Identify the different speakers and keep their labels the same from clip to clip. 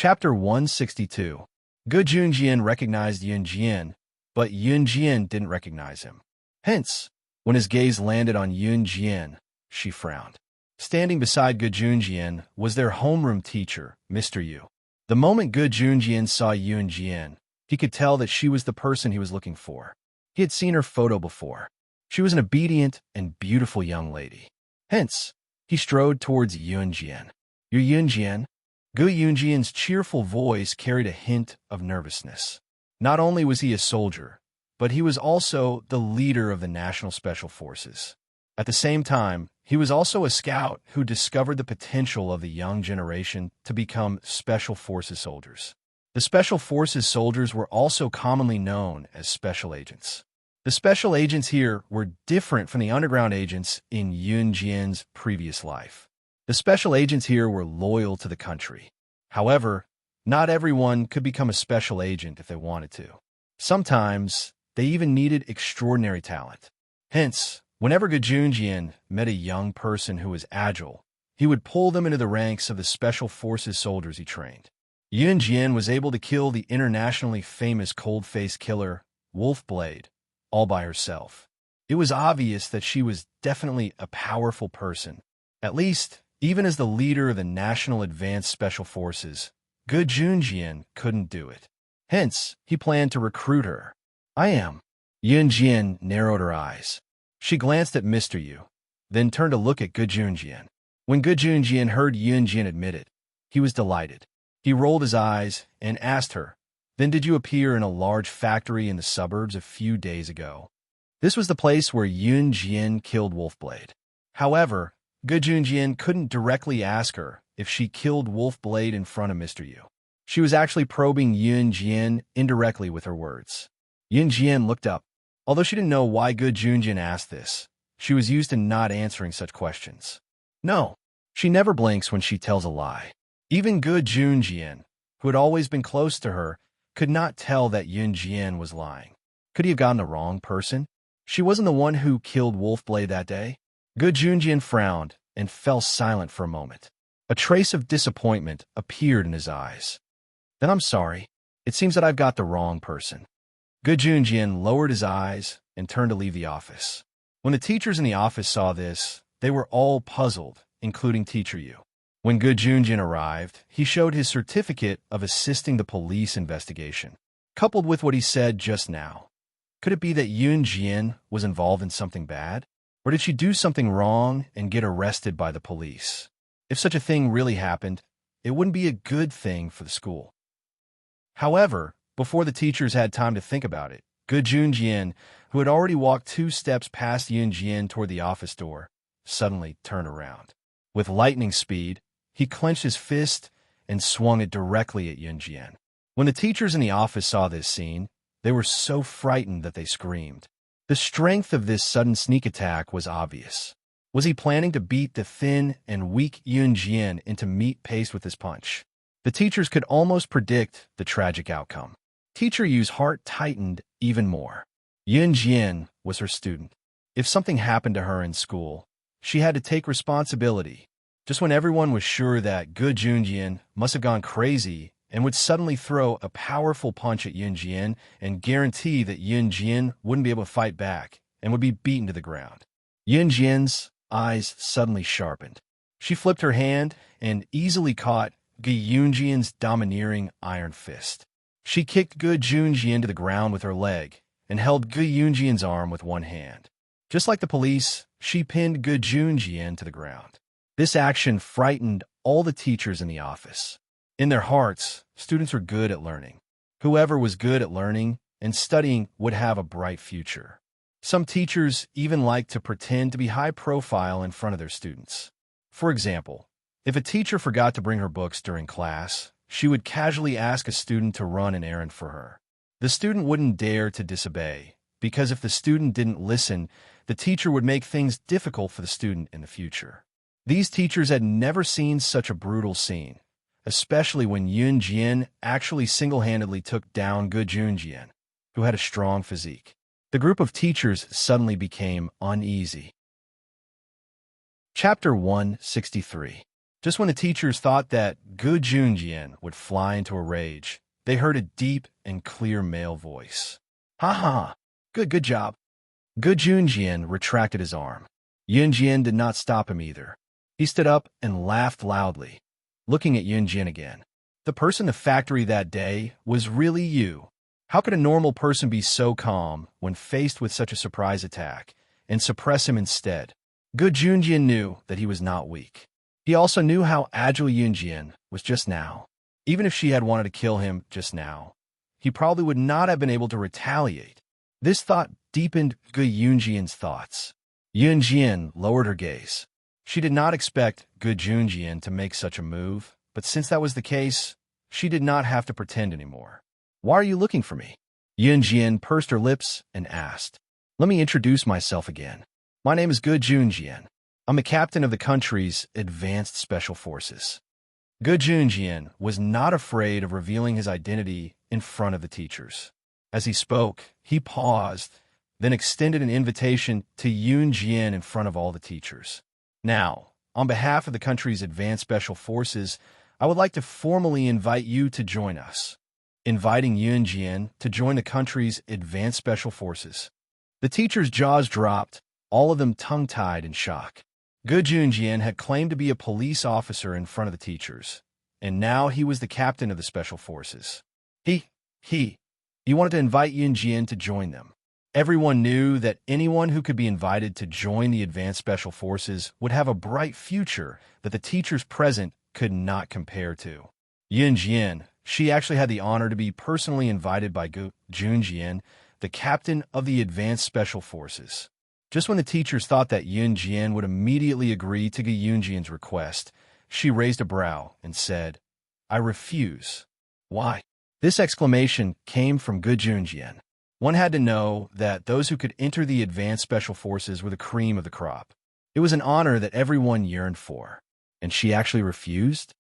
Speaker 1: Chapter 162. Gu Junjian recognized Yun Jian, but Yun Jian didn't recognize him. Hence, when his gaze landed on Yun Jian, she frowned. Standing beside Gu Junjian was their homeroom teacher, Mr. Yu. The moment Gu Junjian saw Yun Jian, he could tell that she was the person he was looking for. He had seen her photo before. She was an obedient and beautiful young lady. Hence, he strode towards Yun Jian. "You're Yun Jian?" Gu Yunjian's cheerful voice carried a hint of nervousness. Not only was he a soldier, but he was also the leader of the National Special Forces. At the same time, he was also a scout who discovered the potential of the young generation to become Special Forces soldiers. The Special Forces soldiers were also commonly known as special agents. The special agents here were different from the underground agents in Yun Jian's previous life. The special agents here were loyal to the country. However, not everyone could become a special agent if they wanted to. Sometimes, they even needed extraordinary talent. Hence, whenever Gu Junjian met a young person who was agile, he would pull them into the ranks of the Special Forces soldiers he trained. Yun Jian was able to kill the internationally famous cold-faced killer, Wolfblade, all by herself. It was obvious that she was definitely a powerful person. At least, even as the leader of the National Advanced Special Forces, Gu Junjian couldn't do it. Hence, he planned to recruit her. "I am." Yun Jian narrowed her eyes. She glanced at Mr. Yu, then turned to look at Gu Junjian. When Gu Junjian heard Yun Jian admit it, he was delighted. He rolled his eyes and asked her, "Then did you appear in a large factory in the suburbs a few days ago?" This was the place where Yun Jian killed Wolfblade. However, Gu Junjian couldn't directly ask her if she killed Wolfblade in front of Mr. Yu. She was actually probing Yun Jian indirectly with her words. Yun Jian looked up. Although she didn't know why Gu Junjian asked this, she was used to not answering such questions. No, she never blinks when she tells a lie. Even Gu Junjian, who had always been close to her, could not tell that Yun Jian was lying. Could he have gotten the wrong person? She wasn't the one who killed Wolfblade that day. Gu Junjian frowned and fell silent for a moment. A trace of disappointment appeared in his eyes. "Then I'm sorry. It seems that I've got the wrong person." Gu Junjian lowered his eyes and turned to leave the office. When the teachers in the office saw this, they were all puzzled, including Teacher Yu. When Gu Junjian arrived, he showed his certificate of assisting the police investigation, coupled with what he said just now. Could it be that Yun Jian was involved in something bad? Or did she do something wrong and get arrested by the police? If such a thing really happened, it wouldn't be a good thing for the school. However, before the teachers had time to think about it, Gu Junjian, who had already walked 2 steps past Yun Jian toward the office door, suddenly turned around. With lightning speed, he clenched his fist and swung it directly at Yun Jian. When the teachers in the office saw this scene, they were so frightened that they screamed. The strength of this sudden sneak attack was obvious. Was he planning to beat the thin and weak Yun Jian into meat paste with his punch? The teachers could almost predict the tragic outcome. Teacher Yu's heart tightened even more. Yun Jian was her student. If something happened to her in school, she had to take responsibility. Just when everyone was sure that Gu Junjian must have gone crazy and would suddenly throw a powerful punch at Yun Jian and guarantee that Yun Jian wouldn't be able to fight back and would be beaten to the ground. Yun Jian's eyes suddenly sharpened. She flipped her hand and easily caught Gu Junjian's domineering iron fist. She kicked Gu Junjian to the ground with her leg and held Gu Junjian's arm with one hand. Just like the police, she pinned Gu Junjian to the ground. This action frightened all the teachers in the office. In their hearts, students were good at learning. Whoever was good at learning and studying would have a bright future. Some teachers even liked to pretend to be high profile in front of their students. For example, if a teacher forgot to bring her books during class, she would casually ask a student to run an errand for her. The student wouldn't dare to disobey, because if the student didn't listen, the teacher would make things difficult for the student in the future. These teachers had never seen such a brutal scene, especially when Yun Jian actually single-handedly took down Gu Junjian, who had a strong physique. The group of teachers suddenly became uneasy. Chapter 163. Just when the teachers thought that Gu Junjian would fly into a rage, they heard a deep and clear male voice. Ha ha! Good job. Gu Junjian retracted his arm. Yunjian did not stop him either. He stood up and laughed loudly, looking at Yunjian again. The person in the factory that day was really you. How could a normal person be so calm when faced with such a surprise attack and suppress him instead? Gu Junjian knew that he was not weak. He also knew how agile Yunjian was just now. Even if she had wanted to kill him just now, he probably would not have been able to retaliate. This thought deepened Gu Yunjian's thoughts. Yunjian lowered her gaze. She did not expect Gu Junjian to make such a move, but since that was the case, she did not have to pretend anymore. Why are you looking for me? Yunjian pursed her lips and asked. Let me introduce myself again. My name is Gu Junjian. I'm the captain of the country's advanced special forces. Gu Junjian was not afraid of revealing his identity in front of the teachers. As he spoke, he paused, then extended an invitation to Yunjian in front of all the teachers. Now, on behalf of the country's advanced special forces, I would like to formally invite you to join us. Inviting Yunjian to join the country's advanced special forces. The teachers' jaws dropped, all of them tongue-tied in shock. Gu Junjian had claimed to be a police officer in front of the teachers, and now he was the captain of the special forces. He wanted to invite Yunjian to join them. Everyone knew that anyone who could be invited to join the advanced special forces would have a bright future that the teachers present could not compare to. Yunjian, she actually had the honor to be personally invited by Gu Junjian, the captain of the advanced special forces. Just when the teachers thought that Yunjian would immediately agree to Gu Yunjian's request, she raised a brow and said, I refuse. Why? This exclamation came from Gu Junjian. One had to know that those who could enter the advanced special forces were the cream of the crop. It was an honor that everyone yearned for. And she actually refused?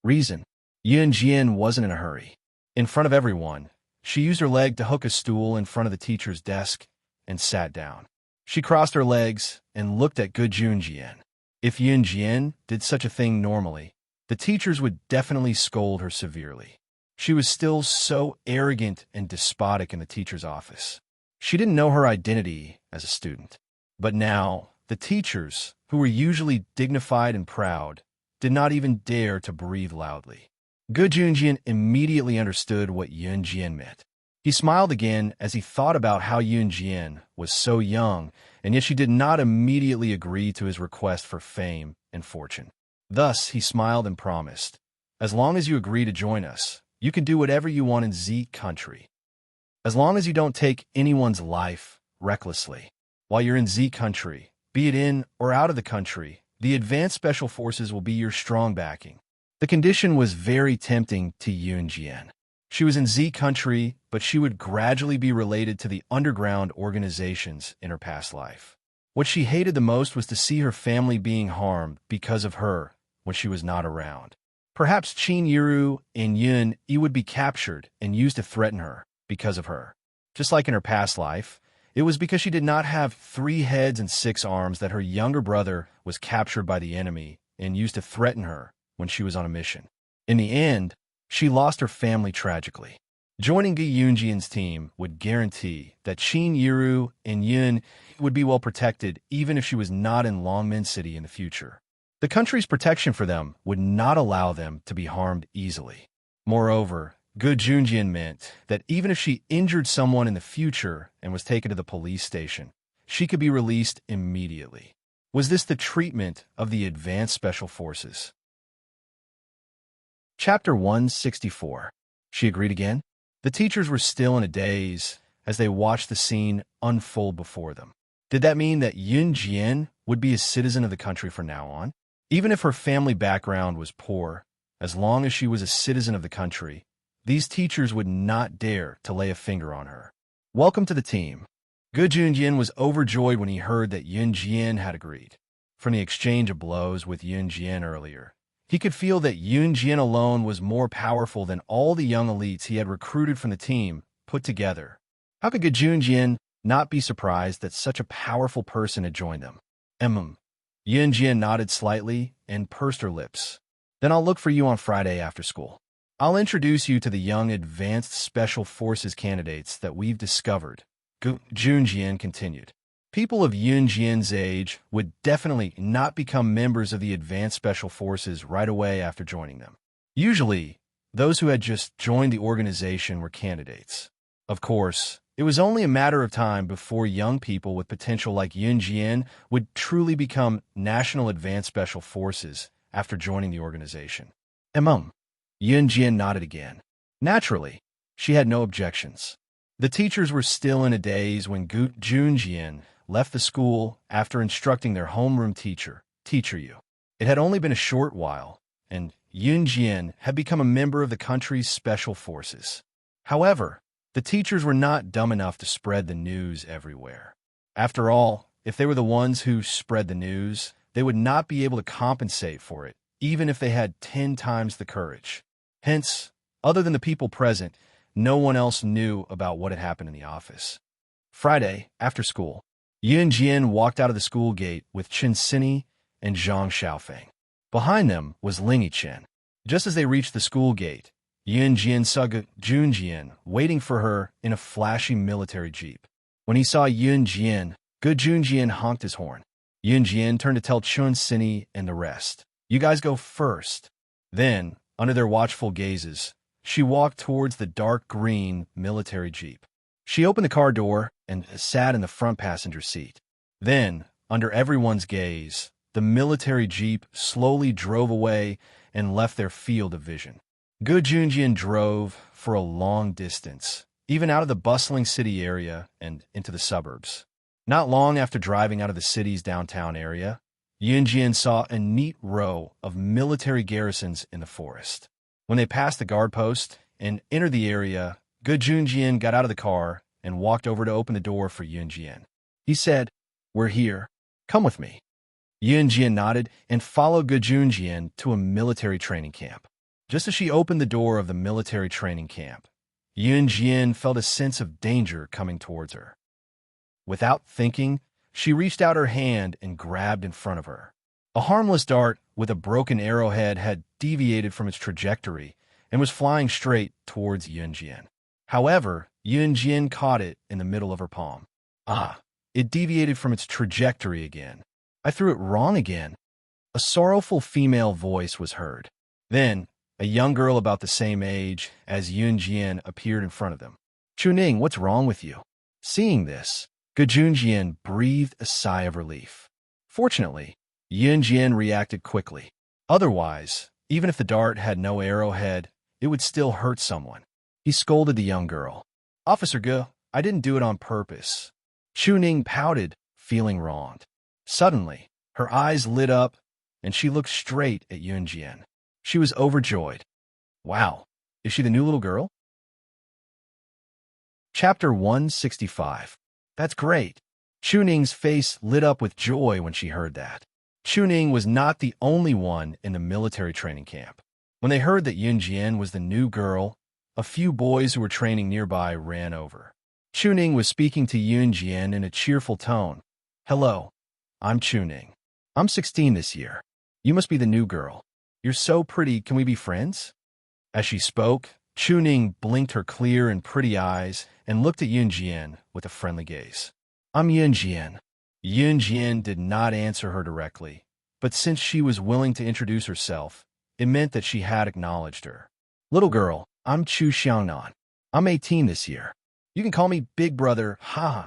Speaker 1: Reason. Yunjian wasn't in a hurry. In front of everyone, she used her leg to hook a stool in front of the teacher's desk and sat down. She crossed her legs and looked at Gu Junjian. If Yunjian did such a thing normally, the teachers would definitely scold her severely. She was still so arrogant and despotic in the teacher's office. She didn't know her identity as a student. But now, the teachers, who were usually dignified and proud, did not even dare to breathe loudly. Gu Junjian immediately understood what Yunjian meant. He smiled again as he thought about how Yunjian was so young, and yet she did not immediately agree to his request for fame and fortune. Thus, he smiled and promised, as long as you agree to join us, you can do whatever you want in Z country. As long as you don't take anyone's life recklessly. While you're in Z country, be it in or out of the country, the advanced special forces will be your strong backing. The condition was very tempting to Yunjian. She was in Z country, but she would gradually be related to the underground organizations in her past life. What she hated the most was to see her family being harmed because of her when she was not around. Perhaps Qin Yiru and Yun Yi would be captured and used to threaten her because of her. Just like in her past life, it was because she did not have 3 heads and 6 arms that her younger brother was captured by the enemy and used to threaten her when she was on a mission. In the end, she lost her family tragically. Joining Gu Yunjian's team would guarantee that Qin Yiru and Yun would be well protected even if she was not in Longmen City in the future. The country's protection for them would not allow them to be harmed easily. Moreover, Gu Junjian meant that even if she injured someone in the future and was taken to the police station, she could be released immediately. Was this the treatment of the advanced special forces? Chapter 164. She agreed again? The teachers were still in a daze as they watched the scene unfold before them. Did that mean that Yunjian would be a citizen of the country from now on? Even if her family background was poor, as long as she was a citizen of the country, these teachers would not dare to lay a finger on her. Welcome to the team. Gu Junjian was overjoyed when he heard that Yunjian had agreed. From the exchange of blows with Yunjian earlier, he could feel that Yunjian alone was more powerful than all the young elites he had recruited from the team put together. How could Gu Junjian not be surprised that such a powerful person had joined them? Yunjian nodded slightly and pursed her lips. Then I'll look for you on Friday after school. I'll introduce you to the young advanced special forces candidates that we've discovered, Junjian continued. People of Yunjian's age would definitely not become members of the advanced special forces right away after joining them. Usually, those who had just joined the organization were candidates. Of course, it was only a matter of time before young people with potential like Yunjian would truly become National Advanced Special Forces after joining the organization. Yunjian nodded again. Naturally, she had no objections. The teachers were still in a daze when Junjian left the school after instructing their homeroom teacher, Yu. It had only been a short while, and Yunjian had become a member of the country's special forces. However, the teachers were not dumb enough to spread the news everywhere. After all, if they were the ones who spread the news, they would not be able to compensate for it, even if they had 10 times the courage. Hence, other than the people present, no one else knew about what had happened in the office. Friday, after school, Yunjian walked out of the school gate with Chen Sini and Zhang Xiaofeng. Behind them was Ling Yichen. Just as they reached the school gate, Yunjian saw Junjian waiting for her in a flashy military jeep. When he saw Yunjian, Junjian honked his horn. Yunjian turned to tell Chen Sini and the rest, "You guys go first." Then, under their watchful gazes, she walked towards the dark green military jeep. She opened the car door and sat in the front passenger seat. Then, under everyone's gaze, the military jeep slowly drove away and left their field of vision. Junjian drove for a long distance, even out of the bustling city area and into the suburbs. Not long after driving out of the city's downtown area, Yunjian saw a neat row of military garrisons in the forest. When they passed the guard post and entered the area, Junjian got out of the car and walked over to open the door for Yunjian. He said, "We're here. Come with me." Yunjian nodded and followed Junjian to a military training camp. Just as she opened the door of the military training camp, Yunjian felt a sense of danger coming towards her. Without thinking, she reached out her hand and grabbed in front of her. A harmless dart with a broken arrowhead had deviated from its trajectory and was flying straight towards Yunjian. However, Yunjian caught it in the middle of her palm. It deviated from its trajectory again. I threw it wrong again. A sorrowful female voice was heard. Then, a young girl about the same age as Yunjian appeared in front of them. "Chuning, what's wrong with you?" Seeing this, Junjian breathed a sigh of relief. Fortunately, Yunjian reacted quickly. Otherwise, even if the dart had no arrowhead, it would still hurt someone. He scolded the young girl. "Officer Ge, I didn't do it on purpose." Chuning pouted, feeling wronged. Suddenly, her eyes lit up, and she looked straight at Yunjian. She was overjoyed. "Wow, is she the new little girl?" Chapter 165. "That's great." Chuning's face lit up with joy when she heard that. Chuning was not the only one in the military training camp. When they heard that Yunjian was the new girl, a few boys who were training nearby ran over. Chuning was speaking to Yunjian in a cheerful tone. "Hello, I'm Chuning. I'm 16 this year. You must be the new girl. You're so pretty, can we be friends?" As she spoke, Chuning blinked her clear and pretty eyes and looked at Yunjian with a friendly gaze. "I'm Yunjian." Yunjian did not answer her directly, but since she was willing to introduce herself, it meant that she had acknowledged her. "Little girl, I'm Chu Xiangnan. I'm 18 this year. You can call me Big Brother, haha."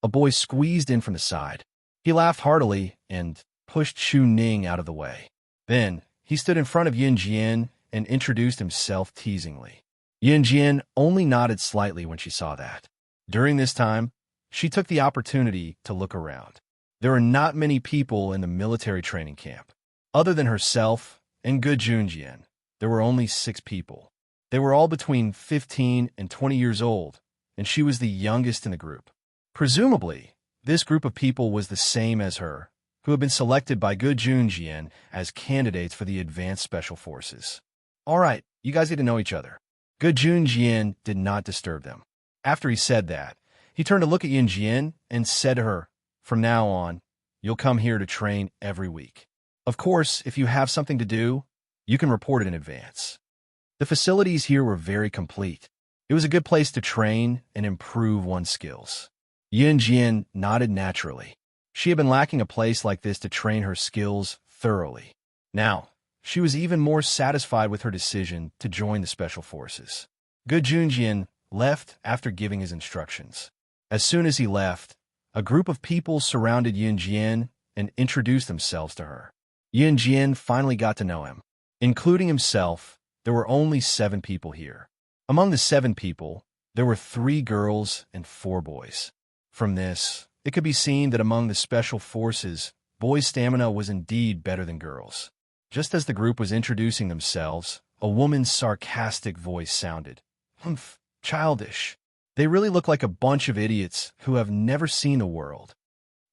Speaker 1: A boy squeezed in from the side. He laughed heartily and pushed Chu Ning out of the way. Then, he stood in front of Yunjian and introduced himself teasingly. Yunjian only nodded slightly when she saw that. During this time, she took the opportunity to look around. There were not many people in the military training camp. Other than herself and Junjian, there were only 6 people. They were all between 15 and 20 years old, and she was the youngest in the group. Presumably, this group of people was the same as her, who had been selected by Junjian as candidates for the Advanced Special Forces. "All right, you guys get to know each other." Junjian did not disturb them. After he said that, he turned to look at Yunjian and said to her, "From now on, you'll come here to train every week. Of course, if you have something to do, You can report it in advance. The facilities here were very complete. It was a good place to train and improve one's skills. Yunjian nodded naturally. She had been lacking a place like this to train her skills thoroughly. Now, she was even more satisfied with her decision to join the Special Forces. Good Junjian left after giving his instructions. As soon as he left, a group of people surrounded Yunjian and introduced themselves to her. Yunjian finally got to know him. Including himself, there were only 7 people here. Among the 7 people, there were 3 girls and 4 boys. From this, it could be seen that among the Special Forces, boys' stamina was indeed better than girls. Just as the group was introducing themselves, a woman's sarcastic voice sounded. Humph, childish. They really look like a bunch of idiots who have never seen the world.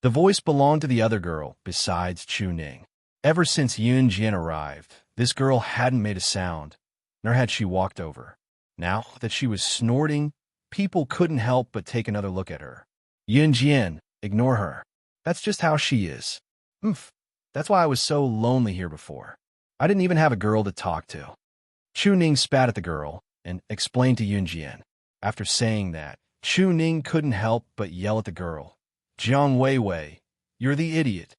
Speaker 1: The voice belonged to the other girl, besides Chu Ning. Ever since Yun Jian arrived, this girl hadn't made a sound, nor had she walked over. Now that she was snorting, people couldn't help but take another look at her. Yun Jian, ignore her. That's just how she is. Humph. That's why I was so lonely here before. I didn't even have a girl to talk to. Chu Ning spat at the girl and explained to Yun Jian. After saying that, Chu Ning couldn't help but yell at the girl. Jiang Weiwei, you're the idiot.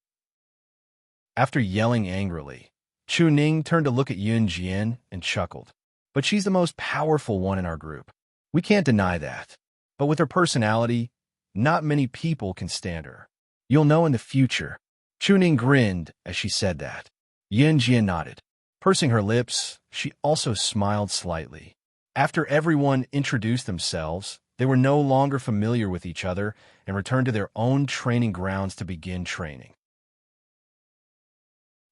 Speaker 1: After yelling angrily, Chu Ning turned to look at Yun Jian and chuckled. But she's the most powerful one in our group. We can't deny that. But with her personality, not many people can stand her. You'll know in the future. Chu Ning grinned as she said that. Yun Jian nodded. Pursing her lips, she also smiled slightly. After everyone introduced themselves, they were no longer familiar with each other and returned to their own training grounds to begin training.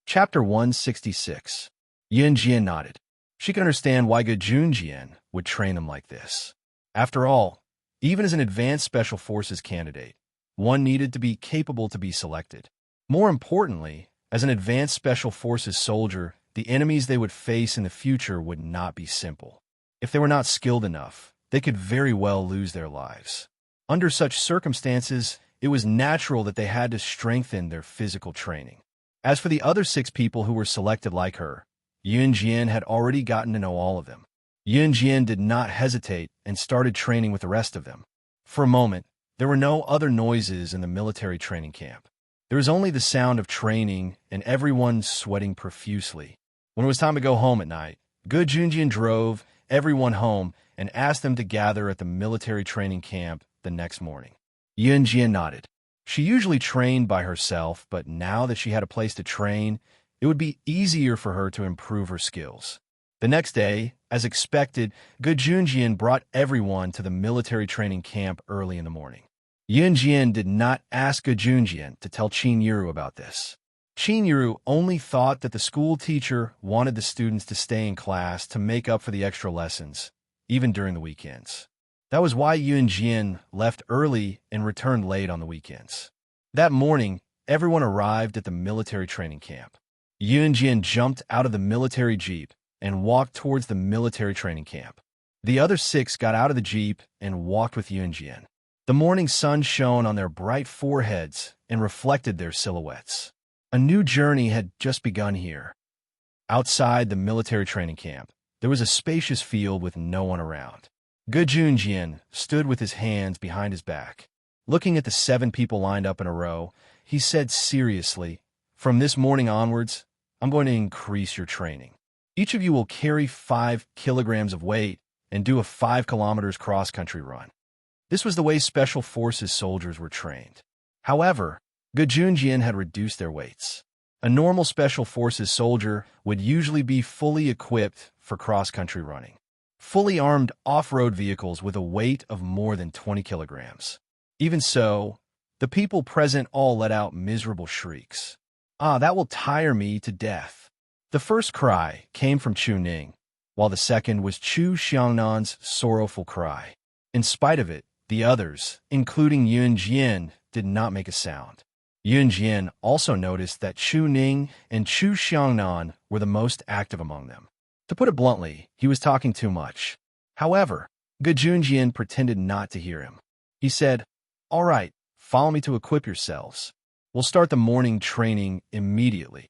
Speaker 1: Chapter 166. Yun Jian nodded. She could understand why Ge Junjian would train them like this. After all, even as an advanced Special Forces candidate, one needed to be capable to be selected. More importantly, as an advanced Special Forces soldier, the enemies they would face in the future would not be simple. If they were not skilled enough, they could very well lose their lives. Under such circumstances, it was natural that they had to strengthen their physical training. As for the other 6 people who were selected like her, Yun Jian had already gotten to know all of them. Yun Jian did not hesitate and started training with the rest of them. For a moment, there were no other noises in the military training camp. There was only the sound of training and everyone sweating profusely. When it was time to go home at night, Ge Junjian drove everyone home and asked them to gather at the military training camp the next morning. Yun Jian nodded. She usually trained by herself, but now that she had a place to train, it would be easier for her to improve her skills. The next day, as expected, Ge Junjian brought everyone to the military training camp early in the morning. Yun Jian did not ask Ge Junjian to tell Qin Yiru about this. Qin Yiru only thought that the school teacher wanted the students to stay in class to make up for the extra lessons, even during the weekends. That was why Yun Jian left early and returned late on the weekends. That morning, everyone arrived at the military training camp. Yun Jian jumped out of the military jeep and walked towards the military training camp. The other 6 got out of the jeep and walked with Yun Jian. The morning sun shone on their bright foreheads and reflected their silhouettes. A new journey had just begun here. Outside the military training camp, there was a spacious field with no one around. Ge Junjian stood with his hands behind his back. Looking at the 7 people lined up in a row, he said seriously, "From this morning onwards, I'm going to increase your training. Each of you will carry 5 kilograms of weight and do a 5 kilometers cross-country run." This was the way Special Forces soldiers were trained. However, Ge Junjian had reduced their weights. A normal Special Forces soldier would usually be fully equipped for cross-country running. Fully armed off-road vehicles with a weight of more than 20 kilograms. Even so, the people present all let out miserable shrieks. "Ah, that will tire me to death." The first cry came from Chu Ning, while the second was Chu Xiangnan's sorrowful cry. In spite of it, the others, including Yun Jian, did not make a sound. Yun Jian also noticed that Chu Ning and Chu Xiangnan were the most active among them. To put it bluntly, he was talking too much. However, Ge Junjian pretended not to hear him. He said, "All right, follow me to equip yourselves. We'll start the morning training immediately."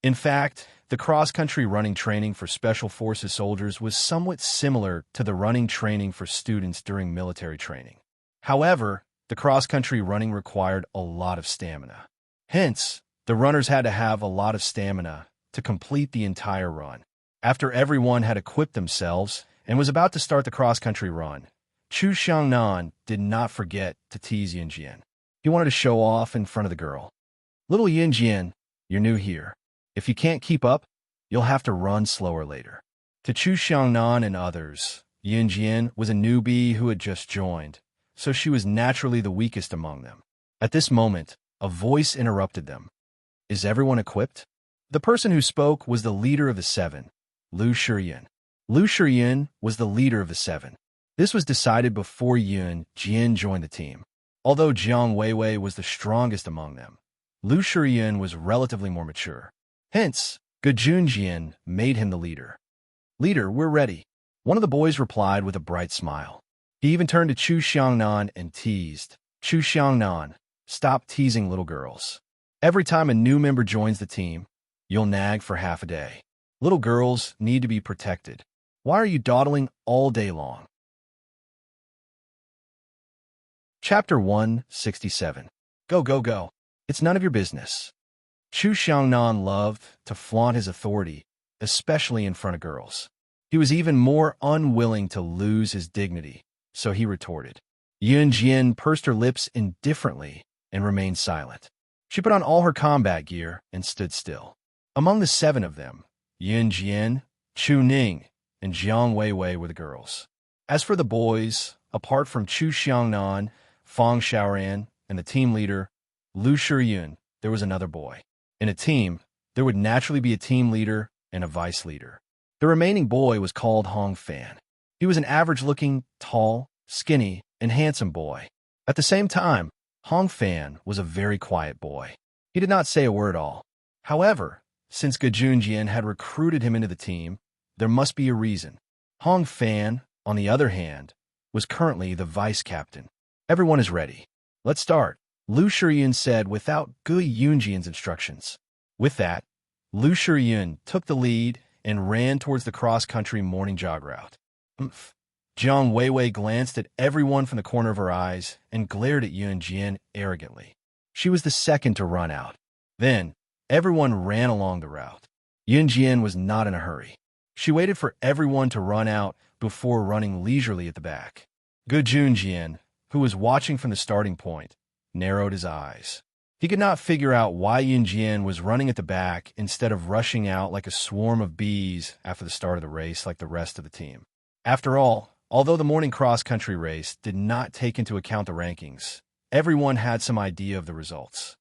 Speaker 1: In fact, The cross-country running training for Special Forces soldiers was somewhat similar to the running training for students during military training. However, the cross-country running required a lot of stamina. Hence, the runners had to have a lot of stamina to complete the entire run. After everyone had equipped themselves and was about to start the cross-country run, Chu Xiangnan did not forget to tease Yunjian. He wanted to show off in front of the girl. "Little Yunjian, you're new here. If you can't keep up, you'll have to run slower later." To Chu Xiangnan and others, Yunjian was a newbie who had just joined, so she was naturally the weakest among them. At this moment, a voice interrupted them. "Is everyone equipped?" The person who spoke was the leader of the seven, Lu Shiyun. Lu Shiyun was the leader of the seven. This was decided before Yun Jian joined the team. Although Jiang Weiwei was the strongest among them, Lu Shiyun was relatively more mature. Hence, Gejunjian made him the leader. "Leader, we're ready," one of the boys replied with a bright smile. He even turned to Chu Xiangnan and teased, "Chu Xiangnan, stop teasing little girls. Every time a new member joins the team, you'll nag for half a day. Little girls need to be protected. Why are you dawdling all day long?" Chapter 167. Go, go, go. It's none of your business. Chu Xiangnan loved to flaunt his authority, especially in front of girls. He was even more unwilling to lose his dignity, so he retorted. Yun Jian pursed her lips indifferently and remained silent. She put on all her combat gear and stood still. Among the seven of them, Yun Jian, Chu Ning, and Jiang Weiwei were the girls. As for the boys, apart from Chu Xiangnan, Fang Xiaoran, and the team leader, Lu Shiyun, there was another boy. In a team, there would naturally be a team leader and a vice leader. The remaining boy was called Hong Fan. He was an average-looking, tall, skinny, and handsome boy. At the same time, Hong Fan was a very quiet boy. He did not say a word at all. However, since Gejunjian had recruited him into the team, there must be a reason. Hong Fan, on the other hand, was currently the vice captain. "Everyone is ready. Let's start," Lu Shiyun said without Gu Yunjian's instructions. With that, Lu Shiyun took the lead and ran towards the cross-country morning jog route. Jiang Weiwei glanced at everyone from the corner of her eyes and glared at Yun Jian arrogantly. She was the second to run out. Then, everyone ran along the route. Yun Jian was not in a hurry. She waited for everyone to run out before running leisurely at the back. Gejunjian, who was watching from the starting point, narrowed his eyes. He could not figure out why Yun Jian was running at the back instead of rushing out like a swarm of bees after the start of the race like the rest of the team. After all, although the morning cross-country race did not take into account the rankings, everyone had some idea of the results.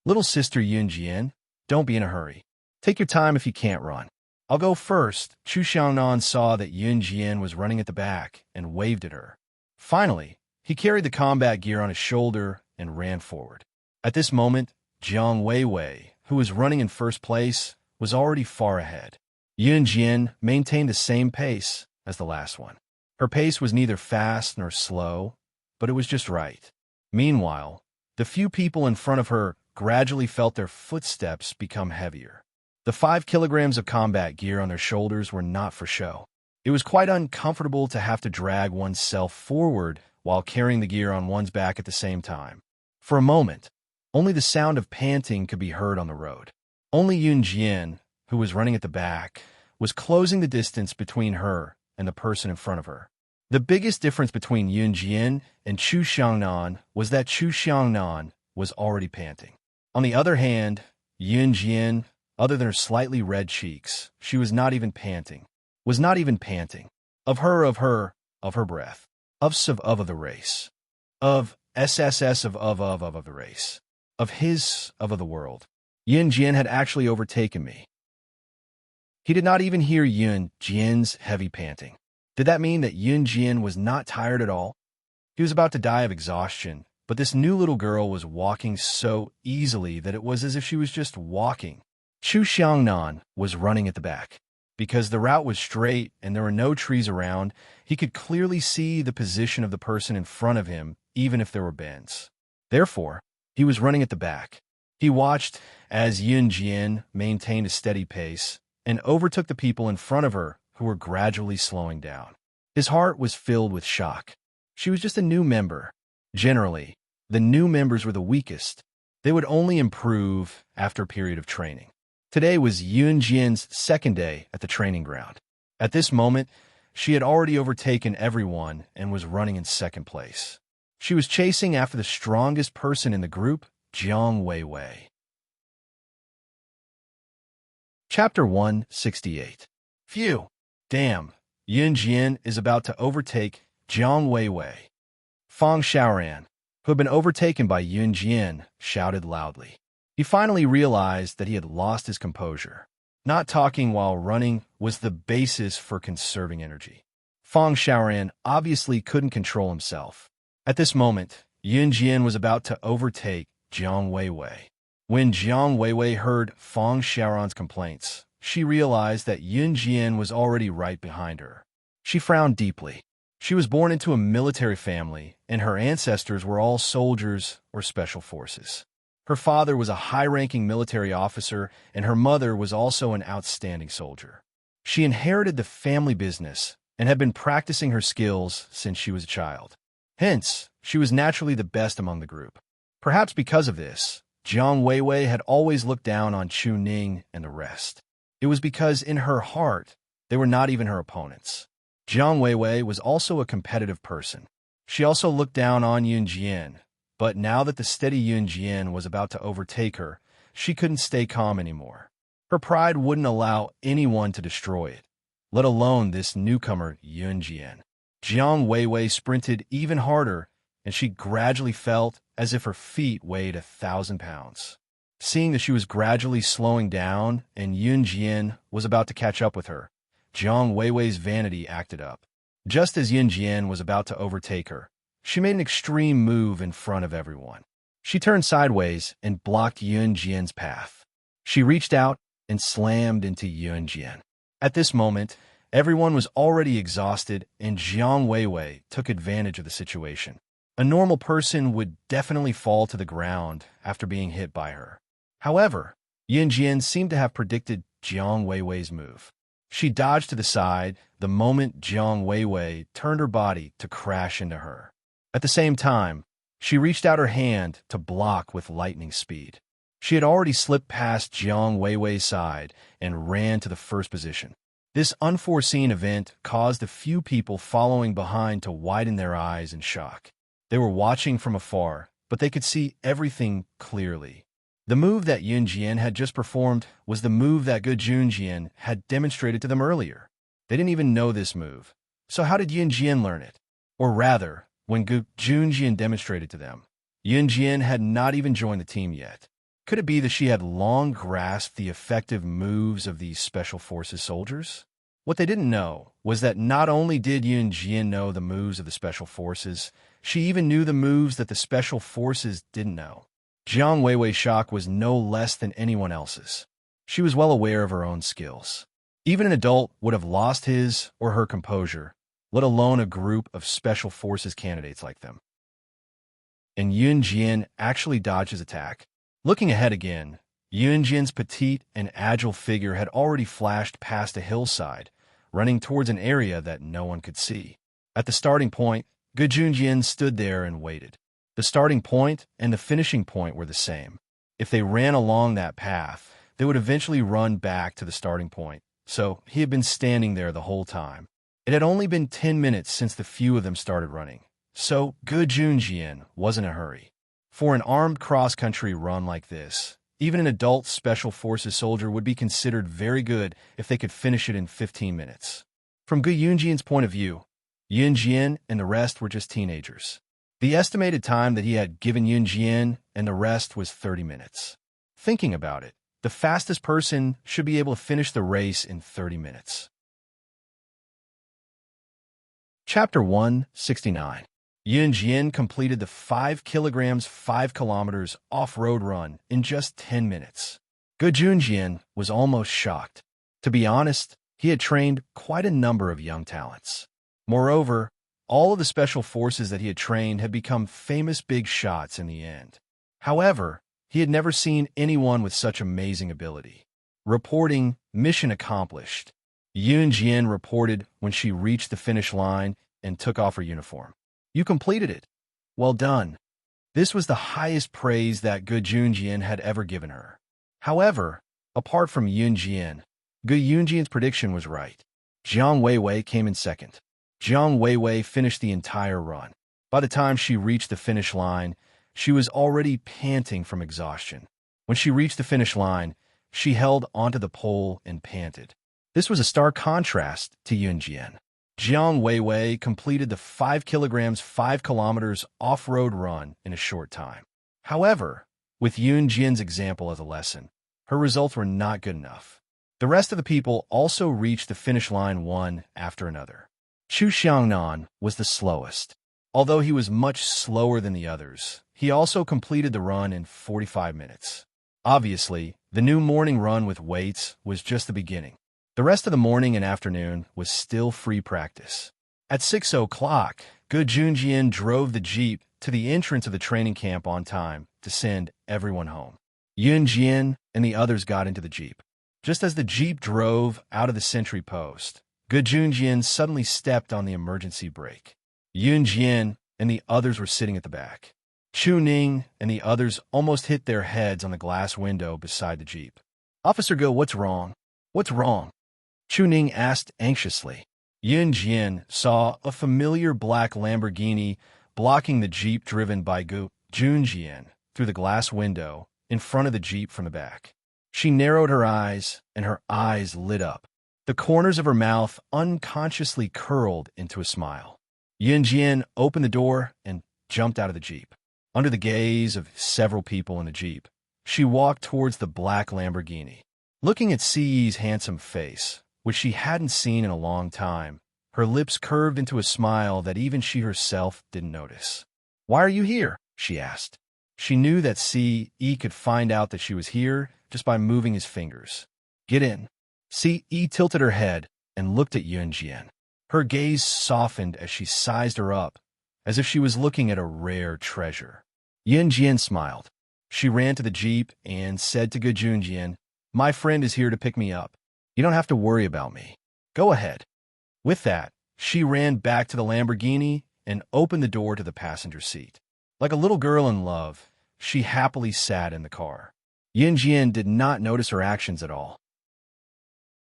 Speaker 1: "Little sister Yun Jian, don't be in a hurry. Take your time if you can't run. I'll go first." Chu Xiangnan saw that Yun Jian was running at the back and waved at her. Finally, he carried the combat gear on his shoulder and ran forward. At this moment, Jiang Weiwei, who was running in first place, was already far ahead. Yun Jian maintained the same pace as the last one. Her pace was neither fast nor slow, but it was just right. Meanwhile, the few people in front of her gradually felt their footsteps become heavier. The 5 kilograms of combat gear on their shoulders were not for show. It was quite uncomfortable to have to drag oneself forward while carrying the gear on one's back at the same time. For a moment, only the sound of panting could be heard on the road. Only Yun Jian, who was running at the back, was closing the distance between her and the person in front of her. The biggest difference between Yun Jian and Chu Xiangnan was that Chu Xiangnan was already panting. On the other hand, Yun Jian, other than her slightly red cheeks, she was not even panting. Of her breath. Of the race. Of SSS of the race. Of his, of the world. Yun Jian had actually overtaken me. He did not even hear Yun Jian's heavy panting. Did that mean that Yun Jian was not tired at all? He was about to die of exhaustion, but this new little girl was walking so easily that it was as if she was just walking. Chu Xiangnan was running at the back. Because the route was straight and there were no trees around, he could clearly see the position of the person in front of him, even if there were bends. Therefore, he was running at the back. He watched as Yun Jian maintained a steady pace, and overtook the people in front of her who were gradually slowing down. His heart was filled with shock. She was just a new member. Generally, the new members were the weakest. They would only improve after a period of training. Today was Yunjian's second day at the training ground. At this moment, she had already overtaken everyone and was running in second place. She was chasing after the strongest person in the group, Jiang Weiwei. Chapter 168. Phew! Damn! Yunjian is about to overtake Jiang Weiwei. Fang Xiaoran, who had been overtaken by Yunjian, shouted loudly. He finally realized that he had lost his composure. Not talking while running was the basis for conserving energy. Fang Xiaoran obviously couldn't control himself. At this moment, Yunjian was about to overtake Jiang Weiwei. When Jiang Weiwei heard Fang Xiaoran's complaints, she realized that Yunjian was already right behind her. She frowned deeply. She was born into a military family, and her ancestors were all soldiers or special forces. Her father was a high-ranking military officer, and her mother was also an outstanding soldier. She inherited the family business and had been practicing her skills since she was a child. Hence, she was naturally the best among the group. Perhaps because of this, Jiang Weiwei had always looked down on Chu Ning and the rest. It was because in her heart, they were not even her opponents. Jiang Weiwei was also a competitive person. She also looked down on Yunjian, but now that the steady Yunjian was about to overtake her, she couldn't stay calm anymore. Her pride wouldn't allow anyone to destroy it, let alone this newcomer Yunjian. Jiang Weiwei sprinted even harder, and she gradually felt as if her feet weighed 1,000 pounds. Seeing that she was gradually slowing down and Yunjian was about to catch up with her, Jiang Weiwei's vanity acted up. Just as Yunjian was about to overtake her, she made an extreme move in front of everyone. She turned sideways and blocked Yunjian's path. She reached out and slammed into Yunjian. At this moment, everyone was already exhausted, and Jiang Weiwei took advantage of the situation. A normal person would definitely fall to the ground after being hit by her. However, Yunjian seemed to have predicted Jiang Weiwei's move. She dodged to the side the moment Jiang Weiwei turned her body to crash into her. At the same time, she reached out her hand to block with lightning speed. She had already slipped past Jiang Weiwei's side and ran to the first position. This unforeseen event caused a few people following behind to widen their eyes in shock. They were watching from afar, but they could see everything clearly. The move that Yunjian had just performed was the move that Gu Junjian had demonstrated to them earlier. They didn't even know this move. So how did Yunjian learn it? Or rather, when Gu Junjian demonstrated to them, Yunjian had not even joined the team yet. Could it be that she had long grasped the effective moves of these Special Forces soldiers? What they didn't know was that not only did Yunjian know the moves of the Special Forces, she even knew the moves that the Special Forces didn't know. Jiang Weiwei's shock was no less than anyone else's. She was well aware of her own skills. Even an adult would have lost his or her composure, let alone a group of Special Forces candidates like them. And Yunjian actually dodged his attack. Looking ahead again, Yunjian's petite and agile figure had already flashed past a hillside, running towards an area that no one could see. At the starting point, Gu Junjian stood there and waited. The starting point and the finishing point were the same. If they ran along that path, they would eventually run back to the starting point, so he had been standing there the whole time. It had only been 10 minutes since the few of them started running, so Gu Junjian wasn't in a hurry. For an armed cross-country run like this, even an adult Special Forces soldier would be considered very good if they could finish it in 15 minutes. From Gu Junjian's point of view, Yunjian and the rest were just teenagers. The estimated time that he had given Yunjian and the rest was 30 minutes. Thinking about it, the fastest person should be able to finish the race in 30 minutes. Chapter 169. Yunjian completed the 5 kilograms 5 kilometers off-road run in just 10 minutes. Gu Junjian was almost shocked. To be honest, he had trained quite a number of young talents. Moreover, all of the Special Forces that he had trained had become famous big shots in the end. However, he had never seen anyone with such amazing ability. reporting mission accomplished. Yunjian reported when she reached the finish line and took off her uniform. You completed it. Well done. This was the highest praise that Gu Junjian had ever given her. However, apart from Yunjian, Gu Yunjian's prediction was right. Jiang Weiwei came in second. Jiang Weiwei finished the entire run. By the time she reached the finish line, she was already panting from exhaustion. When she reached the finish line, she held onto the pole and panted. This was a stark contrast to Yunjian. Jiang Weiwei completed the 5 kilograms 5 kilometers off-road run in a short time. However, with Yunjian's example as a lesson, her results were not good enough. The rest of the people also reached the finish line one after another. Chu Xiangnan was the slowest. Although he was much slower than the others, he also completed the run in 45 minutes. Obviously, the new morning run with weights was just the beginning. The rest of the morning and afternoon was still free practice. At 6 o'clock, Gu Junjian drove the jeep to the entrance of the training camp on time to send everyone home. Yunjian and the others got into the jeep. Just as the jeep drove out of the sentry post, Gu Junjian suddenly stepped on the emergency brake. Yunjian and the others were sitting at the back. Chu Ning and the others almost hit their heads on the glass window beside the jeep. Officer Gu, what's wrong? What's wrong? Chu Ning asked anxiously. Yunjian saw a familiar black Lamborghini blocking the jeep driven by Gu Junjian through the glass window in front of the jeep from the back. She narrowed her eyes, and her eyes lit up. The corners of her mouth unconsciously curled into a smile. Yunjian opened the door and jumped out of the jeep. Under the gaze of several people in the jeep, she walked towards the black Lamborghini. Looking at Ci's handsome face, which she hadn't seen in a long time, her lips curved into a smile that even she herself didn't notice. "Why are you here?" she asked. She knew that Ce could find out that she was here just by moving his fingers. "Get in." Ce tilted her head and looked at Yunjian. Her gaze softened as she sized her up, as if she was looking at a rare treasure. Yunjian smiled. She ran to the jeep and said to Gu Junjian, "My friend is here to pick me up. You don't have to worry about me. Go ahead." With that, she ran back to the Lamborghini and opened the door to the passenger seat. Like a little girl in love, she happily sat in the car. Yunjian did not notice her actions at all.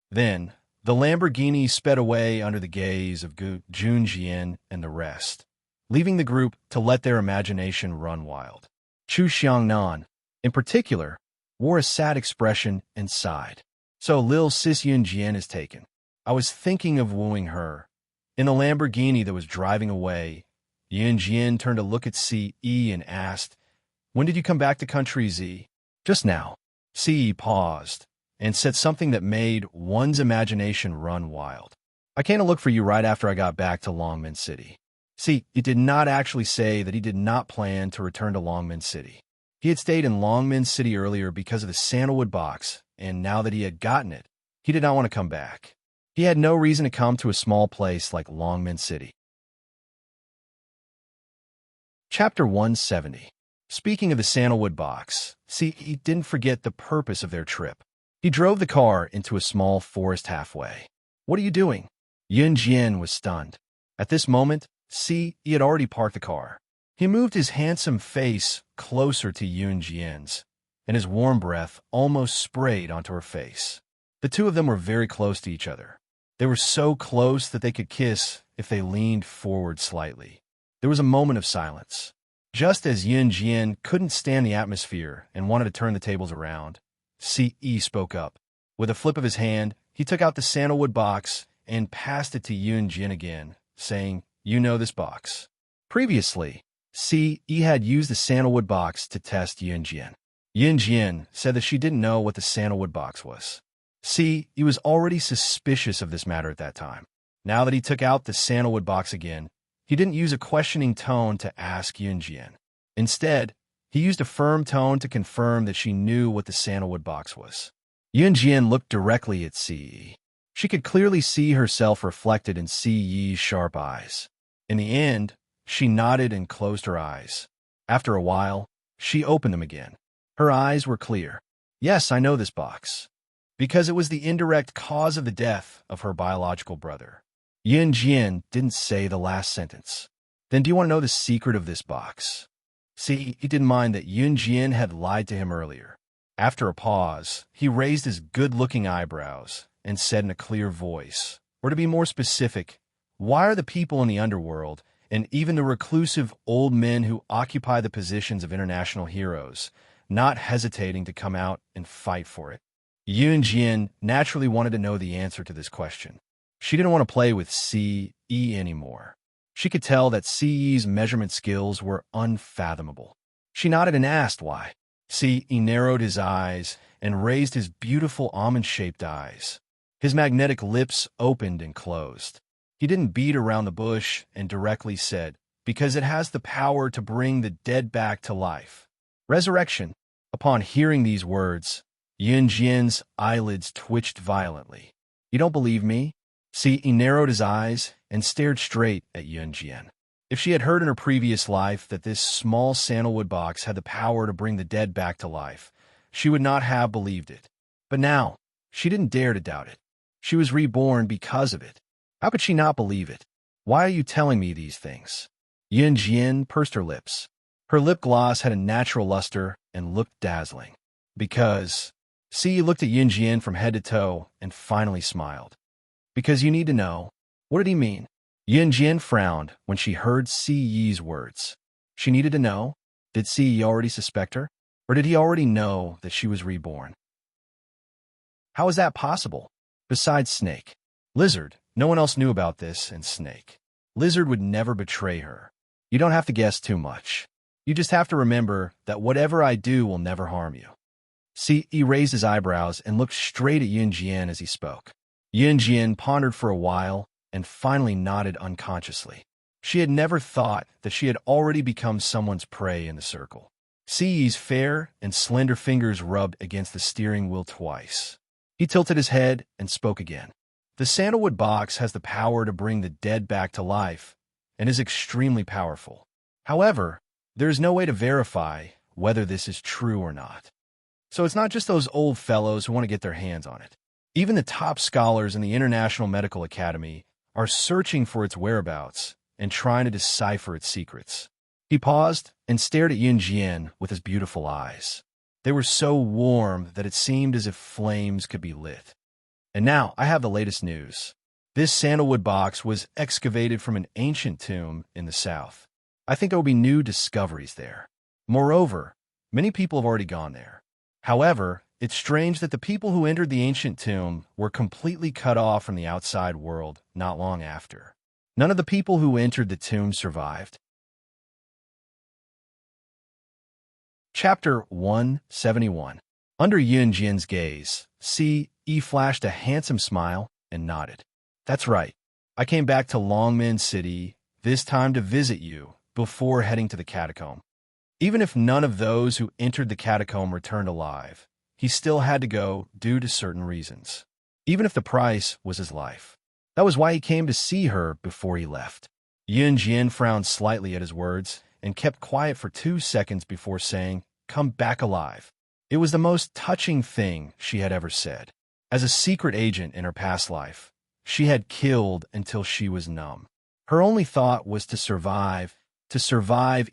Speaker 1: Then, the Lamborghini sped away under the gaze of Gu Junjian and the rest, leaving the group to let their imagination run wild. Chu Xiangnan, in particular, wore a sad expression and sighed. "So Lil Sis Yunjian is taken. I was thinking of wooing her." In the Lamborghini that was driving away, Yunjian turned to look at Ce and asked, "When did you come back to Country Z?" "Just now." Ce paused and said something that made one's imagination run wild. "I came to look for you right after I got back to Longmen City." Ce did not actually say that he did not plan to return to Longmen City. He had stayed in Longmen City earlier because of the sandalwood box, and now that he had gotten it, he did not want to come back. He had no reason to come to a small place like Longmen City. Chapter 170. Speaking of the sandalwood box, he didn't forget the purpose of their trip. He drove the car into a small forest halfway. "What are you doing?" Yunjian was stunned. At this moment, he had already parked the car. He moved his handsome face closer to Yunjian's, and his warm breath almost sprayed onto her face. The two of them were very close to each other. They were so close that they could kiss if they leaned forward slightly. There was a moment of silence. Just as Yunjian couldn't stand the atmosphere and wanted to turn the tables around, Ce spoke up. With a flip of his hand, he took out the sandalwood box and passed it to Yunjian again, saying, "You know this box." Previously, Ce had used the sandalwood box to test Yunjian. Yunjian said that she didn't know what the sandalwood box was. Ce was already suspicious of this matter at that time. Now that he took out the sandalwood box again, he didn't use a questioning tone to ask Yunjian. Instead, he used a firm tone to confirm that she knew what the sandalwood box was. Yunjian looked directly at Ce. She could clearly see herself reflected in Ce's sharp eyes. In the end, she nodded and closed her eyes. After a while, she opened them again. Her eyes were clear. "Yes, I know this box." because it was the indirect cause of the death of her biological brother. Yunjian didn't say the last sentence. Then do you want to know the secret of this box? See, he didn't mind that Yunjian had lied to him earlier. After a pause, he raised his good-looking eyebrows and said in a clear voice, or to be more specific, why are the people in the underworld, and even the reclusive old men who occupy the positions of international heroes, not hesitating to come out and fight for it? Yunjian naturally wanted to know the answer to this question. She didn't want to play with Ce anymore. She could tell that Ce's measurement skills were unfathomable. She nodded and asked why. Ce narrowed his eyes and raised his beautiful almond-shaped eyes. His magnetic lips opened and closed. He didn't beat around the bush and directly said, because it has the power to bring the dead back to life. Resurrection. Upon hearing these words, Yunjian's eyelids twitched violently. You don't believe me? Ce narrowed his eyes and stared straight at Yunjian. If she had heard in her previous life that this small sandalwood box had the power to bring the dead back to life, she would not have believed it. But now, she didn't dare to doubt it. She was reborn because of it. How could she not believe it? Why are you telling me these things? Yunjian pursed her lips. Her lip gloss had a natural luster and looked dazzling. Because... Ce looked at Yunjian from head to toe and finally smiled. Because you need to know. What did he mean? Yunjian frowned when she heard Ce's words. She needed to know? Did Ce already suspect her? Or did he already know that she was reborn? How is that possible? Besides Snake. Lizard. No one else knew about this, and Snake. Lizard would never betray her. You don't have to guess too much. You just have to remember that whatever I do will never harm you. Ce raised his eyebrows and looked straight at Yunjian as he spoke. Yunjian pondered for a while and finally nodded unconsciously. She had never thought that she had already become someone's prey in the circle. Ce's fair and slender fingers rubbed against the steering wheel twice. He tilted his head and spoke again. The sandalwood box has the power to bring the dead back to life and is extremely powerful. However, there is no way to verify whether this is true or not. So it's not just those old fellows who want to get their hands on it. Even the top scholars in the International Medical Academy are searching for its whereabouts and trying to decipher its secrets. He paused and stared at Yunjian with his beautiful eyes. They were so warm that it seemed as if flames could be lit. And now I have the latest news. This sandalwood box was excavated from an ancient tomb in the south. I think there will be new discoveries there. Moreover, many people have already gone there. However, it's strange that the people who entered the ancient tomb were completely cut off from the outside world not long after. None of the people who entered the tomb survived. Chapter 171. Under Yunjian's gaze, Ce flashed a handsome smile and nodded. That's right. I came back to Longmen City, this time to visit you, before heading to the catacomb. Even if none of those who entered the catacomb returned alive, he still had to go due to certain reasons. Even if the price was his life. That was why he came to see her before he left. Yunjian frowned slightly at his words and kept quiet for 2 seconds before saying, "Come back alive." It was the most touching thing she had ever said. As a secret agent in her past life, she had killed until she was numb. Her only thought was to survive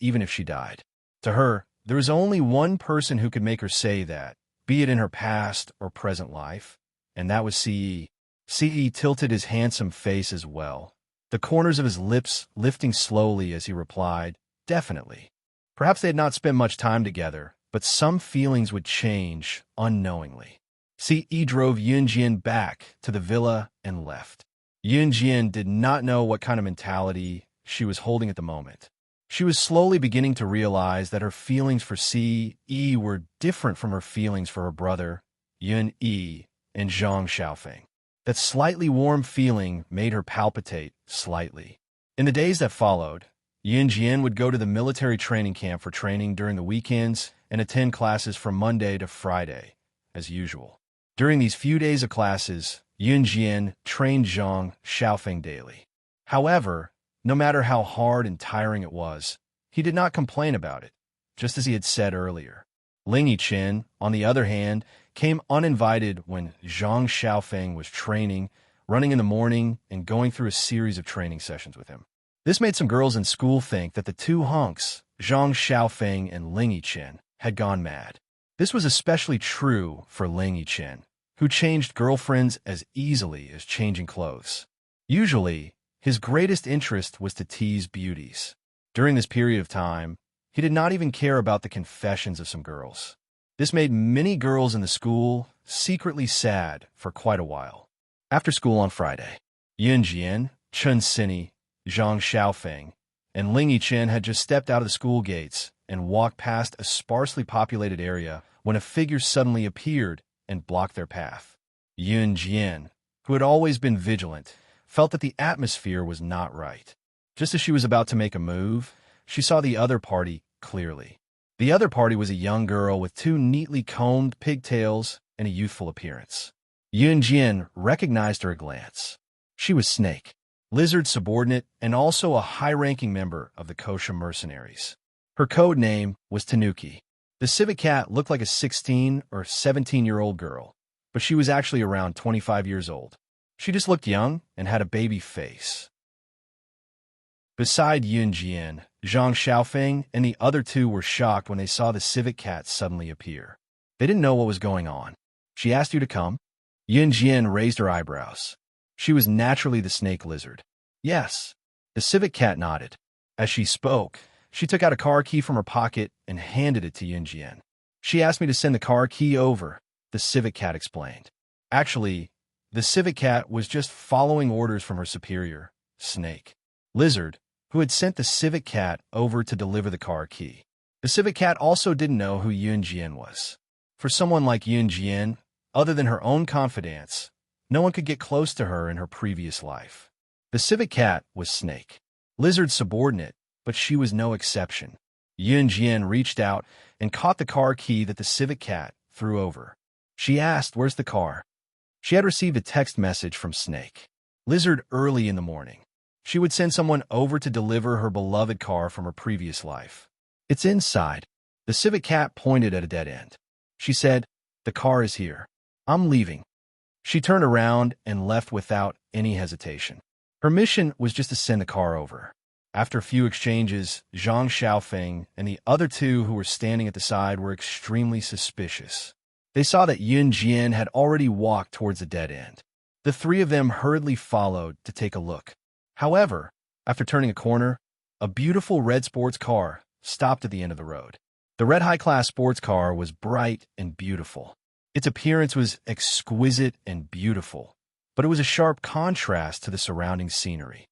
Speaker 1: even if she died. To her, there was only one person who could make her say that, be it in her past or present life, and that was Ce. Ce tilted his handsome face as well, the corners of his lips lifting slowly as he replied, "Definitely." Perhaps they had not spent much time together, but some feelings would change unknowingly. Ce drove Yunjian back to the villa and left. Yunjian did not know what kind of mentality she was holding at the moment. She was slowly beginning to realize that her feelings for Ce were different from her feelings for her brother, Yun and Zhang Xiaofeng. That slightly warm feeling made her palpitate slightly. In the days that followed, Yunjian would go to the military training camp for training during the weekends and attend classes from Monday to Friday, as usual. During these few days of classes, Yunjian trained Zhang Xiaofeng daily. However, no matter how hard and tiring it was, he did not complain about it, just as he had said earlier. Ling Yichen, on the other hand, came uninvited when Zhang Xiaofeng was training, running in the morning, and going through a series of training sessions with him. This made some girls in school think that the two hunks, Zhang Xiaofeng and Ling Yichen, had gone mad. This was especially true for Ling Yichen, who changed girlfriends as easily as changing clothes. Usually, his greatest interest was to tease beauties. During this period of time, he did not even care about the confessions of some girls. This made many girls in the school secretly sad for quite a while. After school on Friday, Yun Jian, Chun Sini, Zhang Xiaofeng, and Ling Yichen had just stepped out of the school gates and walked past a sparsely populated area when a figure suddenly appeared and blocked their path. Yun Jian, who had always been vigilant, felt that the atmosphere was not right. Just as she was about to make a move, she saw the other party clearly. The other party was a young girl with two neatly combed pigtails and a youthful appearance. Yun Jian recognized her at a glance. She was Snake, Lizard's subordinate and also a high-ranking member of the Kosha mercenaries. Her code name was Tanuki. The civet cat looked like a 16 or 17-year-old girl, but she was actually around 25 years old. She just looked young and had a baby face. Beside Yun Jian, Zhang Xiaofeng and the other two were shocked when they saw the civet cat suddenly appear. They didn't know what was going on. She asked you to come? Yun Jian raised her eyebrows. She was naturally the snake lizard. Yes. The civet cat nodded. As she spoke, she took out a car key from her pocket and handed it to Yun Jian. She asked me to send the car key over, the civet cat explained. Actually, the civet cat was just following orders from her superior, Snake Lizard, who had sent the civet cat over to deliver the car key. The civet cat also didn't know who Yun Jian was. For someone like Yun Jian, other than her own confidants, no one could get close to her in her previous life. The civet cat was Snake Lizard's subordinate, but she was no exception. Yun Jian reached out and caught the car key that the civet cat threw over. She asked, "Where's the car?" She had received a text message from Snake Lizard early in the morning. She would send someone over to deliver her beloved car from her previous life. "It's inside." The civet cat pointed at a dead end. She said, "The car is here. I'm leaving." She turned around and left without any hesitation. Her mission was just to send the car over. After a few exchanges, Zhang Xiaofeng and the other two who were standing at the side were extremely suspicious. They saw that Yun Jian had already walked towards the dead end. The three of them hurriedly followed to take a look. However, after turning a corner, a beautiful red sports car stopped at the end of the road. The red high-class sports car was bright and beautiful. Its appearance was exquisite and beautiful, but it was a sharp contrast to the surrounding scenery.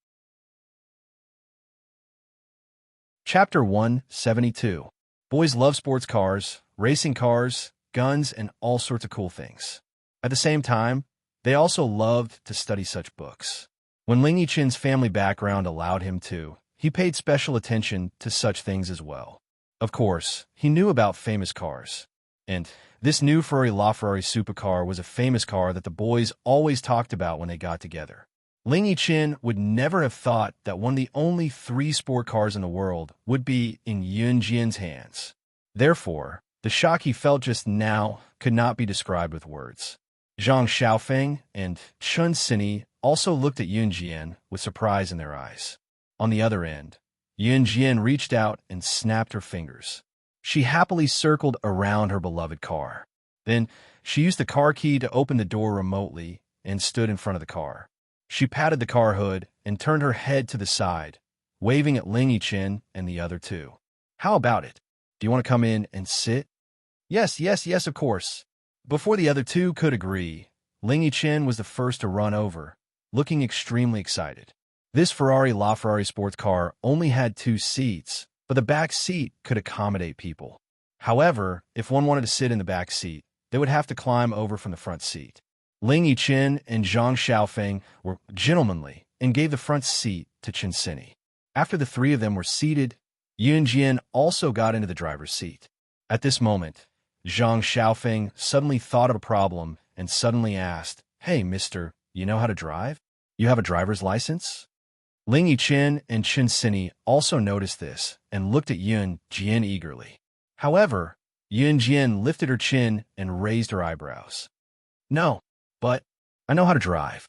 Speaker 1: Chapter 172. Boys love sports cars, racing cars, guns, and all sorts of cool things. At the same time, they also loved to study such books. When Ling Yichen's family background allowed him to, he paid special attention to such things as well. Of course, he knew about famous cars. And this new Ferrari LaFerrari supercar was a famous car that the boys always talked about when they got together. Ling Yichen would never have thought that one of the only 3 sport cars in the world would be in Yun Jian's hands. Therefore, the shock he felt just now could not be described with words. Zhang Xiaofeng and Chun Sini also looked at Yun Jian with surprise in their eyes. On the other end, Yun Jian reached out and snapped her fingers. She happily circled around her beloved car. Then, she used the car key to open the door remotely and stood in front of the car. She patted the car hood and turned her head to the side, waving at Ling Yichen and the other two. "How about it? Do you want to come in and sit?" Yes, of course." Before the other two could agree, Ling Yichen was the first to run over, looking extremely excited. This Ferrari LaFerrari sports car only had 2 seats, but the back seat could accommodate people. However, if one wanted to sit in the back seat, they would have to climb over from the front seat. Ling Yichen and Zhang Xiaofeng were gentlemanly and gave the front seat to Chun Sini. After the 3 of them were seated, Yun Jian also got into the driver's seat. At this moment, Zhang Xiaofeng suddenly thought of a problem and suddenly asked, "Hey, mister, you know how to drive? You have a driver's license?" Ling Yichen and Chun Sini also noticed this and looked at Yun Jian eagerly. However, Yun Jian lifted her chin and raised her eyebrows. No, but I know how to drive.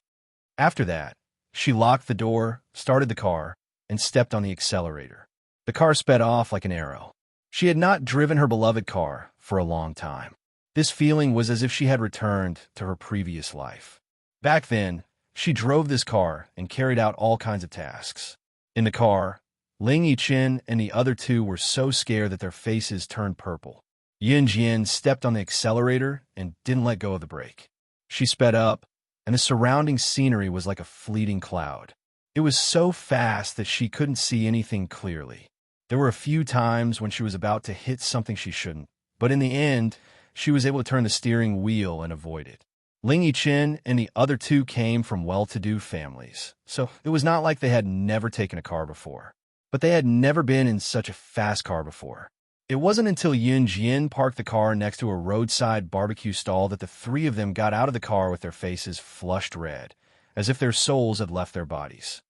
Speaker 1: After that, she locked the door, started the car, and stepped on the accelerator. The car sped off like an arrow. She had not driven her beloved car for a long time. This feeling was as if she had returned to her previous life. Back then, she drove this car and carried out all kinds of tasks. In the car, Ling Yiqin and the other two were so scared that their faces turned purple. Yun Jian stepped on the accelerator and didn't let go of the brake. She sped up, and the surrounding scenery was like a fleeting cloud. It was so fast that she couldn't see anything clearly. There were a few times when she was about to hit something she shouldn't, but in the end, she was able to turn the steering wheel and avoid it. Ling Yiqin and the other two came from well-to-do families, so it was not like they had never taken a car before. But they had never been in such a fast car before. It wasn't until Yun Jian parked the car next to a roadside barbecue stall that the three of them got out of the car with their faces flushed red, as if their souls had left their bodies.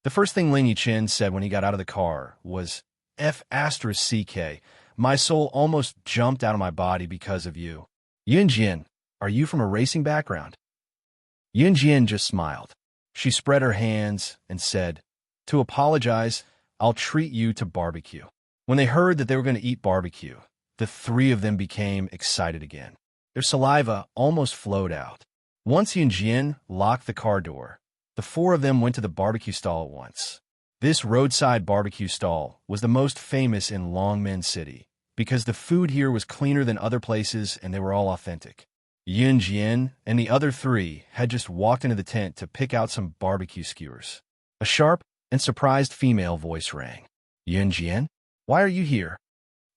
Speaker 1: The first thing Ling Yiqin said when he got out of the car was, F***, my soul almost jumped out of my body because of you. Yun Jian, are you from a racing background? Yun Jian just smiled. She spread her hands and said, to apologize, I'll treat you to barbecue. When they heard that they were going to eat barbecue, the three of them became excited again. Their saliva almost flowed out. Once Yun Jian locked the car door, the four of them went to the barbecue stall at once. This roadside barbecue stall was the most famous in Longmen City because the food here was cleaner than other places and they were all authentic. Yun Jian and the other three had just walked into the tent to pick out some barbecue skewers. A sharp and surprised female voice rang. Yun Jian? Why are you here?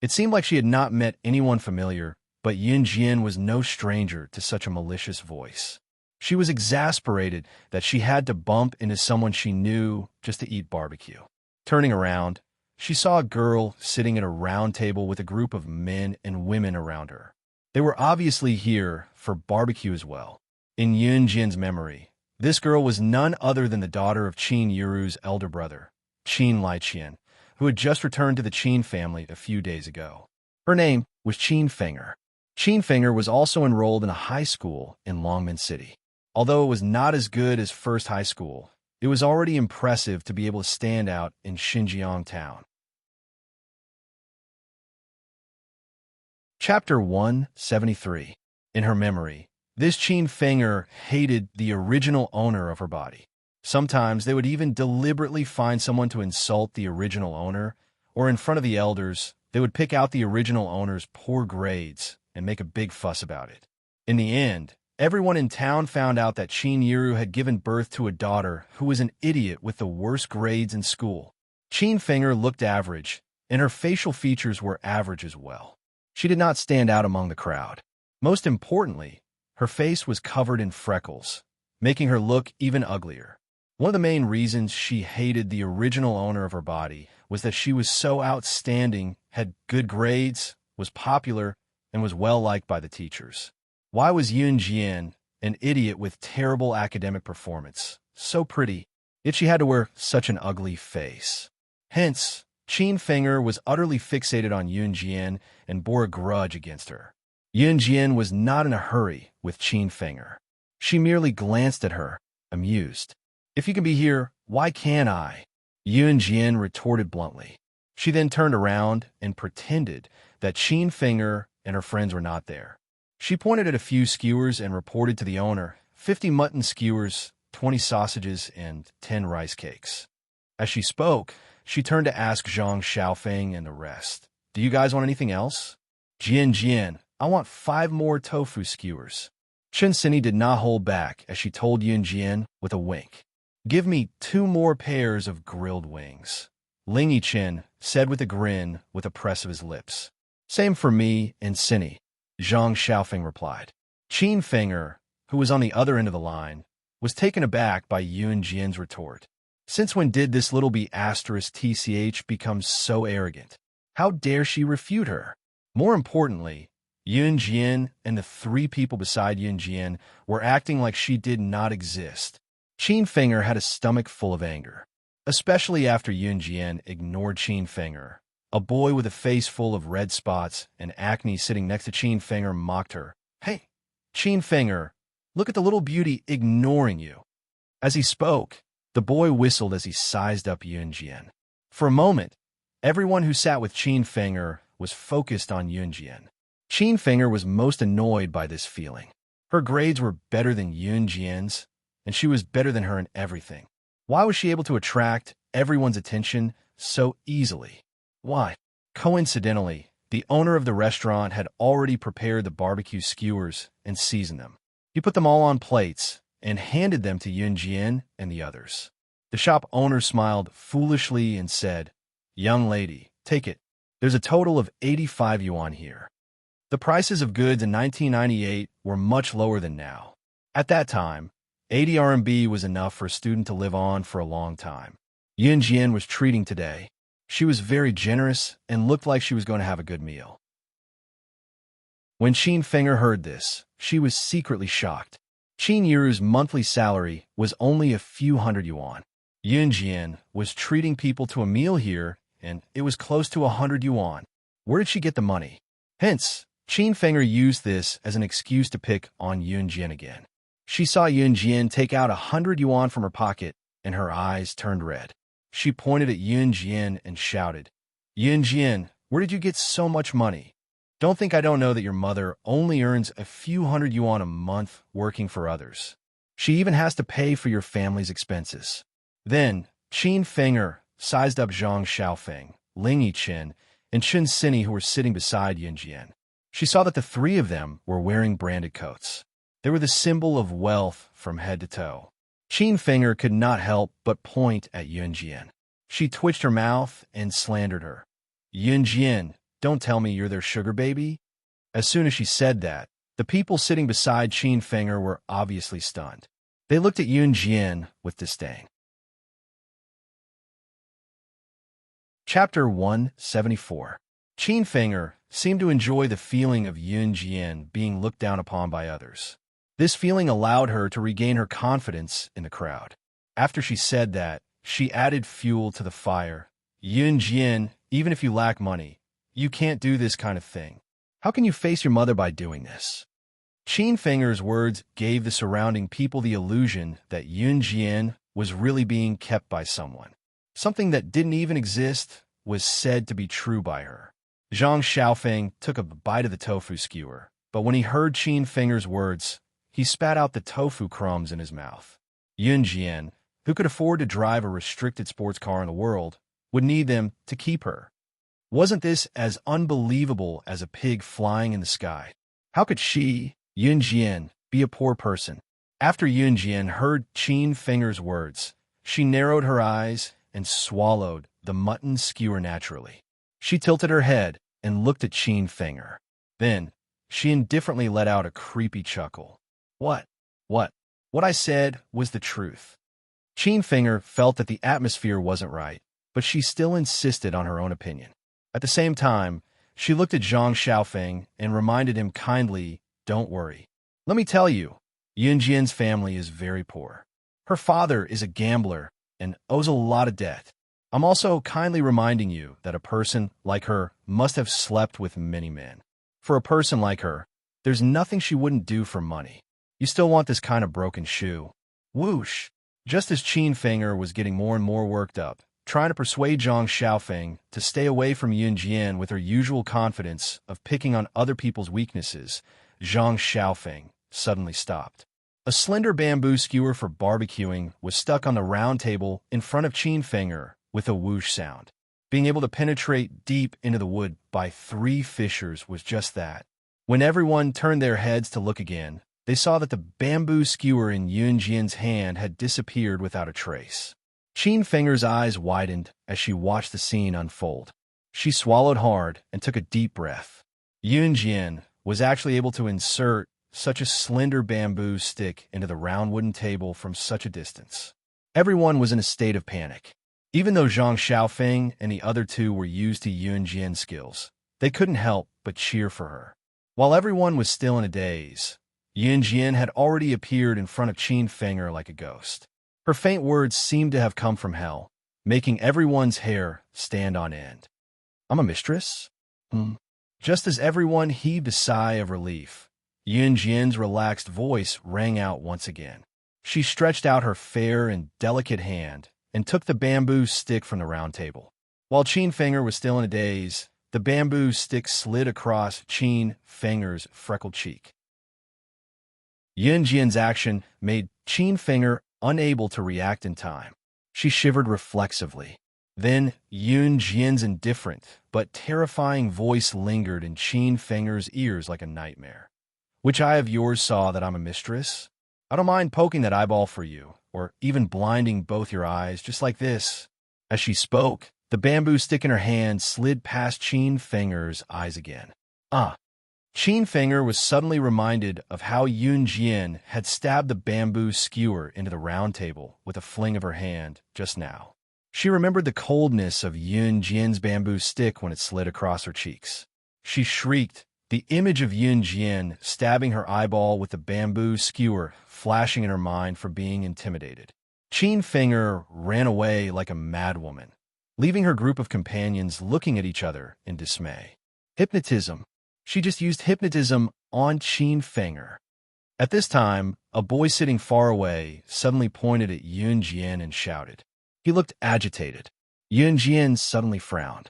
Speaker 1: It seemed like she had not met anyone familiar, but Yun Jian was no stranger to such a malicious voice. She was exasperated that she had to bump into someone she knew just to eat barbecue. Turning around, she saw a girl sitting at a round table with a group of men and women around her. They were obviously here for barbecue as well. In Yun Jian's memory, this girl was none other than the daughter of Qin Yuru's elder brother, Qin Liqian, who had just returned to the Qin family a few days ago. Her name was Qin Fenger. Qin Fenger was also enrolled in a high school in Longmen City. Although it was not as good as First High School, it was already impressive to be able to stand out in Xinjiang town. Chapter 173. In her memory, this Qin Fenger hated the original owner of her body. Sometimes they would even deliberately find someone to insult the original owner, or in front of the elders, they would pick out the original owner's poor grades and make a big fuss about it. In the end, everyone in town found out that Qin Yuru had given birth to a daughter who was an idiot with the worst grades in school. Qin Fenger looked average, and her facial features were average as well. She did not stand out among the crowd. Most importantly, her face was covered in freckles, making her look even uglier. One of the main reasons she hated the original owner of her body was that she was so outstanding, had good grades, was popular, and was well-liked by the teachers. Why was Yun Jian, an idiot with terrible academic performance, so pretty, yet she had to wear such an ugly face? Hence, Qin Fenger was utterly fixated on Yun Jian and bore a grudge against her. Yun Jian was not in a hurry with Qin Fenger. She merely glanced at her, amused. If you can be here, why can't I? Yun Jian retorted bluntly. She then turned around and pretended that Qin Fenger and her friends were not there. She pointed at a few skewers and reported to the owner, 50 mutton skewers, 20 sausages, and 10 rice cakes. As she spoke, she turned to ask Zhang Xiaofeng and the rest, do you guys want anything else? Jian, I want 5 more tofu skewers. Chen Sini did not hold back as she told Yun Jian with a wink. Give me 2 more pairs of grilled wings. Ling Yiqin said with a grin with a press of his lips. Same for me and Sini, Zhang Xiaofeng replied. Qin Fenger, who was on the other end of the line, was taken aback by Yun Jian's retort. Since when did this little B***TCH become so arrogant? How dare she refute her? More importantly, Yun Jian and the 3 people beside Yun Jian were acting like she did not exist. Qin Fenger had a stomach full of anger, especially after Yun Jian ignored Qin Fenger, A boy with a face full of red spots and acne sitting next to Qin Fenger mocked her. "Hey, Qin Fenger, look at the little beauty ignoring you." As he spoke, the boy whistled as he sized up Yunjian. For a moment, everyone who sat with Qin Fenger was focused on Yunjian. Qin Fenger was most annoyed by this feeling. Her grades were better than Yunjian's, and she was better than her in everything. Why was she able to attract everyone's attention so easily? Why? Coincidentally, the owner of the restaurant had already prepared the barbecue skewers and seasoned them. He put them all on plates and handed them to Yunjian and the others. The shop owner smiled foolishly and said, "Young lady, take it. There's a total of 85 yuan here." The prices of goods in 1998 were much lower than now. At that time, 80 RMB was enough for a student to live on for a long time. Yunjian was treating today. She was very generous and looked like she was going to have a good meal. When Qin Fenger heard this, she was secretly shocked. Qin Yiru's monthly salary was only a few hundred yuan. Yunjian was treating people to a meal here, and it was close to 100 yuan. Where did she get the money? Hence, Qin Fenger used this as an excuse to pick on Yunjian again. She saw Yunjian take out 100 yuan from her pocket, and her eyes turned red. She pointed at Yunjian and shouted, "Yunjian, where did you get so much money? Don't think I don't know that your mother only earns a few hundred yuan a month working for others. She even has to pay for your family's expenses." Then, Qin Fenger sized up Zhang Xiaofeng, Ling Yichen, and Chen Sini who were sitting beside Yunjian. She saw that the three of them were wearing branded coats. They were the symbol of wealth from head to toe. Qin Fenger could not help but point at Yunjian. She twitched her mouth and slandered her. "Yunjian, don't tell me you're their sugar baby?" As soon as she said that, the people sitting beside Qin Fenger were obviously stunned. They looked at Yunjian with disdain. Chapter 174. Qin Fenger seemed to enjoy the feeling of Yunjian being looked down upon by others. This feeling allowed her to regain her confidence in the crowd. After she said that, she added fuel to the fire. "Yunjian, even if you lack money, you can't do this kind of thing. How can you face your mother by doing this?" Qin Fenger's words gave the surrounding people the illusion that Yunjian was really being kept by someone. Something that didn't even exist was said to be true by her. Zhang Xiaofeng took a bite of the tofu skewer, but when he heard Qin Fenger's words, he spat out the tofu crumbs in his mouth. Yunjian, who could afford to drive a restricted sports car in the world, would need them to keep her. Wasn't this as unbelievable as a pig flying in the sky? How could she, Yunjian, be a poor person? After Yunjian heard Qin Fenger's words, she narrowed her eyes and swallowed the mutton skewer naturally. She tilted her head and looked at Qin Fenger. Then, she indifferently let out a creepy chuckle. What I said was the truth." Qin Fenger felt that the atmosphere wasn't right, but she still insisted on her own opinion. At the same time, she looked at Zhang Xiaofeng and reminded him kindly, "Don't worry. Let me tell you, Yunjian's family is very poor. Her father is a gambler and owes a lot of debt. I'm also kindly reminding you that a person like her must have slept with many men. For a person like her, there's nothing she wouldn't do for money. You still want this kind of broken shoe." Whoosh! Just as Qin Fenger was getting more and more worked up, trying to persuade Zhang Xiaofeng to stay away from Yunjian with her usual confidence of picking on other people's weaknesses, Zhang Xiaofeng suddenly stopped. A slender bamboo skewer for barbecuing was stuck on the round table in front of Qin Fenger with a whoosh sound. Being able to penetrate deep into the wood by 3 fissures was just that. When everyone turned their heads to look again, they saw that the bamboo skewer in Yunjian's hand had disappeared without a trace. Qin Fenger's eyes widened as she watched the scene unfold. She swallowed hard and took a deep breath. Yunjian was actually able to insert such a slender bamboo stick into the round wooden table from such a distance. Everyone was in a state of panic. Even though Zhang Xiaofeng and the other two were used to Yunjian's skills, they couldn't help but cheer for her. While everyone was still in a daze, Yunjian had already appeared in front of Qin Fenger like a ghost. Her faint words seemed to have come from hell, making everyone's hair stand on end. I'm a mistress? Hmm. Just as everyone heaved a sigh of relief, Yunjian's relaxed voice rang out once again. She stretched out her fair and delicate hand and took the bamboo stick from the round table. While Qin Finger was still in a daze, the bamboo stick slid across Qin Finger's freckled cheek. Yunjian's action made Qin Finger unable to react in time. She shivered reflexively. Then Yunjian's indifferent but terrifying voice lingered in Qin Finger's ears like a nightmare. Which eye of yours saw that I'm a mistress? I don't mind poking that eyeball for you, or even blinding both your eyes, just like this. As she spoke, the bamboo stick in her hand slid past Qin Finger's eyes again. Qin Finger was suddenly reminded of how Yunjian had stabbed the bamboo skewer into the round table with a fling of her hand just now. She remembered the coldness of Yunjian's bamboo stick when it slid across her cheeks. She shrieked, the image of Yunjian stabbing her eyeball with the bamboo skewer flashing in her mind for being intimidated. Qin Finger ran away like a madwoman, leaving her group of companions looking at each other in dismay. Hypnotism. She just used hypnotism on Qin Finger. At this time, a boy sitting far away suddenly pointed at Yunjian and shouted. He looked agitated. Yunjian suddenly frowned.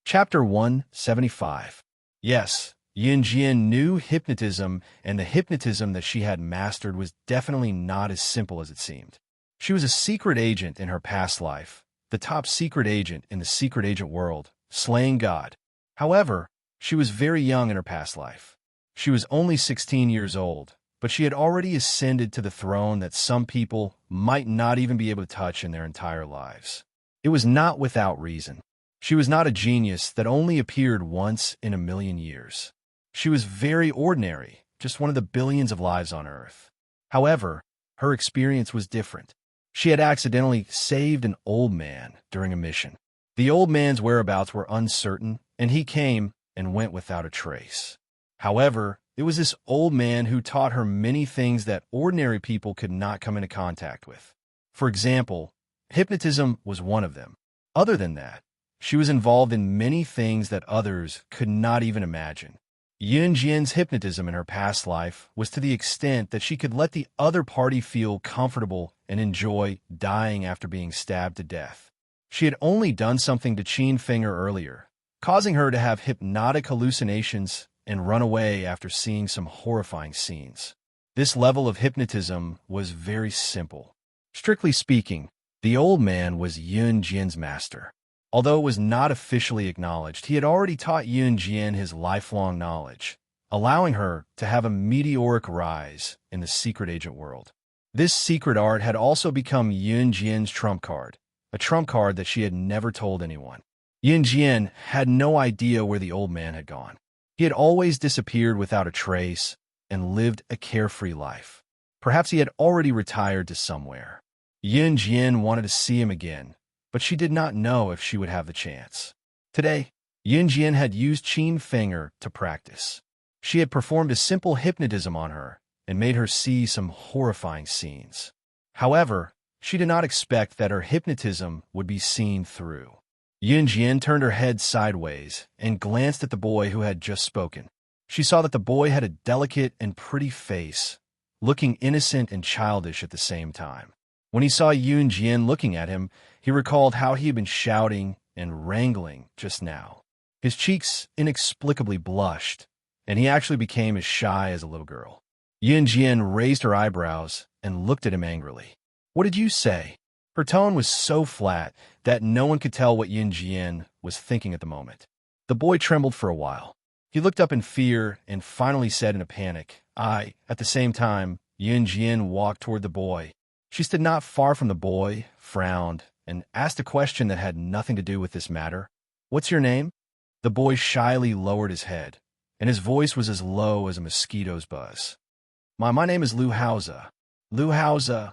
Speaker 1: Chapter 175. Yes, Yunjian knew hypnotism, and the hypnotism that she had mastered was definitely not as simple as it seemed. She was a secret agent in her past life, the top secret agent in the secret agent world, slaying God. However, she was very young in her past life. She was only 16 years old, but she had already ascended to the throne that some people might not even be able to touch in their entire lives. It was not without reason. She was not a genius that only appeared once in a million years. She was very ordinary, just one of the billions of lives on Earth. However, her experience was different. She had accidentally saved an old man during a mission. The old man's whereabouts were uncertain, and he came and went without a trace. However, it was this old man who taught her many things that ordinary people could not come into contact with. For example, hypnotism was one of them. Other than that, she was involved in many things that others could not even imagine. Yunjian's hypnotism in her past life was to the extent that she could let the other party feel comfortable and enjoy dying after being stabbed to death. She had only done something to Qin Finger earlier, causing her to have hypnotic hallucinations and run away after seeing some horrifying scenes. This level of hypnotism was very simple. Strictly speaking, the old man was Yunjian's master. Although it was not officially acknowledged, he had already taught Yunjian his lifelong knowledge, allowing her to have a meteoric rise in the secret agent world. This secret art had also become Yunjian's trump card, a trump card that she had never told anyone. Yunjian had no idea where the old man had gone. He had always disappeared without a trace and lived a carefree life. Perhaps he had already retired to somewhere. Yunjian wanted to see him again, but she did not know if she would have the chance. Today, Yunjian had used Qin Finger to practice. She had performed a simple hypnotism on her and made her see some horrifying scenes. However, she did not expect that her hypnotism would be seen through. Yunjian turned her head sideways and glanced at the boy who had just spoken. She saw that the boy had a delicate and pretty face, looking innocent and childish at the same time. When he saw Yunjian looking at him, he recalled how he had been shouting and wrangling just now. His cheeks inexplicably blushed, and he actually became as shy as a little girl. Yunjian raised her eyebrows and looked at him angrily. What did you say? Her tone was so flat that no one could tell what Yunjian was thinking at the moment. The boy trembled for a while. He looked up in fear and finally said in a panic, At the same time, Yunjian walked toward the boy. She stood not far from the boy, frowned, and asked a question that had nothing to do with this matter. What's your name? The boy shyly lowered his head, and his voice was as low as a mosquito's buzz. My name is Lu Haoze. Lu Haoze.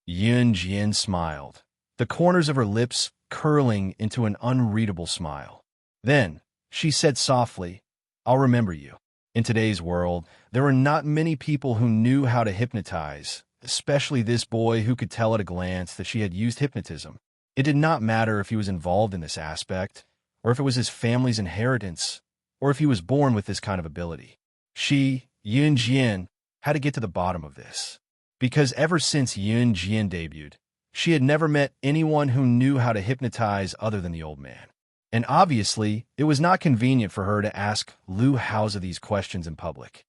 Speaker 1: Yunjian smiled, the corners of her lips curling into an unreadable smile. Then, she said softly, I'll remember you. In today's world, there were not many people who knew how to hypnotize, especially this boy who could tell at a glance that she had used hypnotism. It did not matter if he was involved in this aspect, or if it was his family's inheritance, or if he was born with this kind of ability. Yun Jian, had to get to the bottom of this. Because ever since Yun Jian debuted, she had never met anyone who knew how to hypnotize other than the old man. And obviously, it was not convenient for her to ask Liu Haozi these questions in public.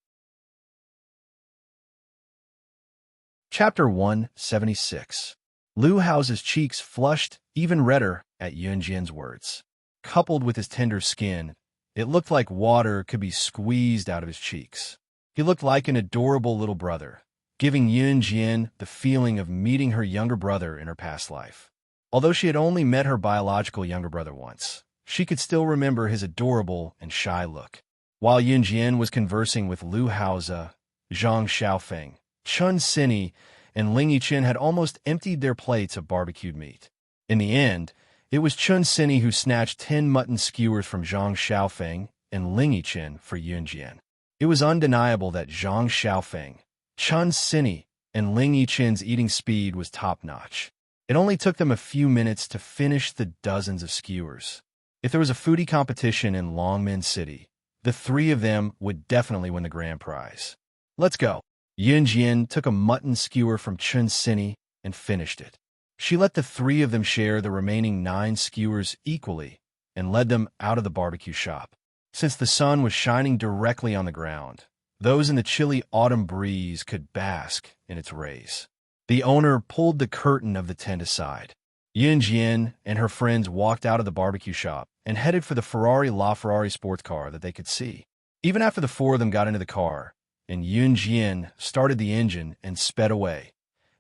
Speaker 1: Chapter 176. Liu Haozi's cheeks flushed even redder at Yun Jian's words. Coupled with his tender skin, it looked like water could be squeezed out of his cheeks. He looked like an adorable little brother, giving Yun Jian the feeling of meeting her younger brother in her past life. Although she had only met her biological younger brother once, she could still remember his adorable and shy look. While Yun Jian was conversing with Liu Haozi, Zhang Xiaofeng, Chun Sini, and Ling Yichen had almost emptied their plates of barbecued meat. In the end, it was Chun Sini who snatched 10 mutton skewers from Zhang Xiaofeng and Ling Yichen for Yun Jian. It was undeniable that Zhang Xiaofeng, Chun Sini, and Ling Yichen's eating speed was top-notch. It only took them a few minutes to finish the dozens of skewers. If there was a foodie competition in Longmen City, the three of them would definitely win the grand prize. Let's go. Yun Jian took a mutton skewer from Chun Sini and finished it. She let the three of them share the remaining 9 skewers equally and led them out of the barbecue shop. Since the sun was shining directly on the ground, those in the chilly autumn breeze could bask in its rays. The owner pulled the curtain of the tent aside. Yun Jian and her friends walked out of the barbecue shop and headed for the LaFerrari sports car that they could see. Even after the four of them got into the car, and Yun Jian started the engine and sped away,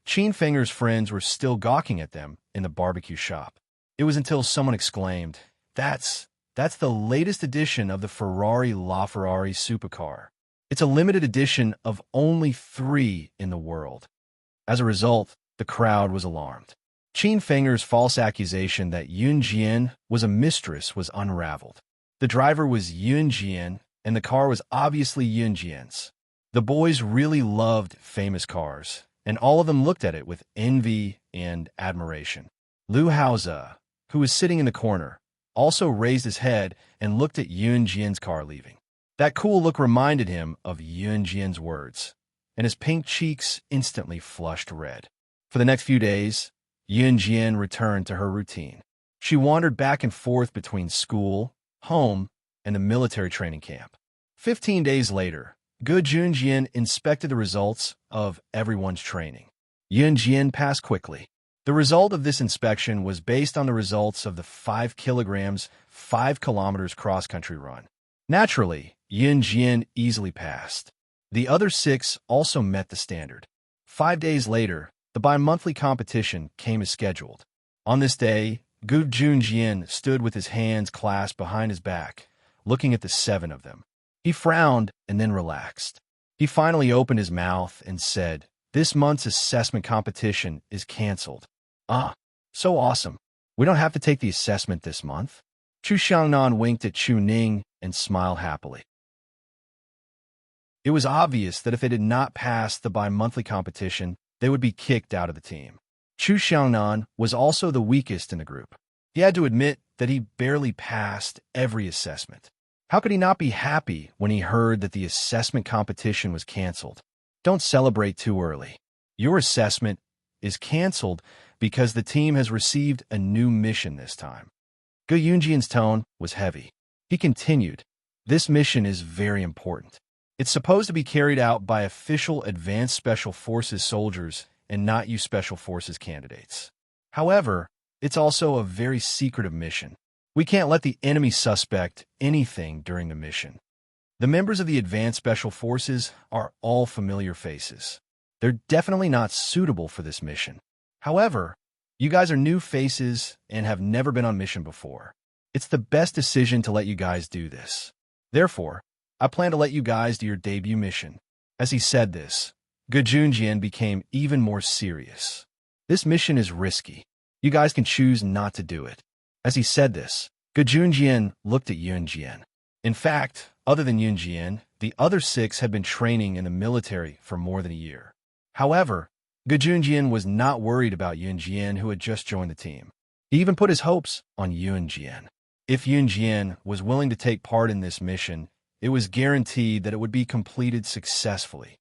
Speaker 1: Qin Finger's friends were still gawking at them in the barbecue shop. It was until someone exclaimed, That's the latest edition of the LaFerrari supercar. It's a limited edition of only 3 in the world." As a result, the crowd was alarmed. Qin Finger's false accusation that Yun Jian was a mistress was unraveled. The driver was Yun Jian, and the car was obviously Yun Jian's. The boys really loved famous cars, and all of them looked at it with envy and admiration. Liu Haozi, who was sitting in the corner, also raised his head and looked at Yun Jian's car leaving. That cool look reminded him of Yun Jian's words, and his pink cheeks instantly flushed red. For the next few days, Yun Jian returned to her routine. She wandered back and forth between school, home, and the military training camp. 15 days later, Yun Jian inspected the results of everyone's training. Yun Jian passed quickly. The result of this inspection was based on the results of the 5 kilograms, 5 kilometers cross-country run. Naturally, Yun Jian easily passed. The other 6 also met the standard. 5 days later, the bi-monthly competition came as scheduled. On this day, Yun Jian stood with his hands clasped behind his back, looking at the 7 of them. He frowned and then relaxed. He finally opened his mouth and said, "This month's assessment competition is canceled." "Ah, so awesome. We don't have to take the assessment this month." Chu Xiangnan winked at Chu Ning and smiled happily. It was obvious that if they did not pass the bi-monthly competition, they would be kicked out of the team. Chu Xiangnan was also the weakest in the group. He had to admit that he barely passed every assessment. How could he not be happy when he heard that the assessment competition was canceled? Don't celebrate too early. Your assessment is canceled because the team has received a new mission this time. Yun Jian's tone was heavy. He continued, "This mission is very important. It's supposed to be carried out by official Advanced Special Forces soldiers and not you Special Forces candidates. However, it's also a very secretive mission. We can't let the enemy suspect anything during the mission. The members of the Advanced Special Forces are all familiar faces. They're definitely not suitable for this mission. However, you guys are new faces and have never been on mission before. It's the best decision to let you guys do this. Therefore, I plan to let you guys do your debut mission." As he said this, Yun Jian became even more serious. "This mission is risky. You guys can choose not to do it." As he said this, Yun Jian looked at Yun Jian. In fact, other than Yun Jian, the other 6 had been training in the military for more than a year. However, Yun Jian was not worried about Yun Jian, who had just joined the team. He even put his hopes on Yunjian. If Yunjian was willing to take part in this mission, it was guaranteed that it would be completed successfully.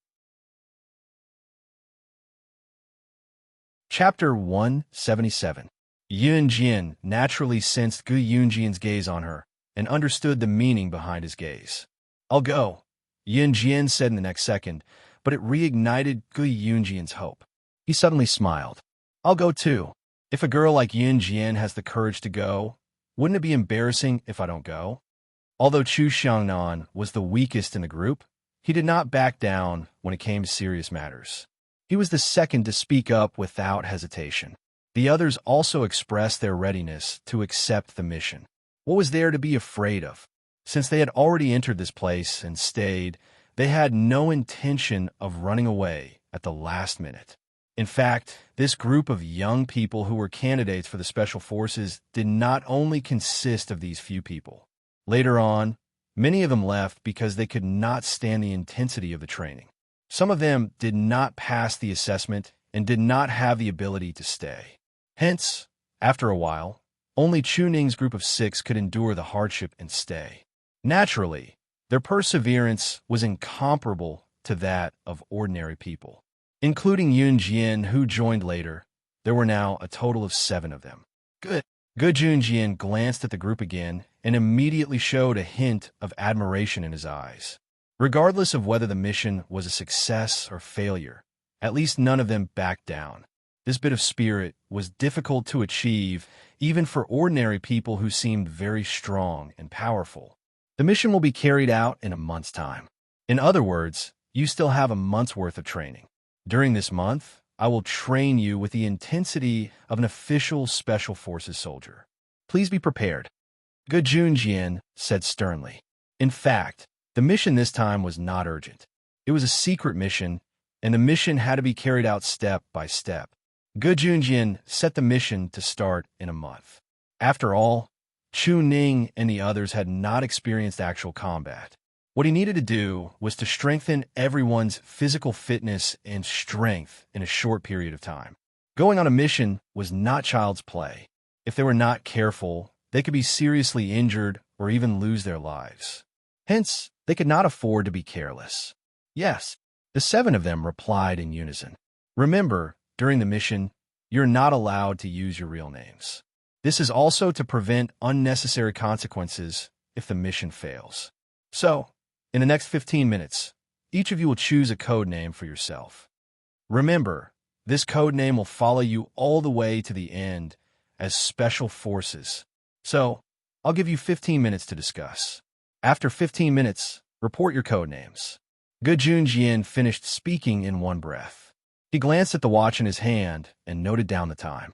Speaker 1: Chapter 177. Yunjian naturally sensed Gu Yunjian's gaze on her and understood the meaning behind his gaze. "I'll go," Yunjian said in the next second, but it reignited Gu Yunjian's hope. He suddenly smiled. "I'll go too. If a girl like Yunjian has the courage to go, wouldn't it be embarrassing if I don't go?" Although Chu Xiangnan was the weakest in the group, he did not back down when it came to serious matters. He was the second to speak up without hesitation. The others also expressed their readiness to accept the mission. What was there to be afraid of? Since they had already entered this place and stayed, they had no intention of running away at the last minute. In fact, this group of young people who were candidates for the Special Forces did not only consist of these few people. Later on, many of them left because they could not stand the intensity of the training. Some of them did not pass the assessment and did not have the ability to stay. Hence, after a while, only Chu Ning's group of 6 could endure the hardship and stay. Naturally, their perseverance was incomparable to that of ordinary people. Including Yunjian, who joined later, there were now a total of 7 of them. Good. Gu Junjian glanced at the group again and immediately showed a hint of admiration in his eyes. Regardless of whether the mission was a success or failure, at least none of them backed down. This bit of spirit was difficult to achieve even for ordinary people who seemed very strong and powerful. The mission will be carried out in a month's time. In other words, you still have a month's worth of training. During this month, I will train you with the intensity of an official Special Forces soldier. Please be prepared, Gu Junjian said sternly. In fact, the mission this time was not urgent. It was a secret mission, and the mission had to be carried out step by step. Gu Junjian set the mission to start in a month. After all, Chu Ning and the others had not experienced actual combat. What he needed to do was to strengthen everyone's physical fitness and strength in a short period of time. Going on a mission was not child's play. If they were not careful, they could be seriously injured or even lose their lives. Hence, they could not afford to be careless. Yes, the 7 of them replied in unison. Remember, during the mission, you're not allowed to use your real names. This is also to prevent unnecessary consequences if the mission fails. So, in the next 15 minutes, each of you will choose a code name for yourself. Remember, this code name will follow you all the way to the end as Special Forces. So, I'll give you 15 minutes to discuss. After 15 minutes, report your code names. Gu Junjian finished speaking in one breath. He glanced at the watch in his hand and noted down the time.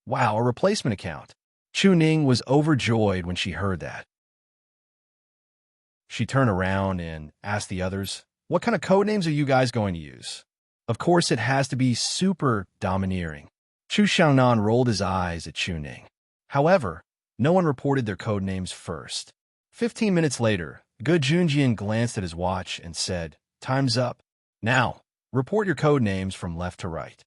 Speaker 1: Wow, a replacement account. Chu Ning was overjoyed when she heard that. She turned around and asked the others, "What kind of code names are you guys going to use?" Of course, it has to be super domineering. Chu Xiangnan rolled his eyes at Chu Ning. However, no one reported their code names first. 15 minutes later, Gu Junjian glanced at his watch and said, "Time's up. Now, report your code names from left to right."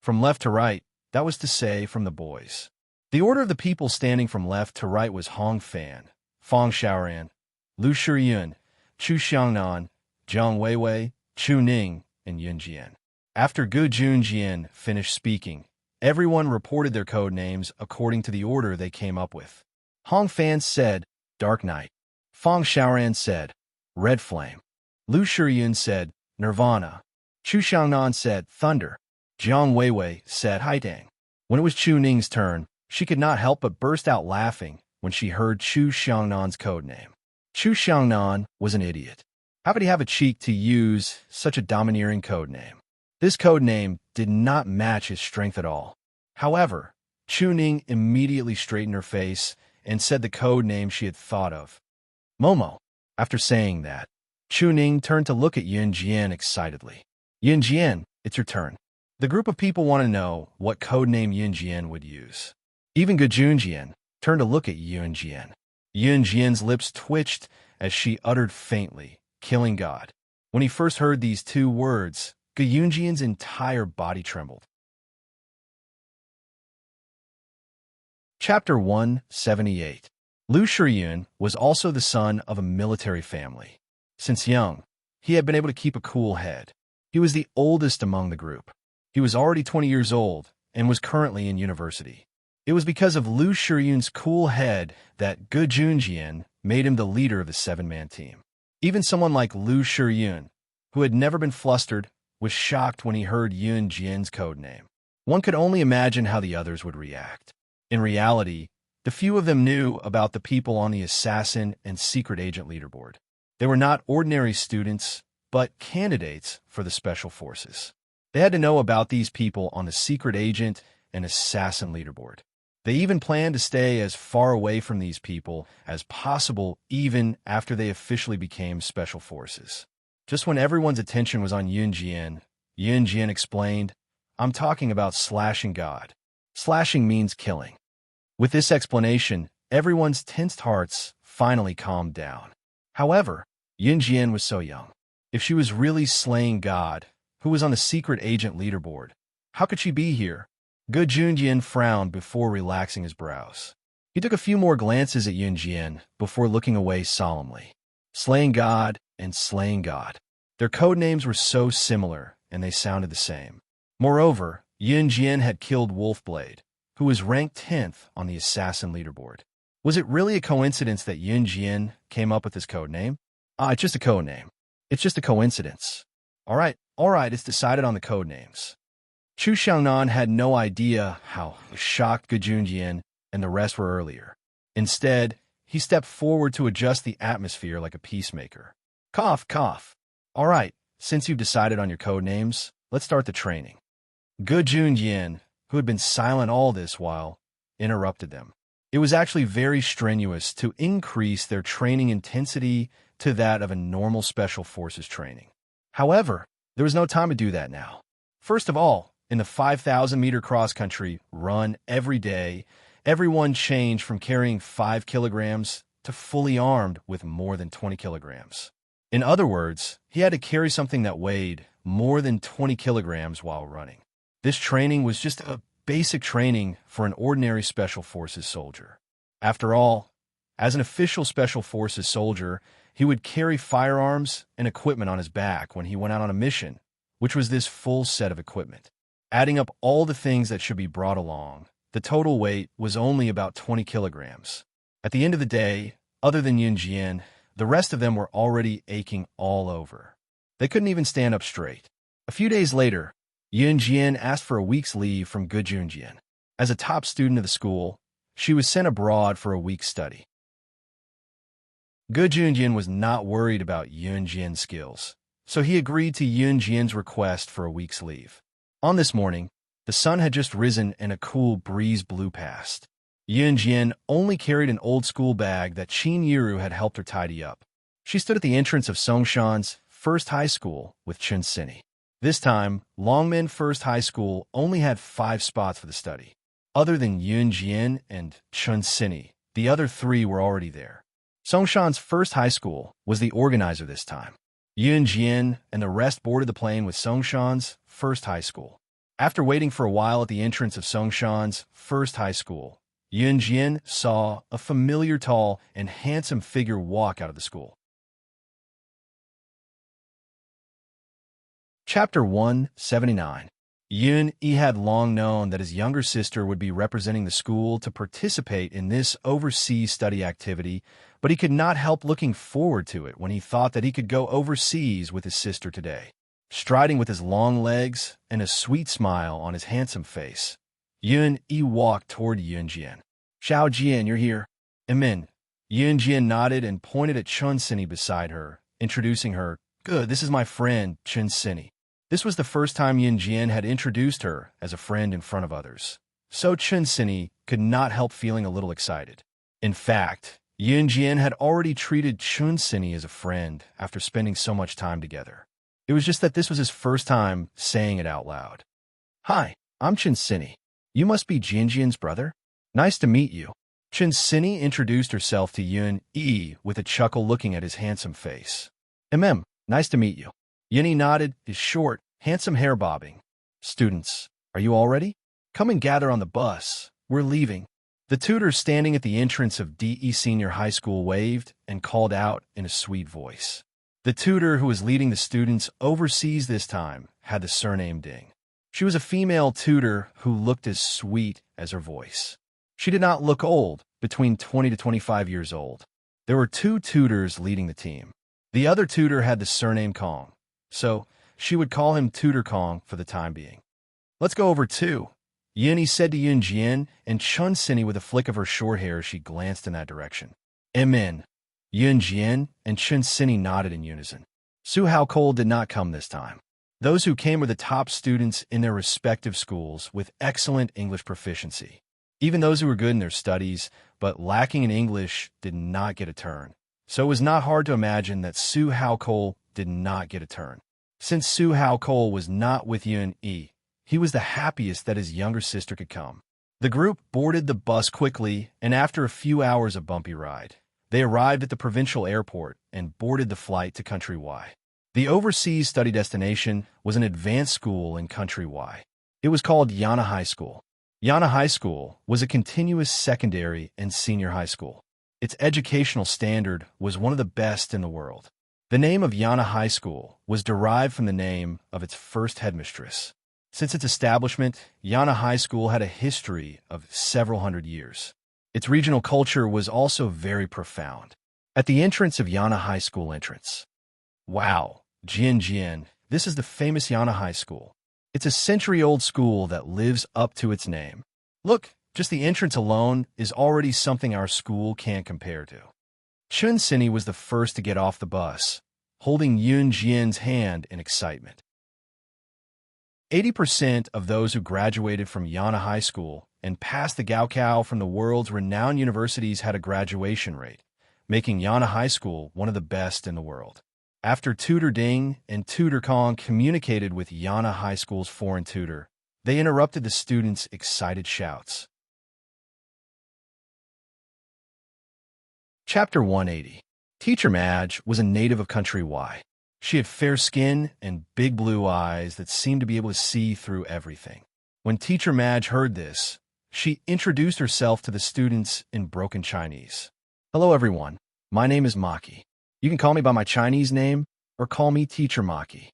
Speaker 1: From left to right, that was to say from the boys. The order of the people standing from left to right was Hong Fan, Fang Xiaoran, Lu Shiyun, Chu Xiangnan, Jiang Weiwei, Chu Ning, and Yun Jian. After Gu Junjian finished speaking, everyone reported their code names according to the order they came up with. Hong Fan said, "Dark Night." Fang Xiaoran said, "Red Flame." Lu Shiyun said, "Nirvana." Chu Xiangnan said, "Thunder." Jiang Weiwei said, "Haidang." When it was Chu Ning's turn, she could not help but burst out laughing when she heard Chu Xiangnan's code name. Chu Xiangnan was an idiot. How could he have a cheek to use such a domineering code name? This code name did not match his strength at all. However, Chu Ning immediately straightened her face and said the code name she had thought of. Momo. After saying that, Chu Ning turned to look at Yun Jian excitedly. "Yun Jian, it's your turn." The group of people want to know what code name Yun Jian would use. Even Gu Junjian turned to look at Yun Jian. Yun Jian's lips twitched as she uttered faintly, "Killing God." When he first heard these 2 words, Gu Junjian's entire body trembled. Chapter 178. Lu Shiyun was also the son of a military family. Since young, he had been able to keep a cool head. He was the oldest among the group. He was already 20 years old and was currently in university. It was because of Lu Shiyun's cool head that Ge Junjian made him the leader of the seven-man team. Even someone like Lu Shiyun, who had never been flustered, was shocked when he heard Yun Jian's code name. One could only imagine how the others would react. In reality, the few of them knew about the people on the assassin and secret agent leaderboard. They were not ordinary students, but candidates for the special forces. They had to know about these people on the secret agent and assassin leaderboard. They even planned to stay as far away from these people as possible even after they officially became special forces. Just when everyone's attention was on Yun Jian explained, "I'm talking about slashing God. Slashing means killing." With this explanation, everyone's tensed hearts finally calmed down. However, Yun Jian was so young. If she was really slaying God, who was on the secret agent leaderboard, how could she be here? Ge Junjian frowned before relaxing his brows. He took a few more glances at Yun Jian before looking away solemnly. Slaying God and slaying God. Their code names were so similar, and they sounded the same. Moreover, Yun Jian had killed Wolfblade, who was ranked 10th on the assassin leaderboard. Was it really a coincidence that Yun Jian came up with his code name? It's just a code name. It's just a coincidence. All right, it's decided on the code names. Chu Xiangnan had no idea how shocked Ge Junjian and the rest were earlier. Instead, he stepped forward to adjust the atmosphere like a peacemaker. Cough, cough. All right, since you've decided on your code names, let's start the training. Ge Junjian, who had been silent all this while, interrupted them. It was actually very strenuous to increase their training intensity to that of a normal special forces training. However, there was no time to do that now. First of all, in the 5,000-meter cross-country run every day, everyone changed from carrying 5 kilograms to fully armed with more than 20 kilograms. In other words, he had to carry something that weighed more than 20 kilograms while running. This training was just a basic training for an ordinary Special Forces soldier. After all, as an official Special Forces soldier, he would carry firearms and equipment on his back when he went out on a mission, which was this full set of equipment. Adding up all the things that should be brought along, the total weight was only about 20 kilograms. At the end of the day, other than Yun Jian, the rest of them were already aching all over. They couldn't even stand up straight. A few days later, Yun Jian asked for a week's leave from Ge Junjian. As a top student of the school, she was sent abroad for a week's study. Ge Junjian was not worried about Yun Jian's skills, so he agreed to Yun Jian's request for a week's leave. On this morning, the sun had just risen and a cool breeze blew past. Yun Jian only carried an old school bag that Qin Yiru had helped her tidy up. She stood at the entrance of Songshan's first high school with Chun Sini. This time, Longmen First High School only had 5 spots for the study. Other than Yun Jian and Chun Sini, the other 3 were already there. Songshan's first high school was the organizer this time. Yun Jian and the rest boarded the plane with Songshan's first high school. After waiting for a while at the entrance of Songshan's first high school, Yun Jian saw a familiar tall and handsome figure walk out of the school. Chapter 179. Yun Yi had long known that his younger sister would be representing the school to participate in this overseas study activity, but he could not help looking forward to it when he thought that he could go overseas with his sister today. Striding with his long legs and a sweet smile on his handsome face, Yun Yi walked toward Yun Jian. "Xiao Jian, you're here." "Amen." Yun Jian nodded and pointed at Chun Sini beside her, introducing her. "Good, this is my friend, Chun Sini." This was the first time Yun Jian had introduced her as a friend in front of others, so Chun Sini could not help feeling a little excited. In fact, Yun Jian had already treated Chun Sini as a friend after spending so much time together. It was just that this was his first time saying it out loud. "Hi, I'm Chun Sini. You must be Jian Jian's brother? Nice to meet you." Chun Sini introduced herself to Yun Yi with a chuckle looking at his handsome face. Nice to meet you." Yun Yi nodded, his short, handsome hair bobbing. "Students, are you all ready? Come and gather on the bus. We're leaving." The tutor standing at the entrance of DE Senior High School waved and called out in a sweet voice. The tutor who was leading the students overseas this time had the surname Ding. She was a female tutor who looked as sweet as her voice. She did not look old, between 20 to 25 years old. There were 2 tutors leading the team. The other tutor had the surname Kong, so she would call him Tutor Kong for the time being. Let's go over 2. Yuni said to Yun Jian, and Chun Sinny with a flick of her short hair as she glanced in that direction. Amen. Yun Jian and Chun Sinny nodded in unison. Su Hao Cole did not come this time. Those who came were the top students in their respective schools with excellent English proficiency. Even those who were good in their studies, but lacking in English, did not get a turn. So it was not hard to imagine that Su Hao Cole did not get a turn. Since Su Hao Cole was not with Yun Yi, he was the happiest that his younger sister could come. The group boarded the bus quickly, and after a few hours of bumpy ride, they arrived at the provincial airport and boarded the flight to Country Y. The overseas study destination was an advanced school in Country Y. It was called Yana High School. Yana High School was a continuous secondary and senior high school. Its educational standard was one of the best in the world. The name of Yana High School was derived from the name of its first headmistress. Since its establishment, Yana High School had a history of several hundred years. Its regional culture was also very profound. At the entrance of Yana High School entrance. Wow, Jian, this is the famous Yana High School. It's a century-old school that lives up to its name. Look, just the entrance alone is already something our school can't compare to. Chun Sinny was the first to get off the bus, holding Yun Jian's hand in excitement. 80% of those who graduated from Yana High School and passed the Gaokao from the world's renowned universities had a graduation rate, making Yana High School one of the best in the world. After Tutor Ding and Tutor Kong communicated with Yana High School's foreign tutor, they interrupted the students' excited shouts. Chapter 180. Teacher Madge was a native of Country Y. She had fair skin and big blue eyes that seemed to be able to see through everything. When Teacher Madge heard this, she introduced herself to the students in broken Chinese. Hello, everyone. My name is Maki. You can call me by my Chinese name or call me Teacher Maki.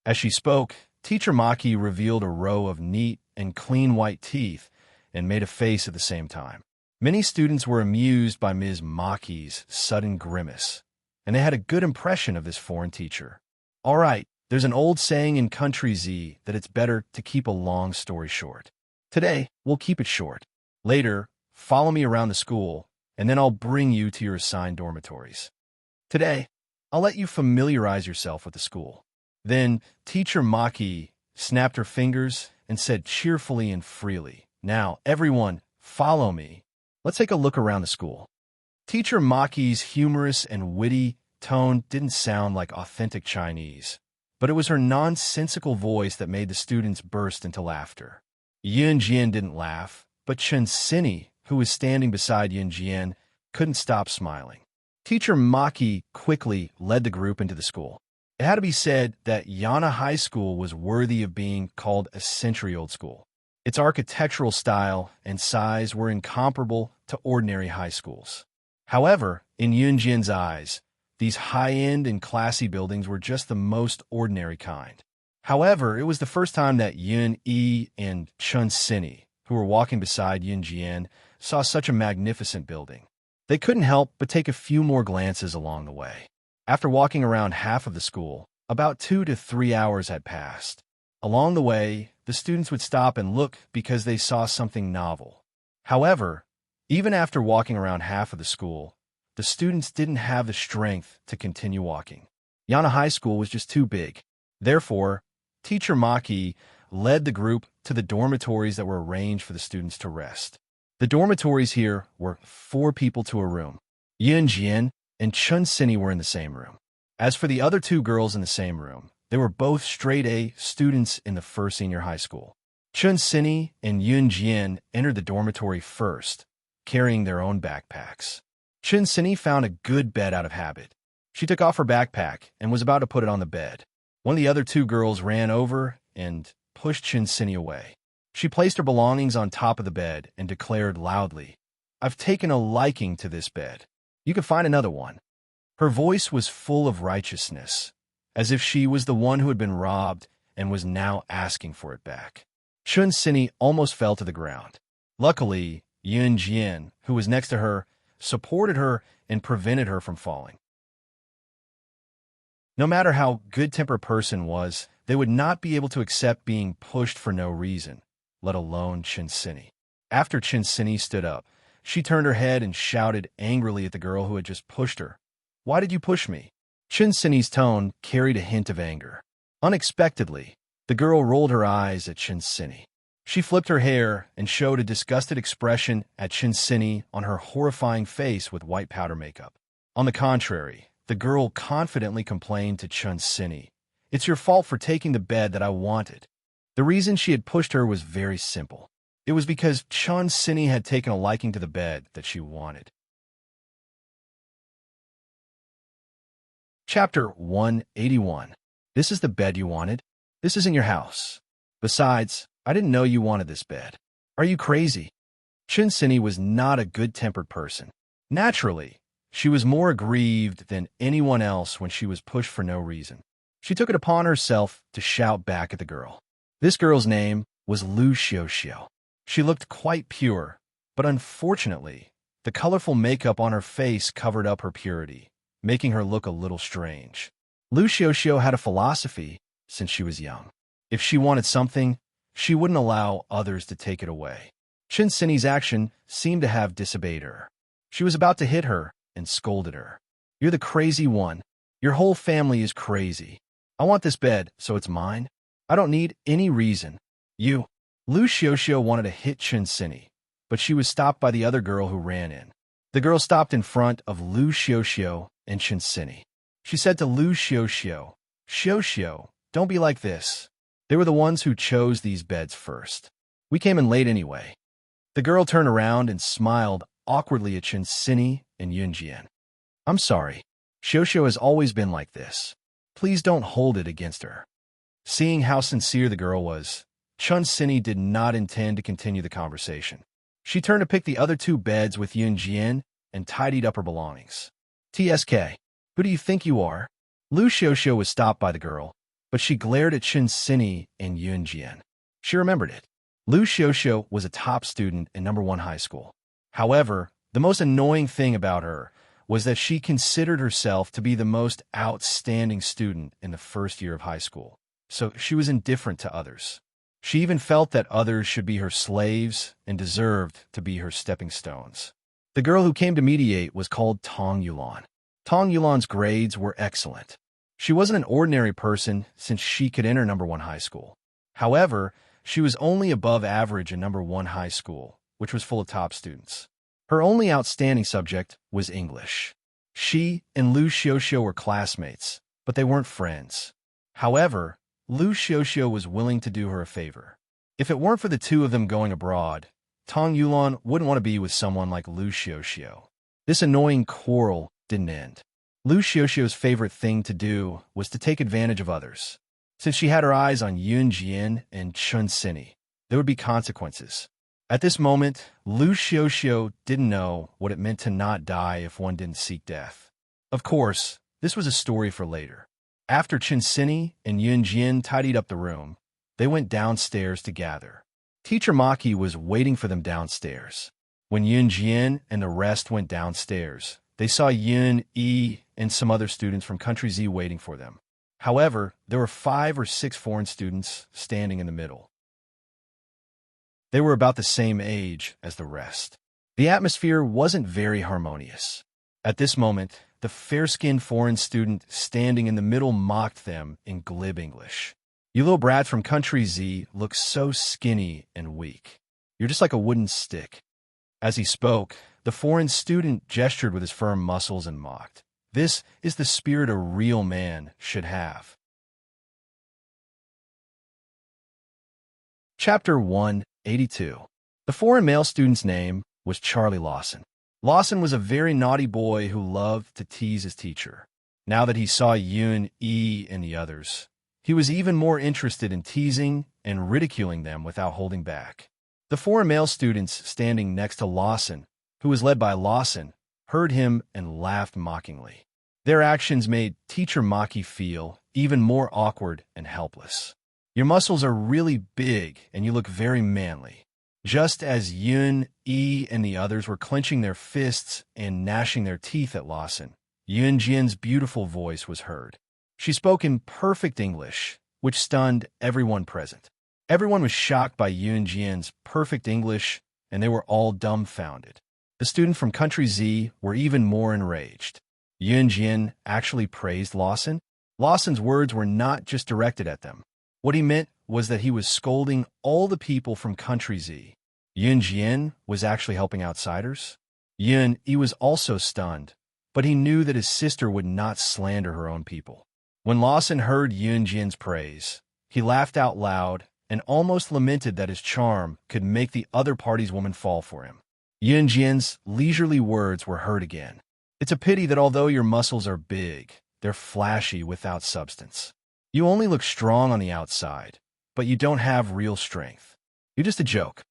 Speaker 1: As she spoke, Teacher Maki revealed a row of neat and clean white teeth and made a face at the same time. Many students were amused by Ms. Maki's sudden grimace, and they had a good impression of this foreign teacher. All right, there's an old saying in Country Z that it's better to keep a long story short. Today, we'll keep it short. Later, follow me around the school, and then I'll bring you to your assigned dormitories. Today, I'll let you familiarize yourself with the school. Then, Teacher Maki snapped her fingers and said cheerfully and freely, "Now, everyone, follow me. Let's take a look around the school." Teacher Maki's humorous and witty tone didn't sound like authentic Chinese, but it was her nonsensical voice that made the students burst into laughter. Yun Jian didn't laugh, but Chun Sinny, who was standing beside Yun Jian, couldn't stop smiling. Teacher Maki quickly led the group into the school. It had to be said that Yana High School was worthy of being called a century-old school. Its architectural style and size were incomparable to ordinary high schools. However, in Yun Jian's eyes, these high-end and classy buildings were just the most ordinary kind. However, it was the first time that Yun Yi and Chun Sinny, who were walking beside Yun Jian, saw such a magnificent building. They couldn't help but take a few more glances along the way. After walking around half of the school, about 2 to 3 hours had passed. Along the way, the students would stop and look because they saw something novel. However, even after walking around half of the school, the students didn't have the strength to continue walking. Yana High School was just too big. Therefore, Teacher Maki led the group to the dormitories that were arranged for the students to rest. The dormitories here were 4 people to a room. Yun Jian and Chun Sinny were in the same room. As for the other 2 girls in the same room, they were both straight-A students in the first senior high school. Chun Sinny and Yun Jian entered the dormitory first, carrying their own backpacks. Chun Sinny found a good bed out of habit. She took off her backpack and was about to put it on the bed. One of the other 2 girls ran over and pushed Chun Sinny away. She placed her belongings on top of the bed and declared loudly, I've taken a liking to this bed. You can find another one." Her voice was full of righteousness, as if she was the one who had been robbed and was now asking for it back. Chun Sini almost fell to the ground. Luckily, Yun Jian, who was next to her, supported her and prevented her from falling. No matter how good-tempered a person was, they would not be able to accept being pushed for no reason, let alone Chun Sini. After Chun Sini stood up, she turned her head and shouted angrily at the girl who had just pushed her. "Why did you push me?" Chun Sini's tone carried a hint of anger. Unexpectedly, the girl rolled her eyes at Chun Sini. She flipped her hair and showed a disgusted expression at Chun Sini on her horrifying face with white powder makeup. On the contrary, the girl confidently complained to Chun Sini, "It's your fault for taking the bed that I wanted." The reason she had pushed her was very simple. It was because Chun Sini had taken a liking to the bed that she wanted. Chapter 181. This is the bed you wanted? This isn't your house. Besides, I didn't know you wanted this bed. Are you crazy? Chun Sini was not a good-tempered person. Naturally, she was more aggrieved than anyone else when she was pushed for no reason. She took it upon herself to shout back at the girl. This girl's name was Lu Xiuxiu. She looked quite pure, but unfortunately, the colorful makeup on her face covered up her purity, making her look a little strange. Lu Xiuxiu had a philosophy since she was young. If she wanted something, she wouldn't allow others to take it away. Chun Sini's action seemed to have disobeyed her. She was about to hit her and scolded her. "You're the crazy one. Your whole family is crazy. I want this bed, so it's mine. I don't need any reason. You." Lu Xiuxiu wanted to hit Chun Sini, but she was stopped by the other girl who ran in. The girl stopped in front of Lu Xiuxiu and Chun Sini. She said to Lu Xiuxiu, "Xiuxiu, don't be like this. They were the ones who chose these beds first. We came in late anyway." The girl turned around and smiled awkwardly at Chun Sini and Yun Jian. "I'm sorry. Xiuxiu has always been like this. Please don't hold it against her." Seeing how sincere the girl was, Chun Sini did not intend to continue the conversation. She turned to pick the other two beds with Yun Jian and tidied up her belongings. "TSK, who do you think you are?" Lu Xiuxiu was stopped by the girl, but she glared at Chun Sini and Yun Jian. She remembered it. Lu Xiuxiu was a top student in #1 high school. However, the most annoying thing about her was that she considered herself to be the most outstanding student in the first year of high school, so she was indifferent to others. She even felt that others should be her slaves and deserved to be her stepping stones. The girl who came to mediate was called Tong Yulan. Tong Yulan's grades were excellent. She wasn't an ordinary person since she could enter #1 high school. However, she was only above average in #1 high school, which was full of top students. Her only outstanding subject was English. She and Lu Xiuxiu were classmates, but they weren't friends. However, Lu Xiuxiu was willing to do her a favor. If it weren't for the two of them going abroad, Tong Yulan wouldn't want to be with someone like Lu Xiuxiu. This annoying quarrel didn't end. Lu Xiuxiu's favorite thing to do was to take advantage of others. Since she had her eyes on Yun Jian and Chun Sini, there would be consequences. At this moment, Lu Xiuxiu didn't know what it meant to not die if one didn't seek death. Of course, this was a story for later. After Chun Sini and Yun Jian tidied up the room, they went downstairs to gather. Teacher Maki was waiting for them downstairs. When Yun Jian and the rest went downstairs, they saw Yun Yi and some other students from Country Z waiting for them. However, there were 5 or 6 foreign students standing in the middle. They were about the same age as the rest. The atmosphere wasn't very harmonious. At this moment, the fair-skinned foreign student standing in the middle mocked them in glib English. "You little brat from Country Z look so skinny and weak. You're just like a wooden stick." As he spoke, the foreign student gestured with his firm muscles and mocked. This is the spirit a real man should have. Chapter 182. The foreign male student's name was Charlie Lawson. Lawson was a very naughty boy who loved to tease his teacher. Now that he saw Yun Yi and the others, he was even more interested in teasing and ridiculing them without holding back. The 4 male students standing next to Lawson who was led by Lawson, heard him and laughed mockingly. Their actions made Teacher Maki feel even more awkward and helpless. Your muscles are really big and you look very manly. Just as Yun, E, and the others were clenching their fists and gnashing their teeth at Lawson, Yun Jian's beautiful voice was heard. She spoke in perfect English, which stunned everyone present. Everyone was shocked by Yun Jian's perfect English, and they were all dumbfounded. The students from Country Z were even more enraged. Yun Jian actually praised Lawson. Lawson's words were not just directed at them. What he meant was that he was scolding all the people from Country Z. Yun Jian was actually helping outsiders. Yun, he was also stunned, but he knew that his sister would not slander her own people. When Lawson heard Yun Jian's praise, he laughed out loud and almost lamented that his charm could make the other party's woman fall for him. Yun Jian's leisurely words were heard again. It's a pity that although your muscles are big, they're flashy without substance. You only look strong on the outside, but you don't have real strength. You're just a joke.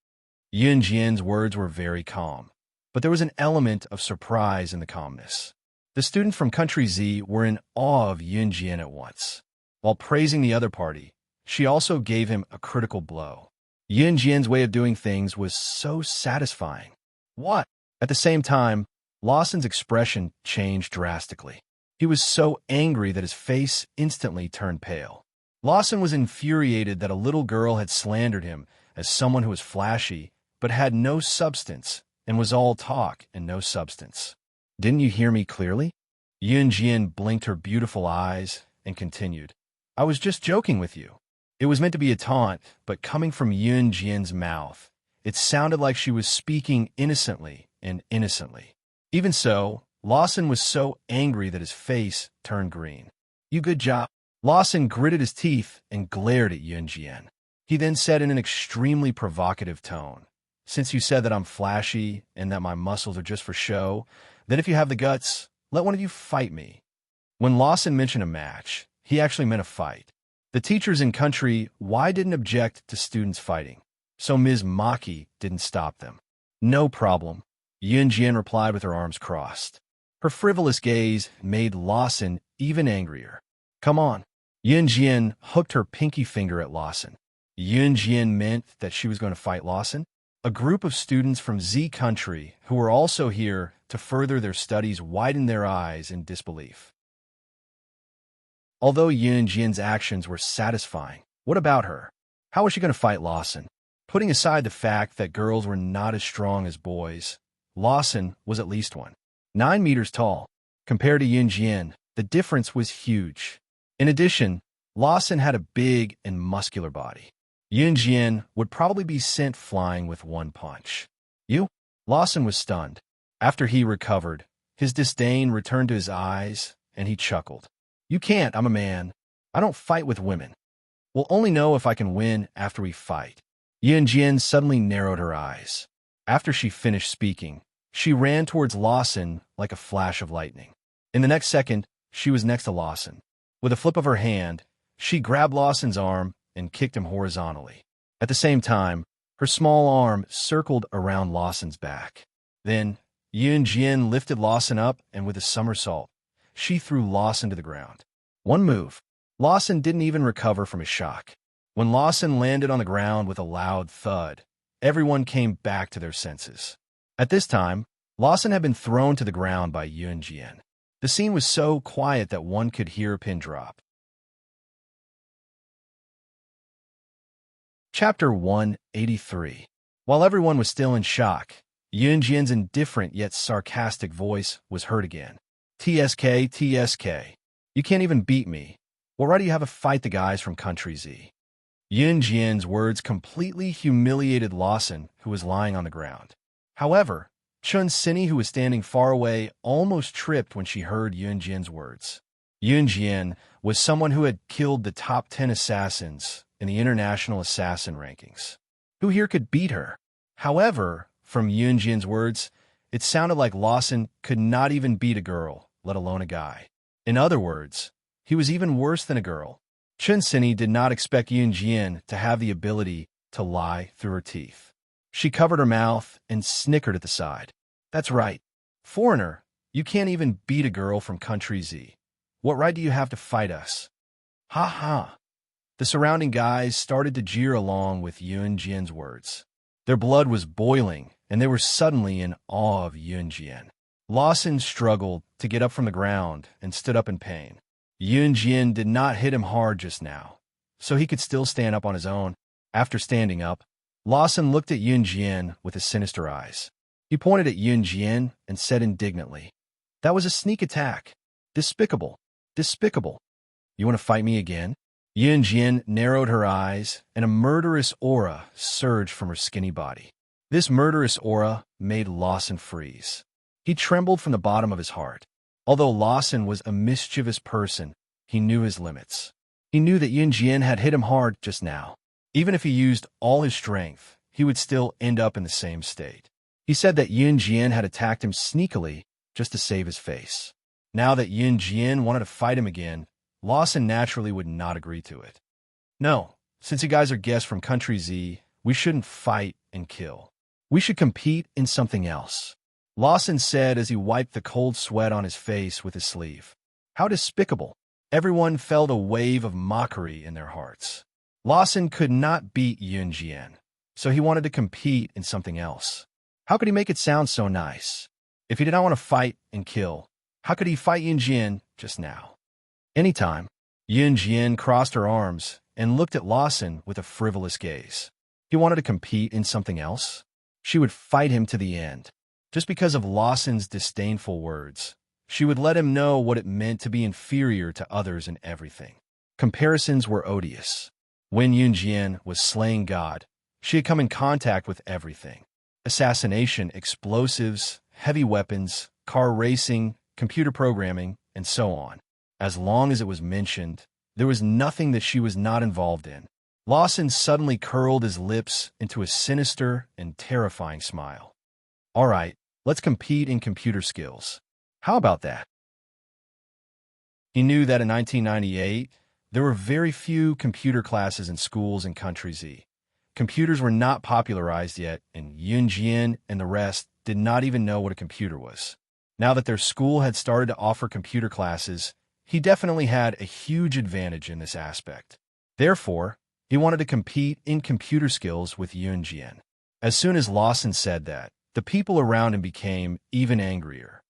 Speaker 1: Yun Jian's words were very calm, but there was an element of surprise in the calmness. The students from Country Z were in awe of Yun Jian at once. While praising the other party, she also gave him a critical blow. Yun Jian's way of doing things was so satisfying. What? At the same time, Lawson's expression changed drastically. He was so angry that his face instantly turned pale. Lawson was infuriated that a little girl had slandered him as someone who was flashy but had no substance and was all talk and no substance. Didn't you hear me clearly? Yun Jian blinked her beautiful eyes and continued. I was just joking with you. It was meant to be a taunt, but coming from Yun Jian's mouth, it sounded like she was speaking innocently and innocently. Even so, Lawson was so angry that his face turned green. You good job. Lawson gritted his teeth and glared at Yun Jian. He then said in an extremely provocative tone, since you said that I'm flashy and that my muscles are just for show, then if you have the guts, let one of you fight me. When Lawson mentioned a match, he actually meant a fight. The teachers in Country Y didn't object to students fighting, so Ms. Maki didn't stop them. No problem, Yun Jian replied with her arms crossed. Her frivolous gaze made Lawson even angrier. Come on. Yun Jian hooked her pinky finger at Lawson. Yun Jian meant that she was going to fight Lawson. A group of students from Z Country who were also here to further their studies widened their eyes in disbelief. Although Yun Jian's actions were satisfying, what about her? How was she going to fight Lawson? Putting aside the fact that girls were not as strong as boys, Lawson was at least 9 meters tall. Compared to Yun Jian, the difference was huge. In addition, Lawson had a big and muscular body. Yun Jian would probably be sent flying with one punch. You? Lawson was stunned. After he recovered, his disdain returned to his eyes, and he chuckled. You can't, I'm a man. I don't fight with women. We'll only know if I can win after we fight. Yun Jian suddenly narrowed her eyes. After she finished speaking, she ran towards Lawson like a flash of lightning. In the next second, she was next to Lawson. With a flip of her hand, she grabbed Lawson's arm and kicked him horizontally. At the same time, her small arm circled around Lawson's back. Then, Yun Jian lifted Lawson up, and with a somersault, she threw Lawson to the ground. One move. Lawson didn't even recover from his shock. When Lawson landed on the ground with a loud thud, everyone came back to their senses. At this time, Lawson had been thrown to the ground by Yun Jian. The scene was so quiet that one could hear a pin drop. Chapter 183. While everyone was still in shock, Yun Jian's indifferent yet sarcastic voice was heard again. TSK, TSK. You can't even beat me. Well, why do you have a fight the guys from Country Z? Yun Jian's words completely humiliated Lawson, who was lying on the ground. However, Chun Sinny, who was standing far away, almost tripped when she heard Yun Jian's words. Yun Jian was someone who had killed the top 10 assassins in the international assassin rankings. Who here could beat her? However, from Yun Jian's words, it sounded like Lawson could not even beat a girl, let alone a guy. In other words, he was even worse than a girl. Chun Sinny did not expect Yun Jian to have the ability to lie through her teeth. She covered her mouth and snickered at the side. That's right. Foreigner, you can't even beat a girl from Country Z. What right do you have to fight us? Ha ha. The surrounding guys started to jeer along with Yun Jian's words. Their blood was boiling, and they were suddenly in awe of Yun Jian. Lawson struggled to get up from the ground and stood up in pain. Yun Jian did not hit him hard just now, so he could still stand up on his own. After standing up, Lawson looked at Yun Jian with his sinister eyes. He pointed at Yun Jian and said indignantly, "That was a sneak attack. Despicable. Despicable. You want to fight me again?" Yun Jian narrowed her eyes, and a murderous aura surged from her skinny body. This murderous aura made Lawson freeze. He trembled from the bottom of his heart. Although Lawson was a mischievous person, he knew his limits. He knew that Yun Jian had hit him hard just now. Even if he used all his strength, he would still end up in the same state. He said that Yun Jian had attacked him sneakily just to save his face. Now that Yun Jian wanted to fight him again, Lawson naturally would not agree to it. "No, since you guys are guests from Country Z, we shouldn't fight and kill. We should compete in something else," Lawson said as he wiped the cold sweat on his face with his sleeve. How despicable. Everyone felt a wave of mockery in their hearts. Lawson could not beat Yun Jian, so he wanted to compete in something else. How could he make it sound so nice? If he did not want to fight and kill, how could he fight Yun Jian just now? Anytime. Yun Jian crossed her arms and looked at Lawson with a frivolous gaze. He wanted to compete in something else? She would fight him to the end. Just because of Lawson's disdainful words, she would let him know what it meant to be inferior to others in everything. Comparisons were odious. When Yun Jian was slaying God, she had come in contact with everything. Assassination, explosives, heavy weapons, car racing, computer programming, and so on. As long as it was mentioned, there was nothing that she was not involved in. Lawson suddenly curled his lips into a sinister and terrifying smile. "All right, let's compete in computer skills. How about that?" He knew that in 1998, there were very few computer classes in schools in Country Z. Computers were not popularized yet, and Yun Jian and the rest did not even know what a computer was. Now that their school had started to offer computer classes, he definitely had a huge advantage in this aspect. Therefore, he wanted to compete in computer skills with Yun Jian. As soon as Lawson said that, the people around him became even angrier.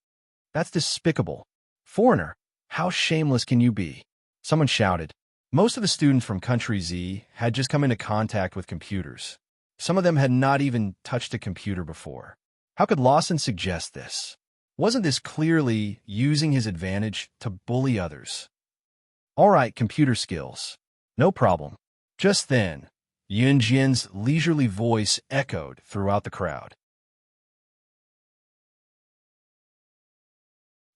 Speaker 1: "That's despicable. Foreigner, how shameless can you be?" Someone shouted. Most of the students from Country Z had just come into contact with computers. Some of them had not even touched a computer before. How could Lawson suggest this? Wasn't this clearly using his advantage to bully others? "All right, computer skills. No problem." Just then, Yun Jian's leisurely voice echoed throughout the crowd.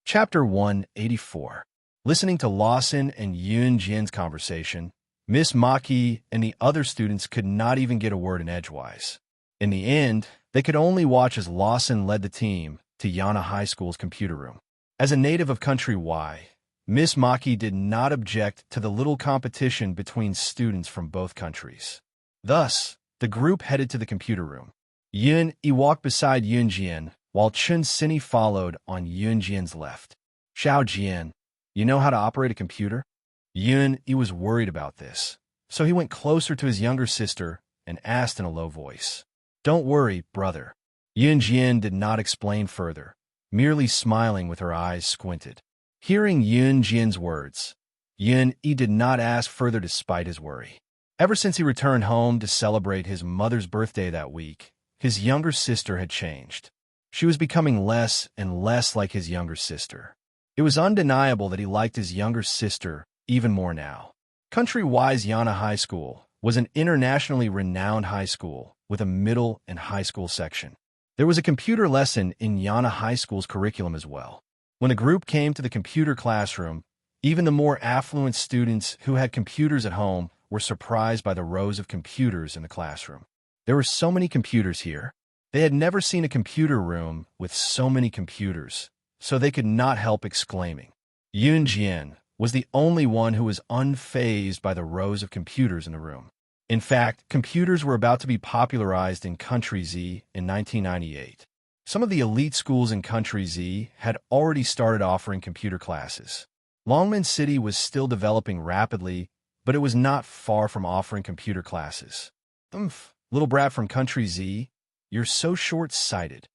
Speaker 1: Chapter 184. Listening to Lawson and Yun Jian's conversation, Miss Maki and the other students could not even get a word in edgewise. In the end, they could only watch as Lawson led the team to Yana High School's computer room. As a native of Country Y, Miss Maki did not object to the little competition between students from both countries. Thus, the group headed to the computer room. Yun Yi walked beside Yun Jian, while Chun Sini followed on Yun Jian's left. "Xiao Jian, you know how to operate a computer?" Yun Yi was worried about this, so he went closer to his younger sister and asked in a low voice. "Don't worry, brother." Yun Jian did not explain further, merely smiling with her eyes squinted. Hearing Yun Jian's words, Yun Yi did not ask further despite his worry. Ever since he returned home to celebrate his mother's birthday that week, his younger sister had changed. She was becoming less and less like his younger sister. It was undeniable that he liked his younger sister even more now. Country Y's Yana High School was an internationally renowned high school with a middle and high school section. There was a computer lesson in Yana High School's curriculum as well. When the group came to the computer classroom, even the more affluent students who had computers at home were surprised by the rows of computers in the classroom. There were so many computers here. They had never seen a computer room with so many computers, so they could not help exclaiming. Yun Jian was the only one who was unfazed by the rows of computers in the room. In fact, computers were about to be popularized in Country Z in 1998. Some of the elite schools in Country Z had already started offering computer classes. Longman City was still developing rapidly, but it was not far from offering computer classes. Umph, little brat from Country Z, you're so short-sighted.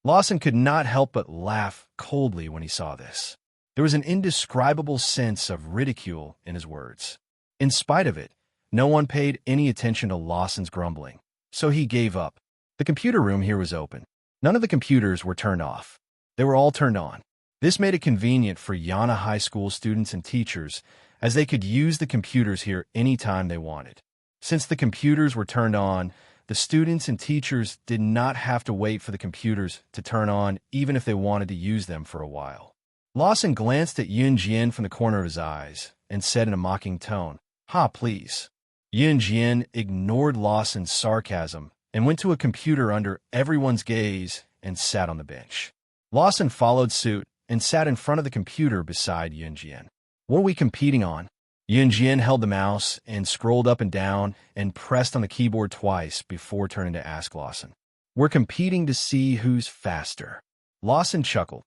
Speaker 1: Lawson could not help but laugh coldly when he saw this. There was an indescribable sense of ridicule in his words. In spite of it, no one paid any attention to Lawson's grumbling, so he gave up. The computer room here was open. None of the computers were turned off. They were all turned on. This made it convenient for Yana High School students and teachers, as they could use the computers here anytime they wanted. Since the computers were turned on, the students and teachers did not have to wait for the computers to turn on even if they wanted to use them for a while. Lawson glanced at Yun Jian from the corner of his eyes and said in a mocking tone, "Ha, please." Yun Jian ignored Lawson's sarcasm and went to a computer under everyone's gaze and sat on the bench. Lawson followed suit and sat in front of the computer beside Yun Jian. "What are we competing on?" Yun Jian held the mouse and scrolled up and down and pressed on the keyboard twice before turning to ask Lawson. "We're competing to see who's faster." Lawson chuckled.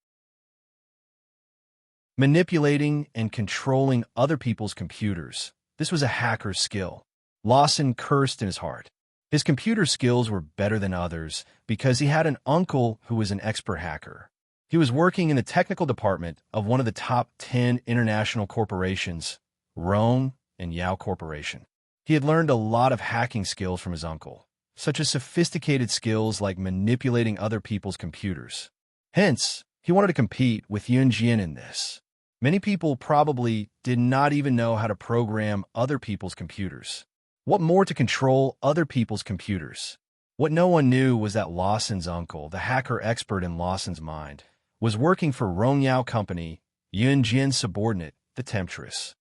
Speaker 1: Manipulating and controlling other people's computers. This was a hacker's skill. Lawson cursed in his heart. His computer skills were better than others because he had an uncle who was an expert hacker. He was working in the technical department of one of the top 10 international corporations, Rome and Yao Corporation. He had learned a lot of hacking skills from his uncle, such as sophisticated skills like manipulating other people's computers. Hence, he wanted to compete with Yun Jian in this. Many people probably did not even know how to program other people's computers. What more to control other people's computers? What no one knew was that Lawson's uncle, the hacker expert in Lawson's mind, was working for Rongyao Company, Yun Jian's subordinate, the Temptress.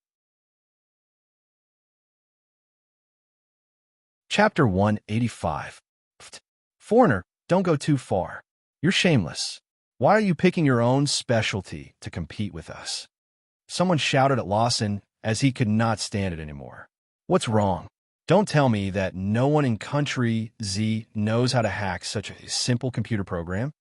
Speaker 1: Chapter 185. Foreigner, don't go too far. You're shameless. Why are you picking your own specialty to compete with us? Someone shouted at Lawson as he could not stand it anymore. What's wrong? Don't tell me that no one in Country Z knows how to hack such a simple computer program.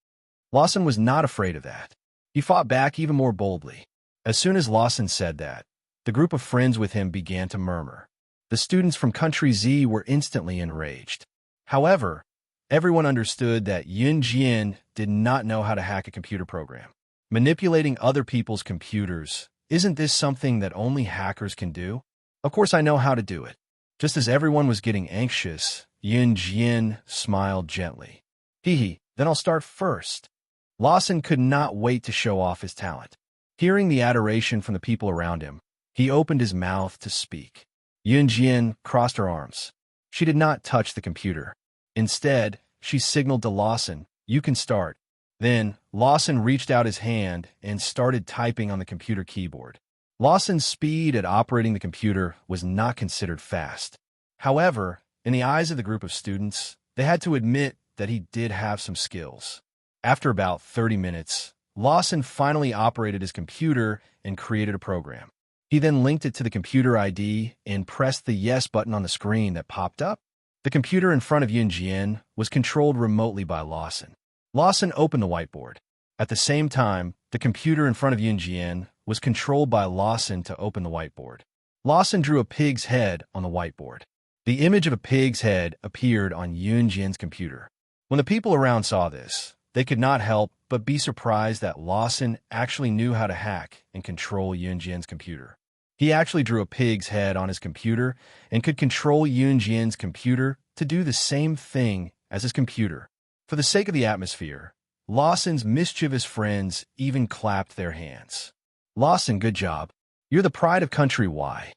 Speaker 1: Lawson was not afraid of that. He fought back even more boldly. As soon as Lawson said that, the group of friends with him began to murmur. The students from Country Z were instantly enraged. However, everyone understood that Yun Jian did not know how to hack a computer program. Manipulating other people's computers, isn't this something that only hackers can do? Of course I know how to do it. Just as everyone was getting anxious, Yun Jian smiled gently. Hee, then I'll start first. Lawson could not wait to show off his talent. Hearing the adoration from the people around him, he opened his mouth to speak. Yun Jian crossed her arms. She did not touch the computer. Instead, she signaled to Lawson, "You can start." Then, Lawson reached out his hand and started typing on the computer keyboard. Lawson's speed at operating the computer was not considered fast. However, in the eyes of the group of students, they had to admit that he did have some skills. After about 30 minutes, Lawson finally operated his computer and created a program. He then linked it to the computer ID and pressed the yes button on the screen that popped up. The computer in front of Yun Jian was controlled remotely by Lawson. Lawson opened the whiteboard. At the same time, the computer in front of Yun Jian was controlled by Lawson to open the whiteboard. Lawson drew a pig's head on the whiteboard. The image of a pig's head appeared on Yun Jian's computer. When the people around saw this, they could not help but be surprised that Lawson actually knew how to hack and control Yun Jian's computer. He actually drew a pig's head on his computer and could control Yun Jian's computer to do the same thing as his computer. For the sake of the atmosphere, Lawson's mischievous friends even clapped their hands. "Lawson, good job. You're the pride of Country Y."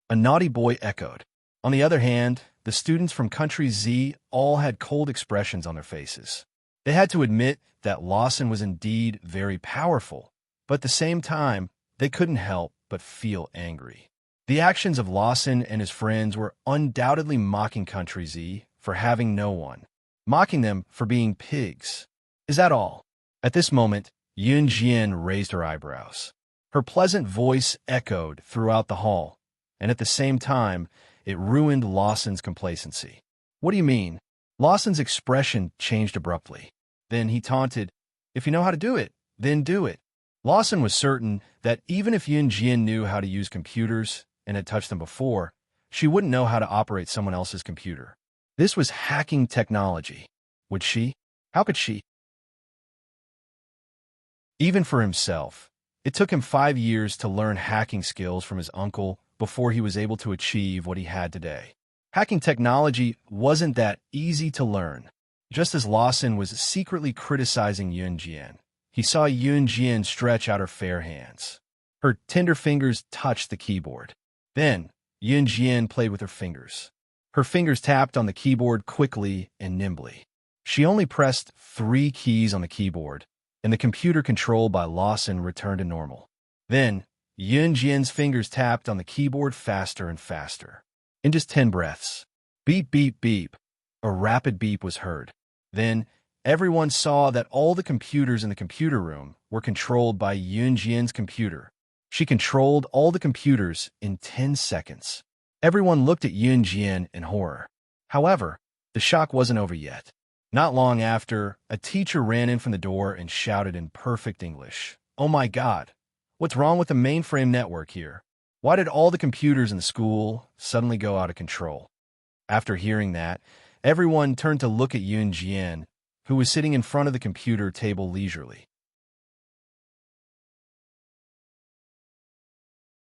Speaker 1: A naughty boy echoed. On the other hand, the students from Country Z all had cold expressions on their faces. They had to admit that Lawson was indeed very powerful, but at the same time, they couldn't help but feel angry. The actions of Lawson and his friends were undoubtedly mocking Country Z for having no one, mocking them for being pigs. Is that all? At this moment, Yun Jian raised her eyebrows. Her pleasant voice echoed throughout the hall, and at the same time, it ruined Lawson's complacency. What do you mean? Lawson's expression changed abruptly. Then he taunted, "If you know how to do it, then do it." Lawson was certain that even if Yunjian knew how to use computers and had touched them before, she wouldn't know how to operate someone else's computer. This was hacking technology. Would she? How could she? Even for himself, it took him 5 years to learn hacking skills from his uncle before he was able to achieve what he had today. Hacking technology wasn't that easy to learn. Just as Lawson was secretly criticizing Yunjian, he saw Yunjian stretch out her fair hands. Her tender fingers touched the keyboard. Then, Yunjian played with her fingers. Her fingers tapped on the keyboard quickly and nimbly. She only pressed 3 keys on the keyboard, and the computer controlled by Lawson returned to normal. Then, Yunjian's fingers tapped on the keyboard faster and faster. In just 10 breaths, beep, beep, beep, a rapid beep was heard. Then, everyone saw that all the computers in the computer room were controlled by Yunjian's computer. She controlled all the computers in 10 seconds. Everyone looked at Yunjian in horror. However, the shock wasn't over yet. Not long after, a teacher ran in from the door and shouted in perfect English, "Oh my God, what's wrong with the mainframe network here? Why did all the computers in the school suddenly go out of control?" After hearing that, everyone turned to look at Yunjian, who was sitting in front of the computer table leisurely.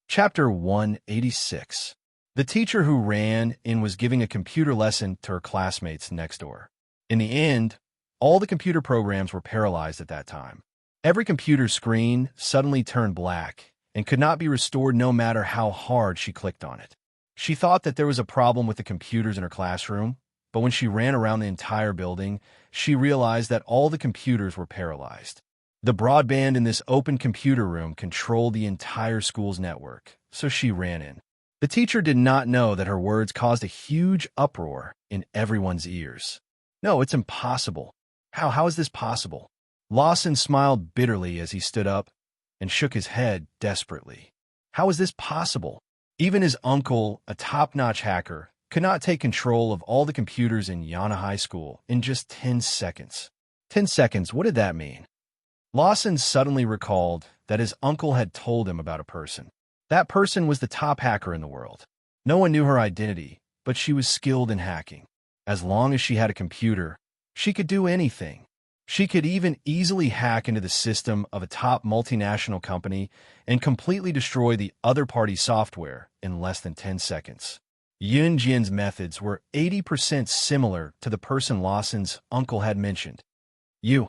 Speaker 1: Chapter 186. The teacher who ran in was giving a computer lesson to her classmates next door. In the end, all the computer programs were paralyzed at that time. Every computer screen suddenly turned black and could not be restored no matter how hard she clicked on it. She thought that there was a problem with the computers in her classroom, but when she ran around the entire building, she realized that all the computers were paralyzed. The broadband in this open computer room controlled the entire school's network, so she ran in. The teacher did not know that her words caused a huge uproar in everyone's ears. "No, it's impossible. How is this possible?" Lawson smiled bitterly as he stood up and shook his head desperately. How is this possible? Even his uncle, a top-notch hacker, could not take control of all the computers in Yana High School in just 10 seconds. 10 seconds, what did that mean? Lawson suddenly recalled that his uncle had told him about a person. That person was the top hacker in the world. No one knew her identity, but she was skilled in hacking. As long as she had a computer, she could do anything. She could even easily hack into the system of a top multinational company and completely destroy the other party's software in less than 10 seconds. Yunjian's methods were 80% similar to the person Lawson's uncle had mentioned. You.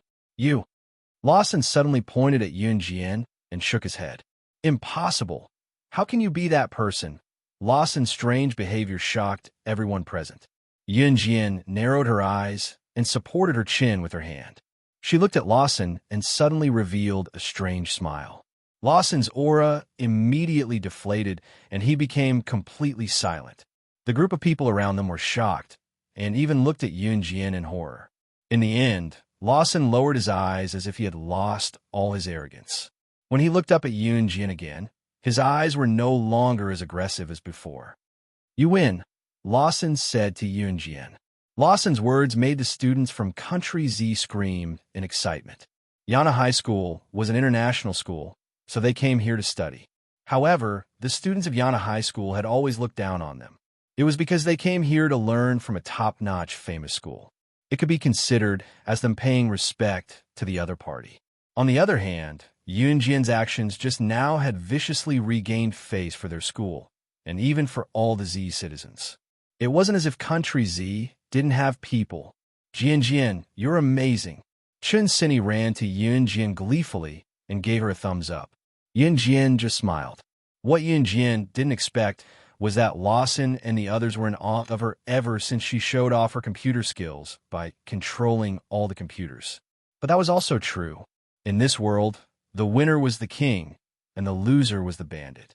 Speaker 1: Lawson suddenly pointed at Yunjian and shook his head. Impossible. How can you be that person? Lawson's strange behavior shocked everyone present. Yunjian narrowed her eyes and supported her chin with her hand. She looked at Lawson and suddenly revealed a strange smile. Lawson's aura immediately deflated and he became completely silent. The group of people around them were shocked and even looked at Yunjian in horror. In the end, Lawson lowered his eyes as if he had lost all his arrogance. When he looked up at Yunjian again, his eyes were no longer as aggressive as before. "You win," Lawson said to Yunjian. Lawson's words made the students from Country Z scream in excitement. Yana High School was an international school, so they came here to study. However, the students of Yana High School had always looked down on them. It was because they came here to learn from a top-notch famous school. It could be considered as them paying respect to the other party. On the other hand, Yunjian's actions just now had viciously regained face for their school, and even for all the Z citizens. It wasn't as if Country Z didn't have people. "Jian, you're amazing." Chun Sinny ran to Yunjian gleefully and gave her a thumbs up. Yunjian just smiled. What Yunjian didn't expect was that Lawson and the others were in awe of her ever since she showed off her computer skills by controlling all the computers. But that was also true. In this world, the winner was the king, and the loser was the bandit.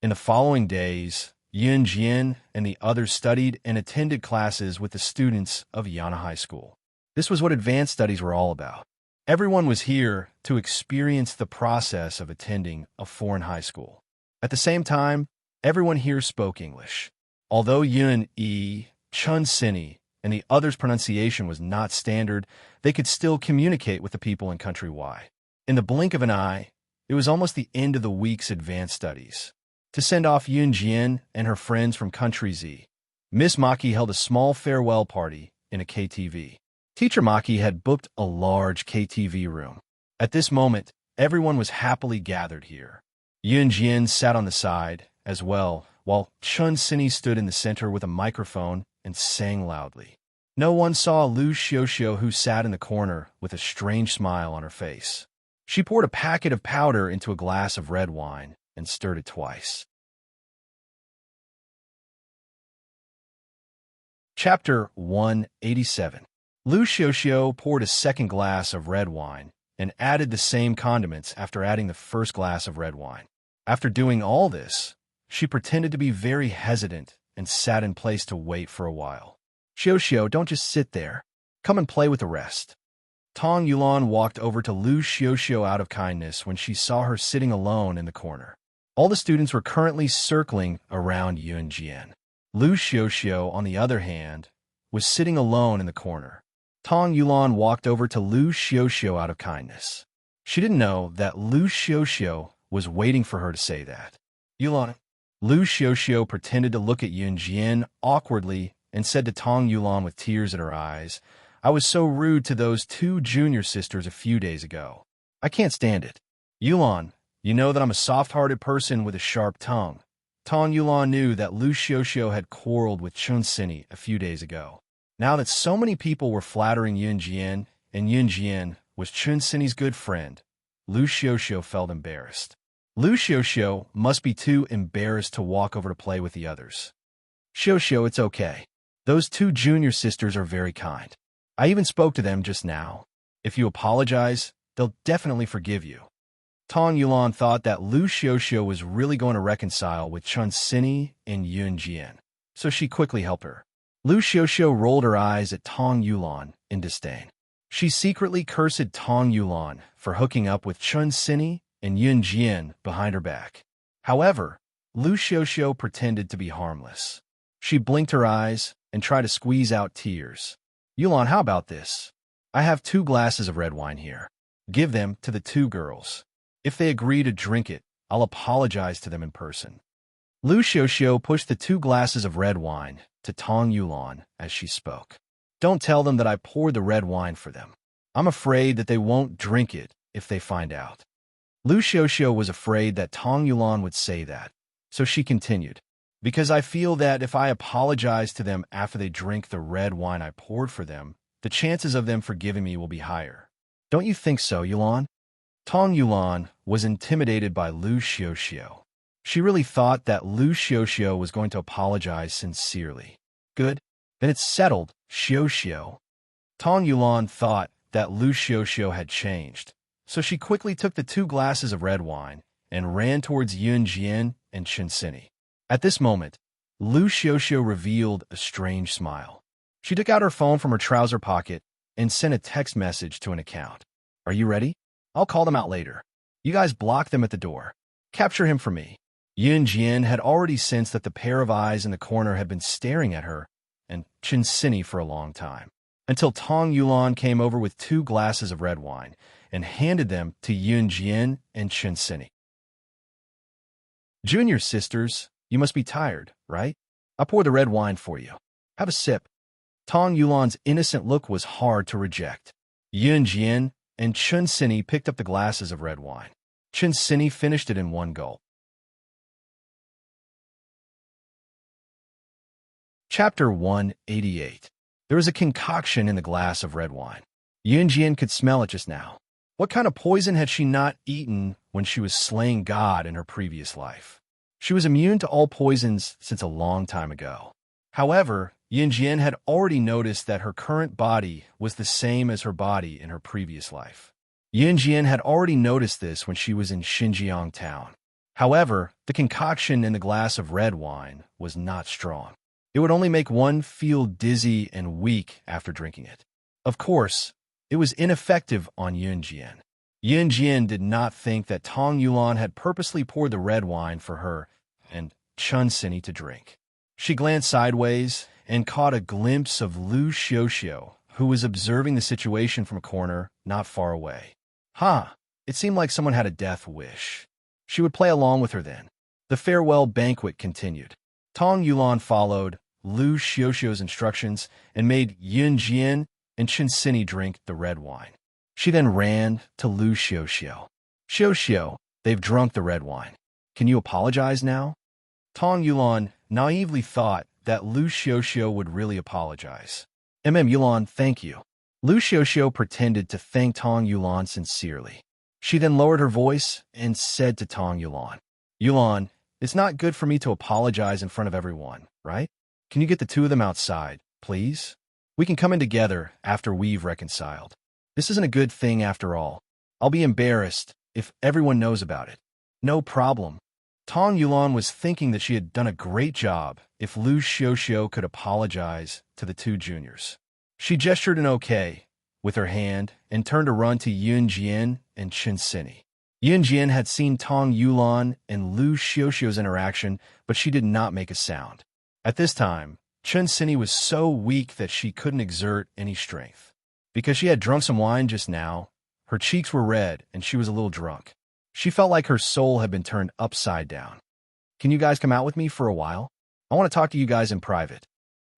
Speaker 1: In the following days, Yunjian and the others studied and attended classes with the students of Yana High School. This was what advanced studies were all about. Everyone was here to experience the process of attending a foreign high school. At the same time, everyone here spoke English. Although Chun Sinny, and the other's pronunciation was not standard, they could still communicate with the people in Country Y. In the blink of an eye, it was almost the end of the week's advanced studies. To send off Yunjian and her friends from Country Z, Miss Maki held a small farewell party in a KTV. Teacher Maki had booked a large KTV room. At this moment, everyone was happily gathered here. Yunjian sat on the side as well, while Chun Sini stood in the center with a microphone and sang loudly. No one saw Lu Xiuxiu, who sat in the corner with a strange smile on her face. She poured a packet of powder into a glass of red wine and stirred it twice. Chapter 187. Lu Xiuxiu poured a second glass of red wine and added the same condiments after adding the first glass of red wine. After doing all this, she pretended to be very hesitant and sat in place to wait for a while. Xiuxiu, don't just sit there. Come and play with the rest. Tong Yulan walked over to Lu Xiuxiu out of kindness when she saw her sitting alone in the corner. All the students were currently circling around Yunjian. Lu Xiuxiu, on the other hand, was sitting alone in the corner. Tong Yulan walked over to Lu Xiuxiu out of kindness. She didn't know that Lu Xiuxiu was waiting for her to say that. Yulan. Lu Xiuxiu pretended to look at Yunjian awkwardly and said to Tong Yulan with tears in her eyes, I was so rude to those two junior sisters a few days ago. I can't stand it. Yulan, you know that I'm a soft-hearted person with a sharp tongue. Tong Yulan knew that Lu Xiuxiu had quarreled with Chun Sini a few days ago. Now that so many people were flattering Yunjian, and Yunjian was Chun Sini's good friend, Lu Xiuxiu felt embarrassed. Lu Xiuxiu must be too embarrassed to walk over to play with the others. Xiuxiu, it's okay. Those two junior sisters are very kind. I even spoke to them just now. If you apologize, they'll definitely forgive you. Tong Yulan thought that Lu Xiuxiu was really going to reconcile with Chun Sini and Yunjian, so she quickly helped her. Lu Xiuxiu rolled her eyes at Tong Yulan in disdain. She secretly cursed Tong Yulan for hooking up with Chun Sini and Yunjian behind her back. However, Lu Xiuxiu pretended to be harmless. She blinked her eyes and tried to squeeze out tears. Yulan, how about this? I have 2 glasses of red wine here. Give them to the 2 girls. If they agree to drink it, I'll apologize to them in person. Lu Xiuxiu pushed the 2 glasses of red wine to Tong Yulan as she spoke. Don't tell them that I poured the red wine for them. I'm afraid that they won't drink it if they find out. Lu Xiuxiu was afraid that Tong Yulan would say that, so she continued. Because I feel that if I apologize to them after they drink the red wine I poured for them, the chances of them forgiving me will be higher. Don't you think so, Yulan? Tong Yulan was intimidated by Lu Xiuxiu. She really thought that Lu Xiuxiu was going to apologize sincerely. Good. Then it's settled, Xiuxiu. Tong Yulan thought that Lu Xiuxiu had changed, so she quickly took the 2 glasses of red wine and ran towards Yunjian and Chun Sini. At this moment, Lu Xiuxiu revealed a strange smile. She took out her phone from her trouser pocket and sent a text message to an account. Are you ready? I'll call them out later. You guys block them at the door. Capture him for me. Yunjian had already sensed that the pair of eyes in the corner had been staring at her and Chun Sini for a long time, until Tong Yulan came over with 2 glasses of red wine and handed them to Yunjian and Chun Sini. Junior sisters, you must be tired, right? I'll pour the red wine for you. Have a sip. Tong Yulan's innocent look was hard to reject. Yunjian and Chun Sini picked up the glasses of red wine. Chun Sini finished it in 1 gulp. Chapter 188. There was a concoction in the glass of red wine. Yunjian could smell it just now. What kind of poison had she not eaten when she was slaying God in her previous life? She was immune to all poisons since a long time ago. However, Yunjian had already noticed that her current body was the same as her body in her previous life. Yunjian had already noticed this when she was in Xinjiang town. However, the concoction in the glass of red wine was not strong. It would only make one feel dizzy and weak after drinking it. Of course, it was ineffective on Yunjian. Yunjian did not think that Tong Yulan had purposely poured the red wine for her and Chun Sini to drink. She glanced sideways and caught a glimpse of Lu Xiuxiu, who was observing the situation from a corner not far away. It seemed like someone had a death wish. She would play along with her then. The farewell banquet continued. Tong Yulan followed Lu Xiuxiu's instructions and made Yun Jian and Chen Sini drink the red wine. She then ran to Lu Xiuxiu. Xiuxiu, they've drunk the red wine. Can you apologize now? Tong Yulan naively thought that Lu Xiuxiu would really apologize. Yulan, thank you. Lu Xiuxiu pretended to thank Tong Yulan sincerely. She then lowered her voice and said to Tong Yulan, Yulan, it's not good for me to apologize in front of everyone, right? Can you get the two of them outside, please? We can come in together after we've reconciled. This isn't a good thing after all. I'll be embarrassed if everyone knows about it. No problem. Tong Yulan was thinking that she had done a great job if Lu Xiuxiu could apologize to the two juniors. She gestured an okay with her hand and turned to run to Yun Jian and Chen Sini. Yun Jian had seen Tong Yulan and Lu Xiuxiu's interaction, but she did not make a sound. At this time, Chen Sini was so weak that she couldn't exert any strength. Because she had drunk some wine just now, her cheeks were red and she was a little drunk. She felt like her soul had been turned upside down. Can you guys come out with me for a while? I want to talk to you guys in private.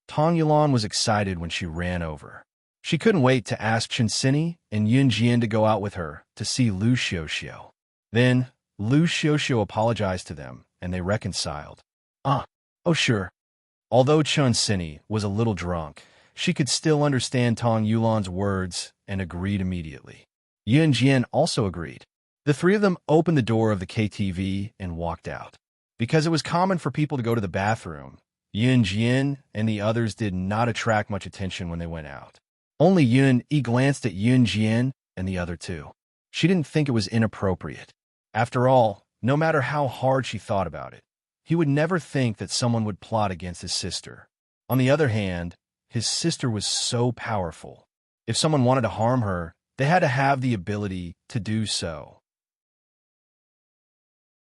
Speaker 1: Tong Yulan was excited when she ran over. She couldn't wait to ask Chen Sini and Yun Jian to go out with her to see Lu Xiuxiu. Then, Lu Xiuxiu apologized to them, and they reconciled. Oh sure. Although Chen Sini was a little drunk, she could still understand Tong Yulan's words and agreed immediately. Yun Jian also agreed. The three of them opened the door of the KTV and walked out. Because it was common for people to go to the bathroom, Yun Jian and the others did not attract much attention when they went out. Only Yun Yi glanced at Yun Jian and the other two. She didn't think it was inappropriate. After all, no matter how hard she thought about it, he would never think that someone would plot against his sister. On the other hand, his sister was so powerful. If someone wanted to harm her, they had to have the ability to do so.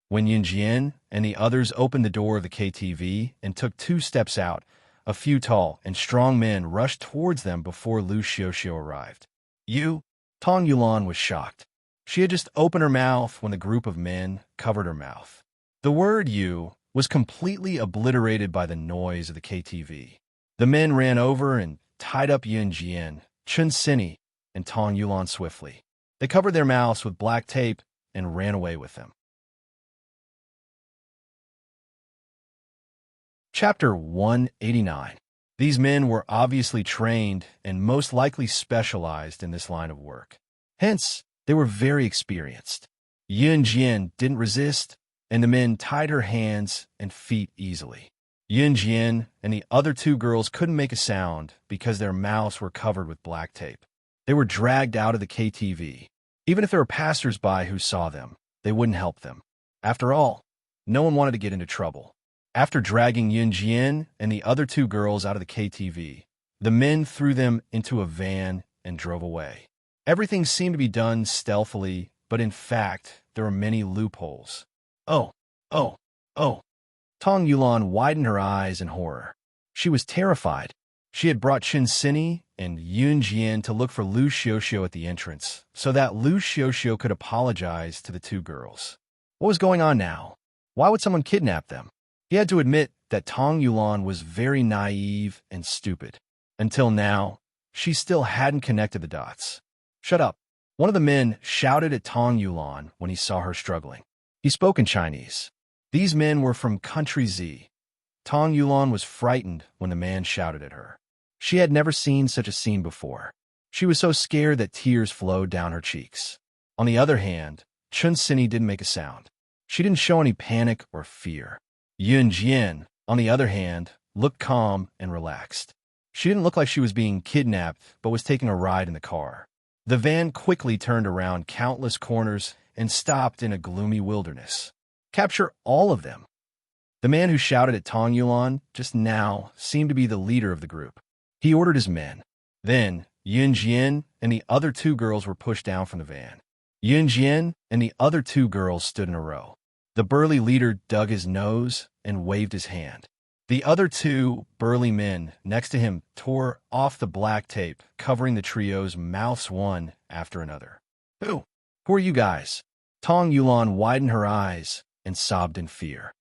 Speaker 1: When Yun Jian and the others opened the door of the KTV and took 2 steps out, a few tall and strong men rushed towards them before Lu Xiuxiu arrived. You? Tong Yulan was shocked. She had just opened her mouth when the group of men covered her mouth. The word you was completely obliterated by the noise of the KTV. The men ran over and tied up Yun Jian, Chen Sini, and Tong Yulan swiftly. They covered their mouths with black tape and ran away with them. Chapter 189. These men were obviously trained and most likely specialized in this line of work. Hence, they were very experienced. Yun Jian didn't resist, and the men tied her hands and feet easily. Yun Jian and the other 2 girls couldn't make a sound because their mouths were covered with black tape. They were dragged out of the KTV. Even if there were passers-by who saw them, they wouldn't help them. After all, no one wanted to get into trouble. After dragging Yun Jian and the other 2 girls out of the KTV, the men threw them into a van and drove away. Everything seemed to be done stealthily, but in fact, there were many loopholes. Oh. Tong Yulan widened her eyes in horror. She was terrified. She had brought Chen Sini and Yun Jian to look for Lu Xiuxiu at the entrance, so that Lu Xiuxiu could apologize to the 2 girls. What was going on now? Why would someone kidnap them? He had to admit that Tong Yulan was very naive and stupid. Until now, she still hadn't connected the dots. Shut up. One of the men shouted at Tong Yulan when he saw her struggling. He spoke in Chinese. These men were from Country Z. Tong Yulan was frightened when the man shouted at her. She had never seen such a scene before. She was so scared that tears flowed down her cheeks. On the other hand, Chen Sini didn't make a sound. She didn't show any panic or fear. Yun Jian, on the other hand, looked calm and relaxed. She didn't look like she was being kidnapped, but was taking a ride in the car. The van quickly turned around countless corners and stopped in a gloomy wilderness. Capture all of them. The man who shouted at Tong Yulan just now seemed to be the leader of the group. He ordered his men. Then, Yun Jian and the other 2 girls were pushed down from the van. Yun Jian and the other 2 girls stood in a row. The burly leader dug his nose and waved his hand. The other two burly men next to him tore off the black tape, covering the trio's mouths one after another. Who are you guys? Tong Yulan widened her eyes and sobbed in fear.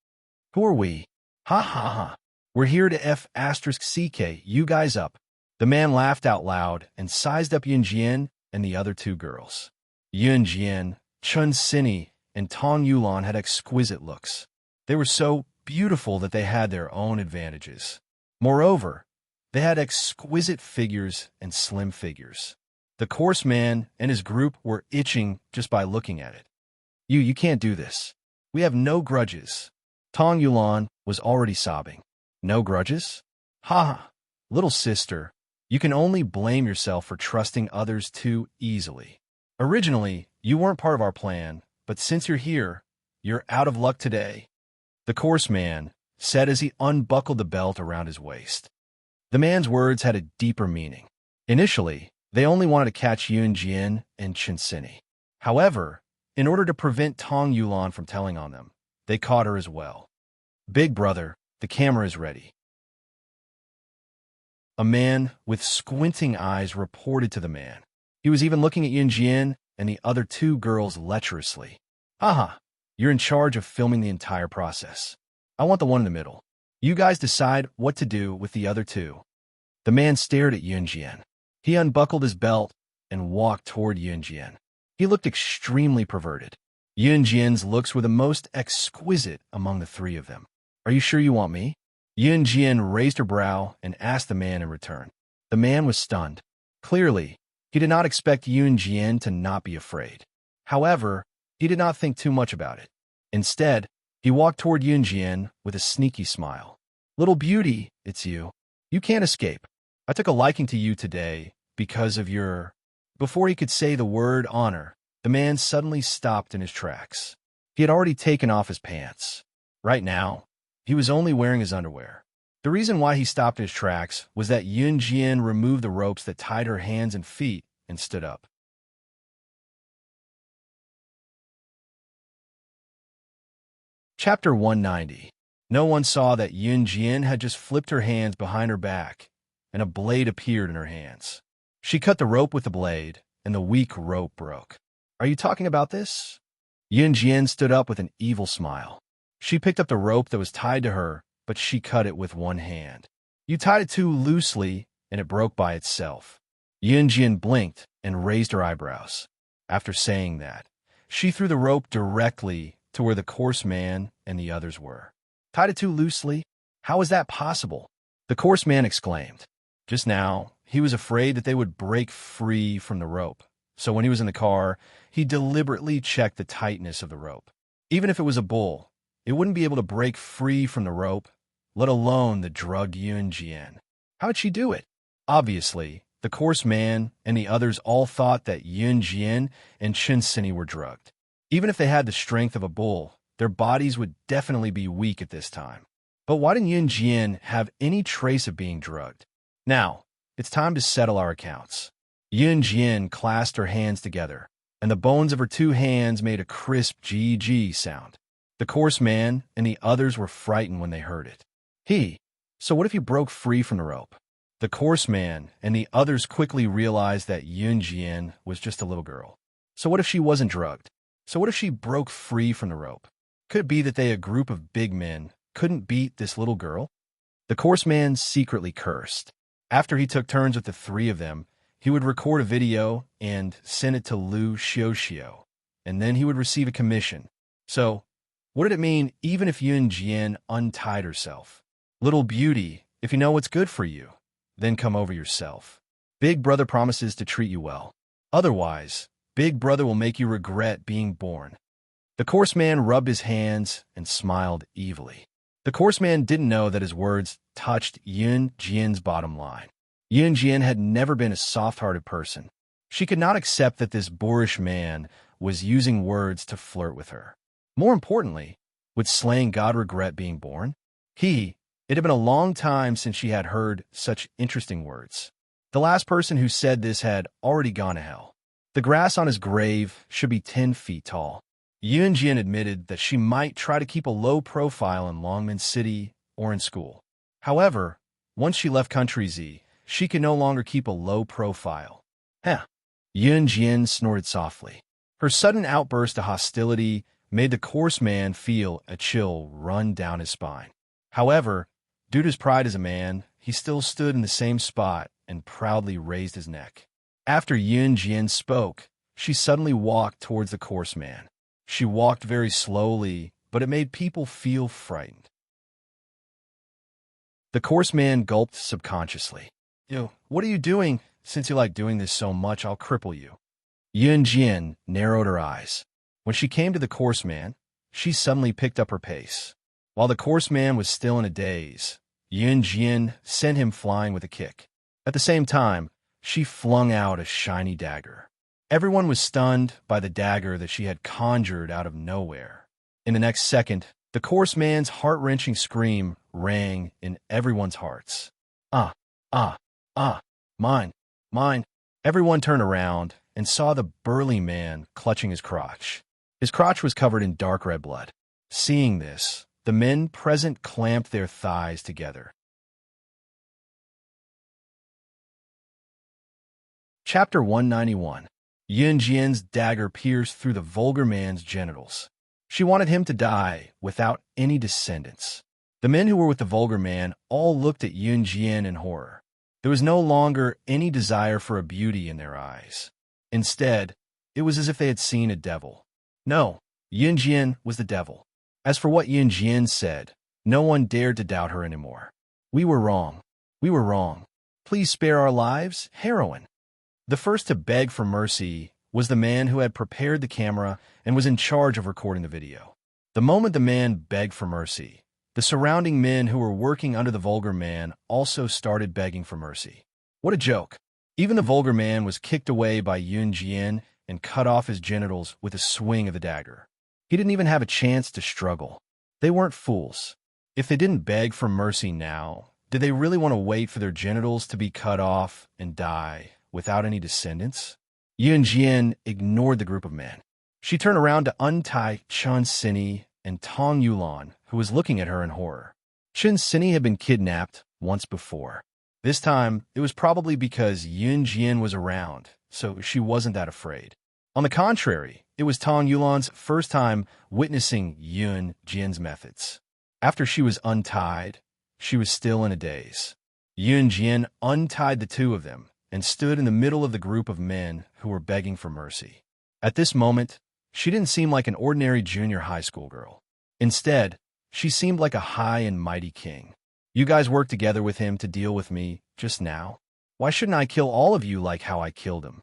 Speaker 1: Who are we? Ha ha ha. We're here to F*CK you guys up. The man laughed out loud and sized up Yunjian and the other two girls. Yunjian, Chun Sini, and Tong Yulan had exquisite looks. They were so beautiful that they had their own advantages. Moreover, they had exquisite figures and slim figures. The coarse man and his group were itching just by looking at it. You can't do this. We have no grudges. Tong Yulan was already sobbing. No grudges? Ha! Little sister, you can only blame yourself for trusting others too easily. Originally, you weren't part of our plan, but since you're here, you're out of luck today. The coarse man said as he unbuckled the belt around his waist. The man's words had a deeper meaning. Initially, they only wanted to catch Yunjian and Chinsini. However, in order to prevent Tong Yulan from telling on them, they caught her as well. Big brother, the camera is ready. A man with squinting eyes reported to the man. He was even looking at Yunjian and the other two girls lecherously. Haha, you're in charge of filming the entire process. I want the one in the middle. You guys decide what to do with the other two. The man stared at Yunjian. He unbuckled his belt and walked toward Yunjian. He looked extremely perverted. Yunjian's looks were the most exquisite among the three of them. Are you sure you want me? Yunjian raised her brow and asked the man in return. The man was stunned. Clearly, he did not expect Yunjian to not be afraid. However, he did not think too much about it. Instead, he walked toward Yunjian with a sneaky smile. Little beauty, it's you. You can't escape. I took a liking to you today because of your... Before he could say the word honor, the man suddenly stopped in his tracks. He had already taken off his pants. Right now, he was only wearing his underwear. The reason why he stopped in his tracks was that Yunjian removed the ropes that tied her hands and feet and stood up. Chapter 190. No one saw that Yunjian had just flipped her hands behind her back, and a blade appeared in her hands. She cut the rope with the blade, and the weak rope broke. Are you talking about this? Yunjian stood up with an evil smile. She picked up the rope that was tied to her, but she cut it with one hand. You tied it too loosely, and it broke by itself. Yunjian blinked and raised her eyebrows. After saying that, she threw the rope directly to where the coarse man and the others were. Tied it too loosely? How is that possible? The coarse man exclaimed. Just now, he was afraid that they would break free from the rope. So when he was in the car, he deliberately checked the tightness of the rope. Even if it was a bull, it wouldn't be able to break free from the rope, let alone the drugged Yunjian. How'd she do it? Obviously, the coarse man and the others all thought that Yunjian and Chinsini were drugged. Even if they had the strength of a bull, their bodies would definitely be weak at this time. But why didn't Yunjian have any trace of being drugged? Now, it's time to settle our accounts. Yunjian clasped her hands together, and the bones of her two hands made a crisp GG sound. The coarse man and the others were frightened when they heard it. So what if you broke free from the rope? The coarse man and the others quickly realized that Yunjian was just a little girl. So what if she wasn't drugged? So what if she broke free from the rope? Could it be that a group of big men couldn't beat this little girl? The coarse man secretly cursed. After he took turns with the three of them, he would record a video and send it to Lu Xiuxiu, and then he would receive a commission. So, what did it mean even if Yunjian untied herself? Little beauty, if you know what's good for you, then come over yourself. Big brother promises to treat you well. Otherwise, Big brother will make you regret being born. The coarse man rubbed his hands and smiled evilly. The coarse man didn't know that his words touched Yunjian's bottom line. Yunjian had never been a soft-hearted person. She could not accept that this boorish man was using words to flirt with her. More importantly, would slaying God regret being born? It had been a long time since she had heard such interesting words. The last person who said this had already gone to hell. The grass on his grave should be 10 feet tall. Yunjian admitted that she might try to keep a low profile in Longman City or in school. However, once she left Country Z, she could no longer keep a low profile. Heh. Yun Jian snorted softly. Her sudden outburst of hostility made the coarse man feel a chill run down his spine. However, due to his pride as a man, he still stood in the same spot and proudly raised his neck. After Yun Jian spoke, she suddenly walked towards the coarse man. She walked very slowly, but it made people feel frightened. The coarse man gulped subconsciously. What are you doing? Since you like doing this so much, I'll cripple you. Yun Jian narrowed her eyes. When she came to the coarse man, she suddenly picked up her pace. While the coarse man was still in a daze, Yun Jian sent him flying with a kick. At the same time, she flung out a shiny dagger. Everyone was stunned by the dagger that she had conjured out of nowhere. In the next second, the coarse man's heart-wrenching scream rang in everyone's hearts. Mine. Everyone turned around and saw the burly man clutching his crotch. His crotch was covered in dark red blood. Seeing this, the men present clamped their thighs together. Chapter 191. Yun Jian's dagger pierced through the vulgar man's genitals. She wanted him to die without any descendants. The men who were with the vulgar man all looked at Yun Jian in horror. There was no longer any desire for a beauty in their eyes. Instead, it was as if they had seen a devil. No, Yun Jian was the devil. As for what Yun Jian said, no one dared to doubt her anymore. We were wrong. Please spare our lives, heroine. The first to beg for mercy was the man who had prepared the camera and was in charge of recording the video. The moment the man begged for mercy, the surrounding men who were working under the vulgar man also started begging for mercy. What a joke. Even the vulgar man was kicked away by Yun Jian and cut off his genitals with a swing of the dagger. He didn't even have a chance to struggle. They weren't fools. If they didn't beg for mercy now, did they really want to wait for their genitals to be cut off and die without any descendants? Yun Jian ignored the group of men. She turned around to untie Chun Sini and Tong Yulan, who was looking at her in horror. Chun Sini had been kidnapped once before. This time, it was probably because Yun Jian was around, so she wasn't that afraid. On the contrary, it was Tong Yulan's first time witnessing Yun Jian's methods. After she was untied, she was still in a daze. Yun Jian untied the two of them and stood in the middle of the group of men who were begging for mercy. At this moment, she didn't seem like an ordinary junior high school girl. Instead, she seemed like a high and mighty king. You guys worked together with him to deal with me just now. Why shouldn't I kill all of you like how I killed him?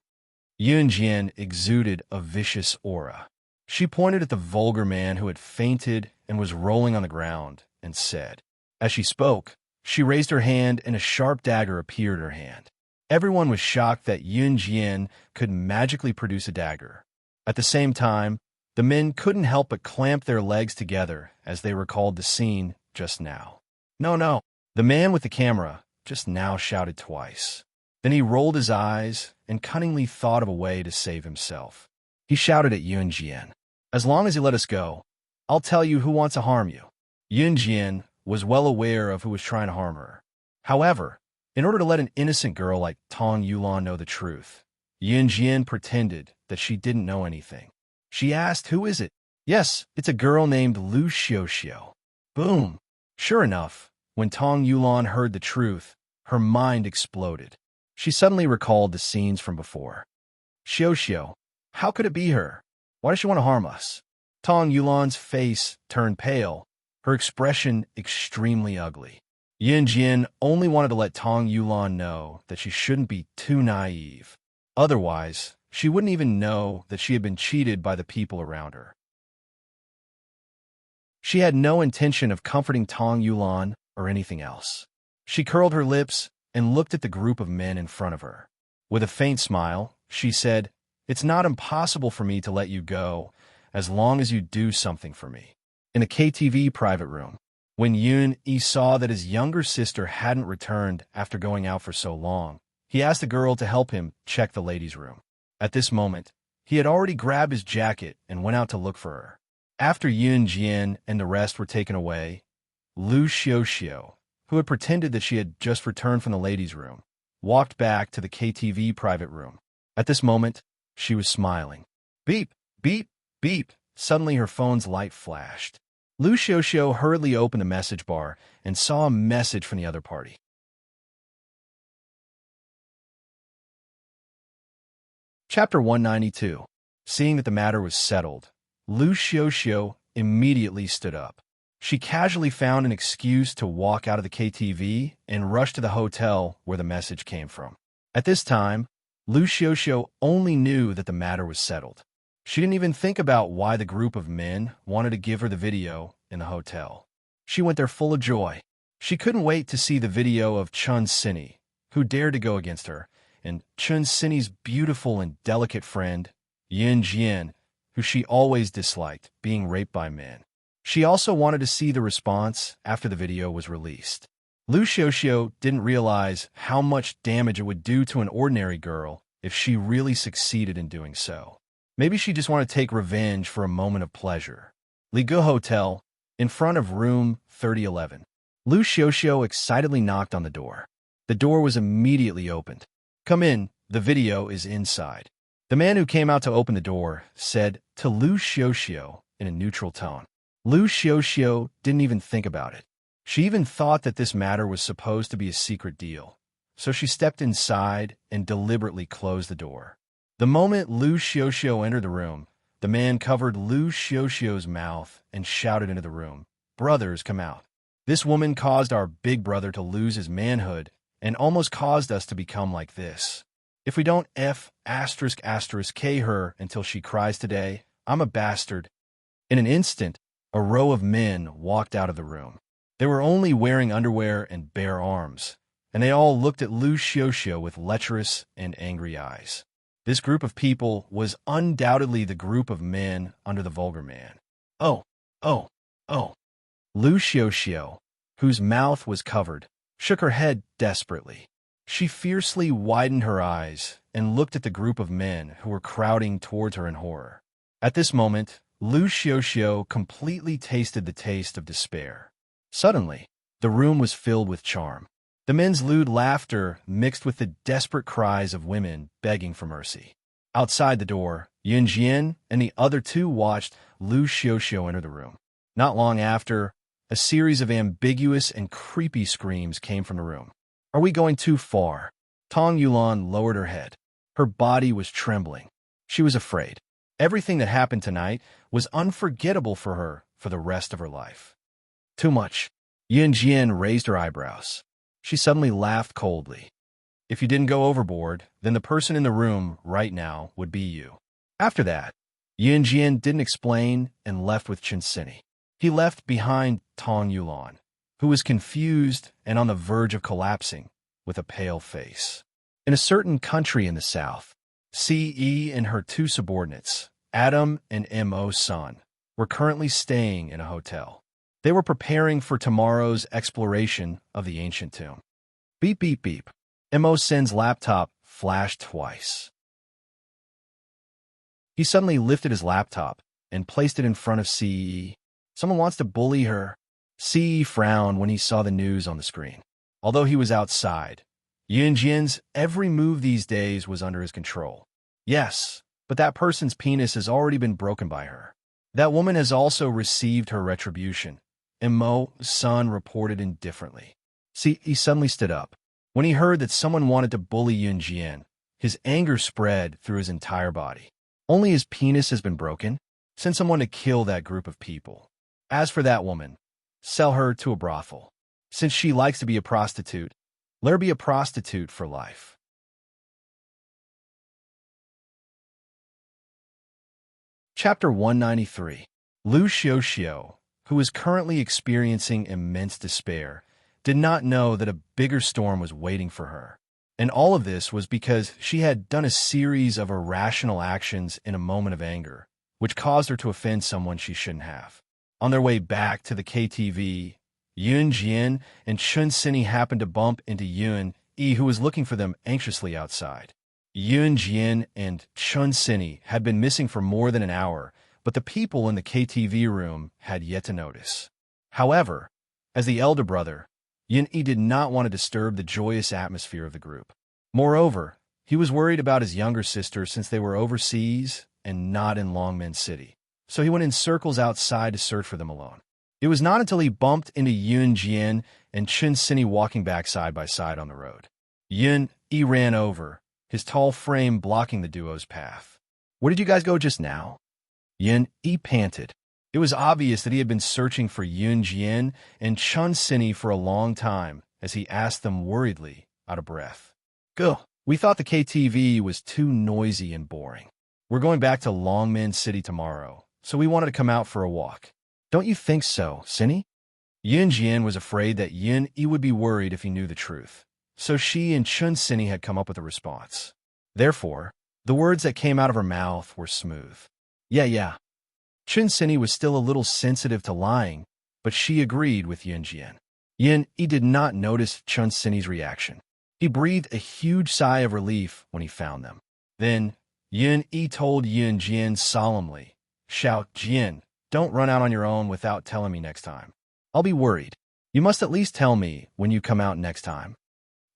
Speaker 1: Yun Jian exuded a vicious aura. She pointed at the vulgar man who had fainted and was rolling on the ground and said, as she spoke, she raised her hand and a sharp dagger appeared in her hand. Everyone was shocked that Yun Jian could magically produce a dagger. At the same time, the men couldn't help but clamp their legs together as they recalled the scene just now. No. The man with the camera just now shouted twice. Then he rolled his eyes and cunningly thought of a way to save himself. He shouted at Yun Jian, as long as you let us go, I'll tell you who wants to harm you. Yun Jian was well aware of who was trying to harm her. However, in order to let an innocent girl like Tong Yulan know the truth, Yun Jian pretended that she didn't know anything. She asked, who is it? Yes, it's a girl named Lu Xiuxiu. Boom. Sure enough, when Tong Yulan heard the truth, her mind exploded. She suddenly recalled the scenes from before. Xiuxiu, how could it be her? Why does she want to harm us? Tong Yulan's face turned pale, her expression extremely ugly. Yun Jian only wanted to let Tong Yulan know that she shouldn't be too naive. Otherwise, she wouldn't even know that she had been cheated by the people around her. She had no intention of comforting Tong Yulan or anything else. She curled her lips and looked at the group of men in front of her. With a faint smile, she said, it's not impossible for me to let you go as long as you do something for me. In the KTV private room, when Yun Yi saw that his younger sister hadn't returned after going out for so long, he asked the girl to help him check the ladies' room. At this moment, he had already grabbed his jacket and went out to look for her. After Yun Jian and the rest were taken away, Lu Xiuxiu, who had pretended that she had just returned from the ladies' room, walked back to the KTV private room. At this moment, she was smiling. Beep, beep, beep. Suddenly her phone's light flashed. Lu Xiaoxiao hurriedly opened the message bar and saw a message from the other party. Chapter 192. Seeing that the matter was settled, Lu Xiaoxiao immediately stood up. She casually found an excuse to walk out of the KTV and rush to the hotel where the message came from. At this time, Lu Xiaoxiao only knew that the matter was settled. She didn't even think about why the group of men wanted to give her the video in the hotel. She went there full of joy. She couldn't wait to see the video of Chun Sini, who dared to go against her, and Chun Sini's beautiful and delicate friend, Yin Jian, who she always disliked, being raped by men. She also wanted to see the response after the video was released. Lu Xiaoxiao didn't realize how much damage it would do to an ordinary girl if she really succeeded in doing so. Maybe she just wanted to take revenge for a moment of pleasure. Ligu Hotel, in front of room 3011. Lu Xiaoxiao excitedly knocked on the door. The door was immediately opened. Come in, the video is inside. The man who came out to open the door said to Lu Xiaoxiao in a neutral tone. Lu Xiaoxiao didn't even think about it. She even thought that this matter was supposed to be a secret deal, so she stepped inside and deliberately closed the door. The moment Lu Xiaoxiao entered the room, the man covered Lu Xiaoxiao's mouth and shouted into the room, "Brothers, come out." This woman caused our big brother to lose his manhood and almost caused us to become like this. If we don't K her until she cries today, I'm a bastard. In an instant, a row of men walked out of the room. They were only wearing underwear and bare arms, and they all looked at Lu Xiaoxiao with lecherous and angry eyes. This group of people was undoubtedly the group of men under the vulgar man. Oh. Lu Xiaoxiao, whose mouth was covered, shook her head desperately. She fiercely widened her eyes and looked at the group of men who were crowding towards her in horror. At this moment, Lu Xiaoxiao completely tasted the taste of despair. Suddenly, the room was filled with charm. The men's lewd laughter mixed with the desperate cries of women begging for mercy. Outside the door, Yin Jian and the other two watched Lu Xiaoxiao enter the room. Not long after, a series of ambiguous and creepy screams came from the room. Are we going too far? Tong Yulan lowered her head. Her body was trembling. She was afraid. Everything that happened tonight was unforgettable for her for the rest of her life. Too much. Yin Jian raised her eyebrows. She suddenly laughed coldly. If you didn't go overboard, then the person in the room right now would be you. After that, Yin Jian didn't explain and left with Chun Sini. He left behind Tong Yulan, who was confused and on the verge of collapsing with a pale face. In a certain country in the south, Ce and her two subordinates, Adam and Mo-san, were currently staying in a hotel. They were preparing for tomorrow's exploration of the ancient tomb. Beep, beep, beep. Mo-san's laptop flashed twice. He suddenly lifted his laptop and placed it in front of Ce. Someone wants to bully her. Ce frowned when he saw the news on the screen. Although he was outside, Yin Jian's every move these days was under his control. Yes, but that person's penis has already been broken by her. That woman has also received her retribution. Mo-san reported indifferently. He suddenly stood up. When he heard that someone wanted to bully Yin Jian, his anger spread through his entire body. Only his penis has been broken? Send someone to kill that group of people. As for that woman, sell her to a brothel. Since she likes to be a prostitute, let her be a prostitute for life. Chapter 193. Lu Xiaoxiao, who is currently experiencing immense despair, did not know that a bigger storm was waiting for her. And all of this was because she had done a series of irrational actions in a moment of anger, which caused her to offend someone she shouldn't have. On their way back to the KTV, Yin Jian and Chun Sini happened to bump into Yun Yi, who was looking for them anxiously outside. Yin Jian and Chun Sini had been missing for more than an hour, but the people in the KTV room had yet to notice. However, as the elder brother, Yin-Yi did not want to disturb the joyous atmosphere of the group. Moreover, he was worried about his younger sister since they were overseas and not in Longmen City, so he went in circles outside to search for them alone. It was not until he bumped into Yun Jian and Chun Sini walking back side by side on the road. Yun-Yi ran over, his tall frame blocking the duo's path. "Where did you guys go just now?" Yun-Yi panted. It was obvious that he had been searching for Yun Jian and Chun Sini for a long time as he asked them worriedly, out of breath. "Go. We thought the KTV was too noisy and boring. We're going back to Longmen City tomorrow, so we wanted to come out for a walk." "Don't you think so, Sini?" Yun Jian was afraid that Yun-Yi would be worried if he knew the truth, so she and Chun Sini had come up with a response. Therefore, the words that came out of her mouth were smooth. Yeah. Chun Sini was still a little sensitive to lying, but she agreed with Yun Jian. Yun-Yi did not notice Chun Sini's reaction. He breathed a huge sigh of relief when he found them. Then, Yun-Yi told Yun Jian solemnly, "Shout, Jian, don't run out on your own without telling me next time. I'll be worried. You must at least tell me when you come out next time."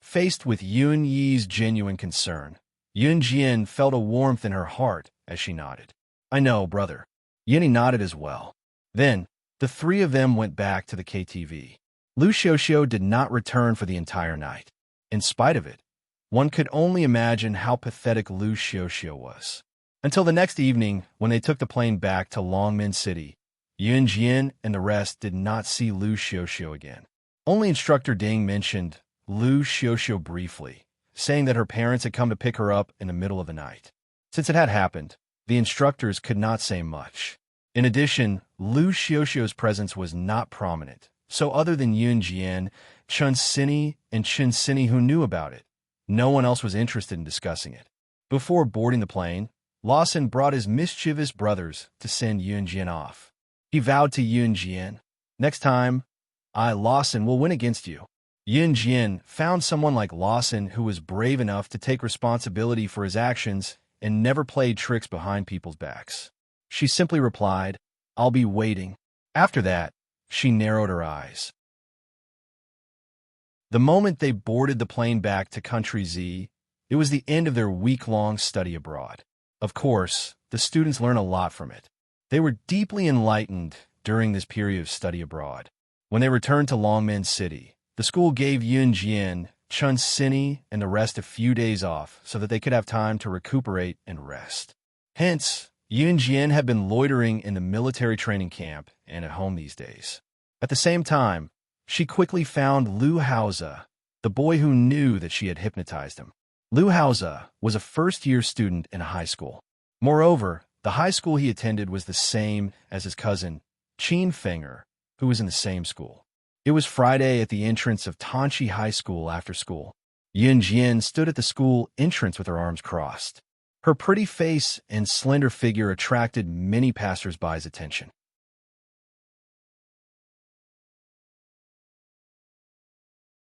Speaker 1: Faced with Yun-Yi's genuine concern, Yun Jian felt a warmth in her heart as she nodded. "I know, brother." Yun-Yi nodded as well. Then, the three of them went back to the KTV. Lu Xiuxiu did not return for the entire night. In spite of it, one could only imagine how pathetic Lu Xiuxiu was. Until the next evening, when they took the plane back to Longmen City, Yun Jian and the rest did not see Lu Xiuxiu again. Only Instructor Ding mentioned Lu Xiuxiu briefly, saying that her parents had come to pick her up in the middle of the night. Since it had happened, the instructors could not say much. In addition, Lu Xiuxiu's presence was not prominent, so other than Yun Jian, Chun Sini, and Chun Sini who knew about it, no one else was interested in discussing it. Before boarding the plane, Lawson brought his mischievous brothers to send Yun Jian off. He vowed to Yun Jian, "Next time, I, Lawson, will win against you." Yun Jian found someone like Lawson who was brave enough to take responsibility for his actions and never played tricks behind people's backs. She simply replied, "I'll be waiting." After that, she narrowed her eyes. The moment they boarded the plane back to Country Z, it was the end of their week-long study abroad. Of course, the students learned a lot from it. They were deeply enlightened during this period of study abroad. When they returned to Longmen City, the school gave Yun Jian, Chun Sini, and the rest a few days off so that they could have time to recuperate and rest. Hence, Yun Jian had been loitering in the military training camp and at home these days. At the same time, she quickly found Lu Haoze, the boy who knew that she had hypnotized him. Lu Haoze was a first-year student in a high school. Moreover, the high school he attended was the same as his cousin, Qin Fenger, who was in the same school. It was Friday at the entrance of Tanchi High School after school. Yun Jian stood at the school entrance with her arms crossed. Her pretty face and slender figure attracted many passers-by's attention.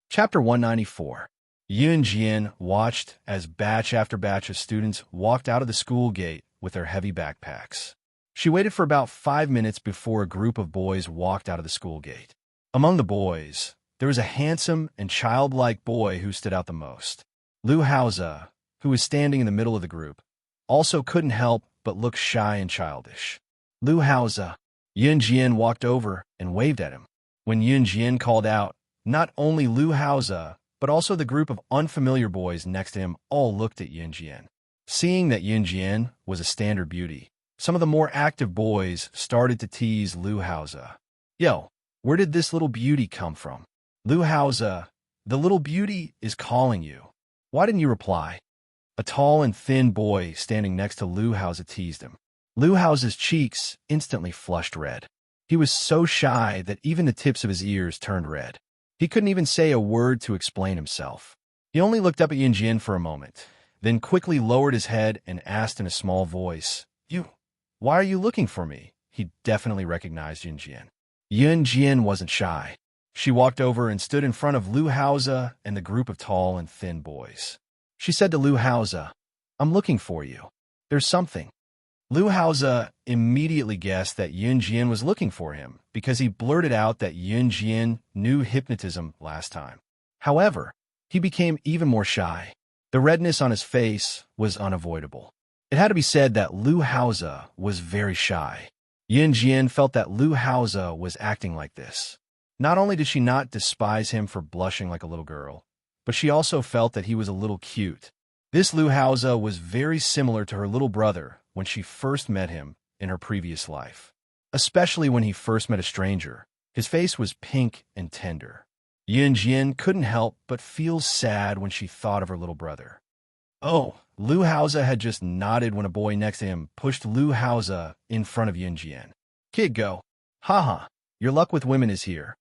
Speaker 1: Chapter 194. Yun Jian watched as batch after batch of students walked out of the school gate with their heavy backpacks. She waited for about 5 minutes before a group of boys walked out of the school gate. Among the boys, there was a handsome and childlike boy who stood out the most. Lu Haoze, who was standing in the middle of the group, also couldn't help but look shy and childish. "Lu Haoze." Yun Jian walked over and waved at him. When Yun Jian called out, not only Lu Haoze, but also the group of unfamiliar boys next to him all looked at Yun Jian. Seeing that Yun Jian was a standard beauty, some of the more active boys started to tease Lu Haoze. "Yo, where did this little beauty come from?" "Lu Haoze, the little beauty is calling you. Why didn't you reply?" A tall and thin boy standing next to Lu Haoze teased him. Lu Haoze's cheeks instantly flushed red. He was so shy that even the tips of his ears turned red. He couldn't even say a word to explain himself. He only looked up at Yun Jian for a moment, then quickly lowered his head and asked in a small voice, Why are you looking for me?" He definitely recognized Yun Jian. Yun Jian wasn't shy. She walked over and stood in front of Lu Haoze and the group of tall and thin boys. She said to Lu Haoze, "I'm looking for you. There's something." Lu Haoze immediately guessed that Yun Jian was looking for him because he blurted out that Yun Jian knew hypnotism last time. However, he became even more shy. The redness on his face was unavoidable. It had to be said that Lu Haoze was very shy. Yun Jian felt that Lu Haoze was acting like this. Not only did she not despise him for blushing like a little girl, but she also felt that he was a little cute. This Lu Haoze was very similar to her little brother when she first met him in her previous life. Especially when he first met a stranger, his face was pink and tender. Yun Jian couldn't help but feel sad when she thought of her little brother. Oh, Lu Haoze had just nodded when a boy next to him pushed Lu Haoze in front of Yun Jian. Kid, go. Haha, your luck with women is here.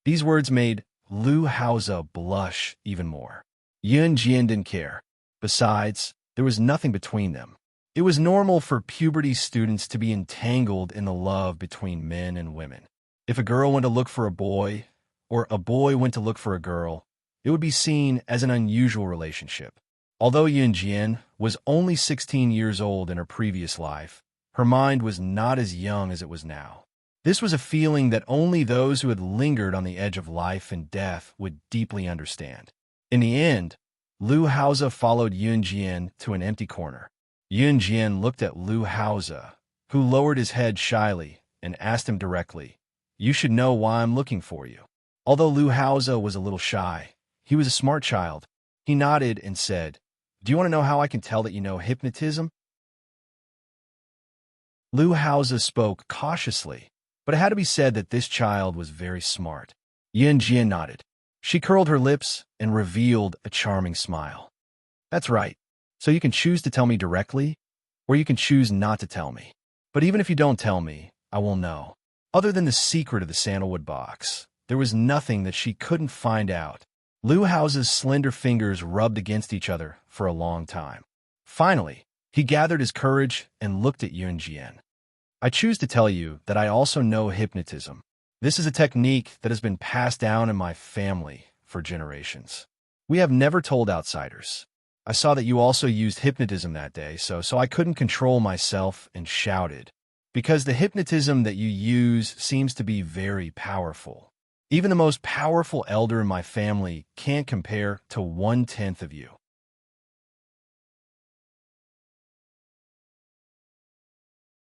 Speaker 1: These words made Lu Haoze blush even more. Yun Jian didn't care. Besides, there was nothing between them. It was normal for puberty students to be entangled in the love between men and women. If a girl went to look for a boy, or a boy went to look for a girl, it would be seen as an unusual relationship. Although Yun Jian was only 16 years old in her previous life, her mind was not as young as it was now. This was a feeling that only those who had lingered on the edge of life and death would deeply understand. In the end, Lu Haoze followed Yun Jian to an empty corner. Yun Jian looked at Lu Haoze, who lowered his head shyly and asked him directly, "You should know why I'm looking for you." Although Lu Haoze was a little shy, he was a smart child. He nodded and said, "Do you want to know how I can tell that you know hypnotism?" Lu Haoze spoke cautiously, but it had to be said that this child was very smart. Yun Jian nodded. She curled her lips and revealed a charming smile. "That's right. So you can choose to tell me directly, or you can choose not to tell me. But even if you don't tell me, I will know." Other than the secret of the sandalwood box, there was nothing that she couldn't find out. Lu Haoze's slender fingers rubbed against each other for a long time. Finally, he gathered his courage and looked at Yun Jian. "I choose to tell you that I also know hypnotism. This is a technique that has been passed down in my family for generations. We have never told outsiders. I saw that you also used hypnotism that day, so I couldn't control myself and shouted. Because the hypnotism that you use seems to be very powerful. Even the most powerful elder in my family can't compare to 1/10 of you."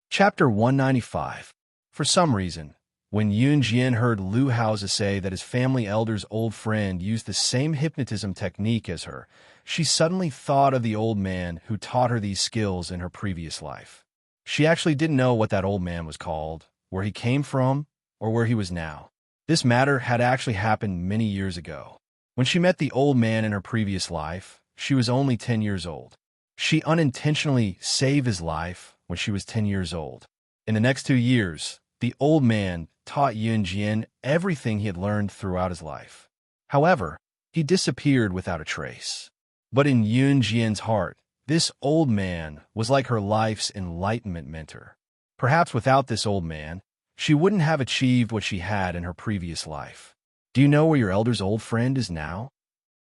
Speaker 1: Chapter 195. For some reason, when Yun Jian heard Lu Haoze say that his family elder's old friend used the same hypnotism technique as her, she suddenly thought of the old man who taught her these skills in her previous life. She actually didn't know what that old man was called, where he came from, or where he was now. This matter had actually happened many years ago. When she met the old man in her previous life, she was only 10 years old. She unintentionally saved his life when she was 10 years old. In the next 2 years, the old man taught Yun Jian everything he had learned throughout his life. However, he disappeared without a trace. But in Yun Jian's heart, this old man was like her life's enlightenment mentor. Perhaps without this old man, she wouldn't have achieved what she had in her previous life. "Do you know where your elder's old friend is now?"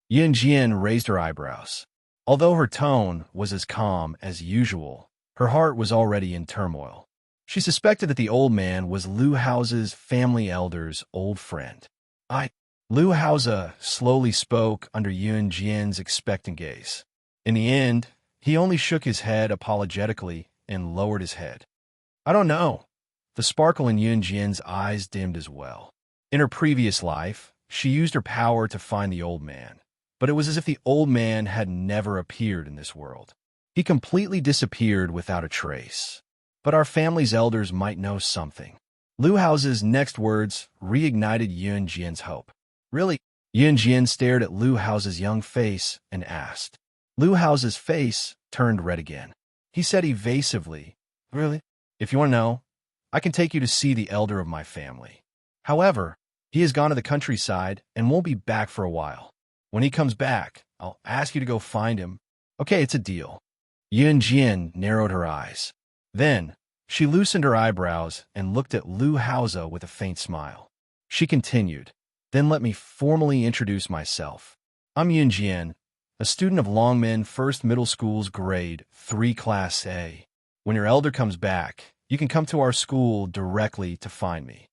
Speaker 1: Yun Jian raised her eyebrows. Although her tone was as calm as usual, her heart was already in turmoil. She suspected that the old man was Lu Haoze's family elder's old friend. Lu Haoze slowly spoke under Yun Jian's expectant gaze. In the end, he only shook his head apologetically and lowered his head. "I don't know." The sparkle in Yun Jian's eyes dimmed as well. In her previous life, she used her power to find the old man, but it was as if the old man had never appeared in this world. He completely disappeared without a trace. But our family's elders might know something. Lu Haoze's next words reignited Yun Jian's hope. "Really?" Yun Jian stared at Lu Haoze's young face and asked. Lu Haoze's face turned red again. He said evasively, "Really? If you want to know, I can take you to see the elder of my family. However, he has gone to the countryside and won't be back for a while. When he comes back, I'll ask you to go find him. Okay, it's a deal." Yun Jian narrowed her eyes. Then, she loosened her eyebrows and looked at Lu Haoze with a faint smile. She continued, "Then let me formally introduce myself. I'm Yun Jian, a student of Longmen First Middle School's Grade 3 Class A. When your elder comes back, you can come to our school directly to find me.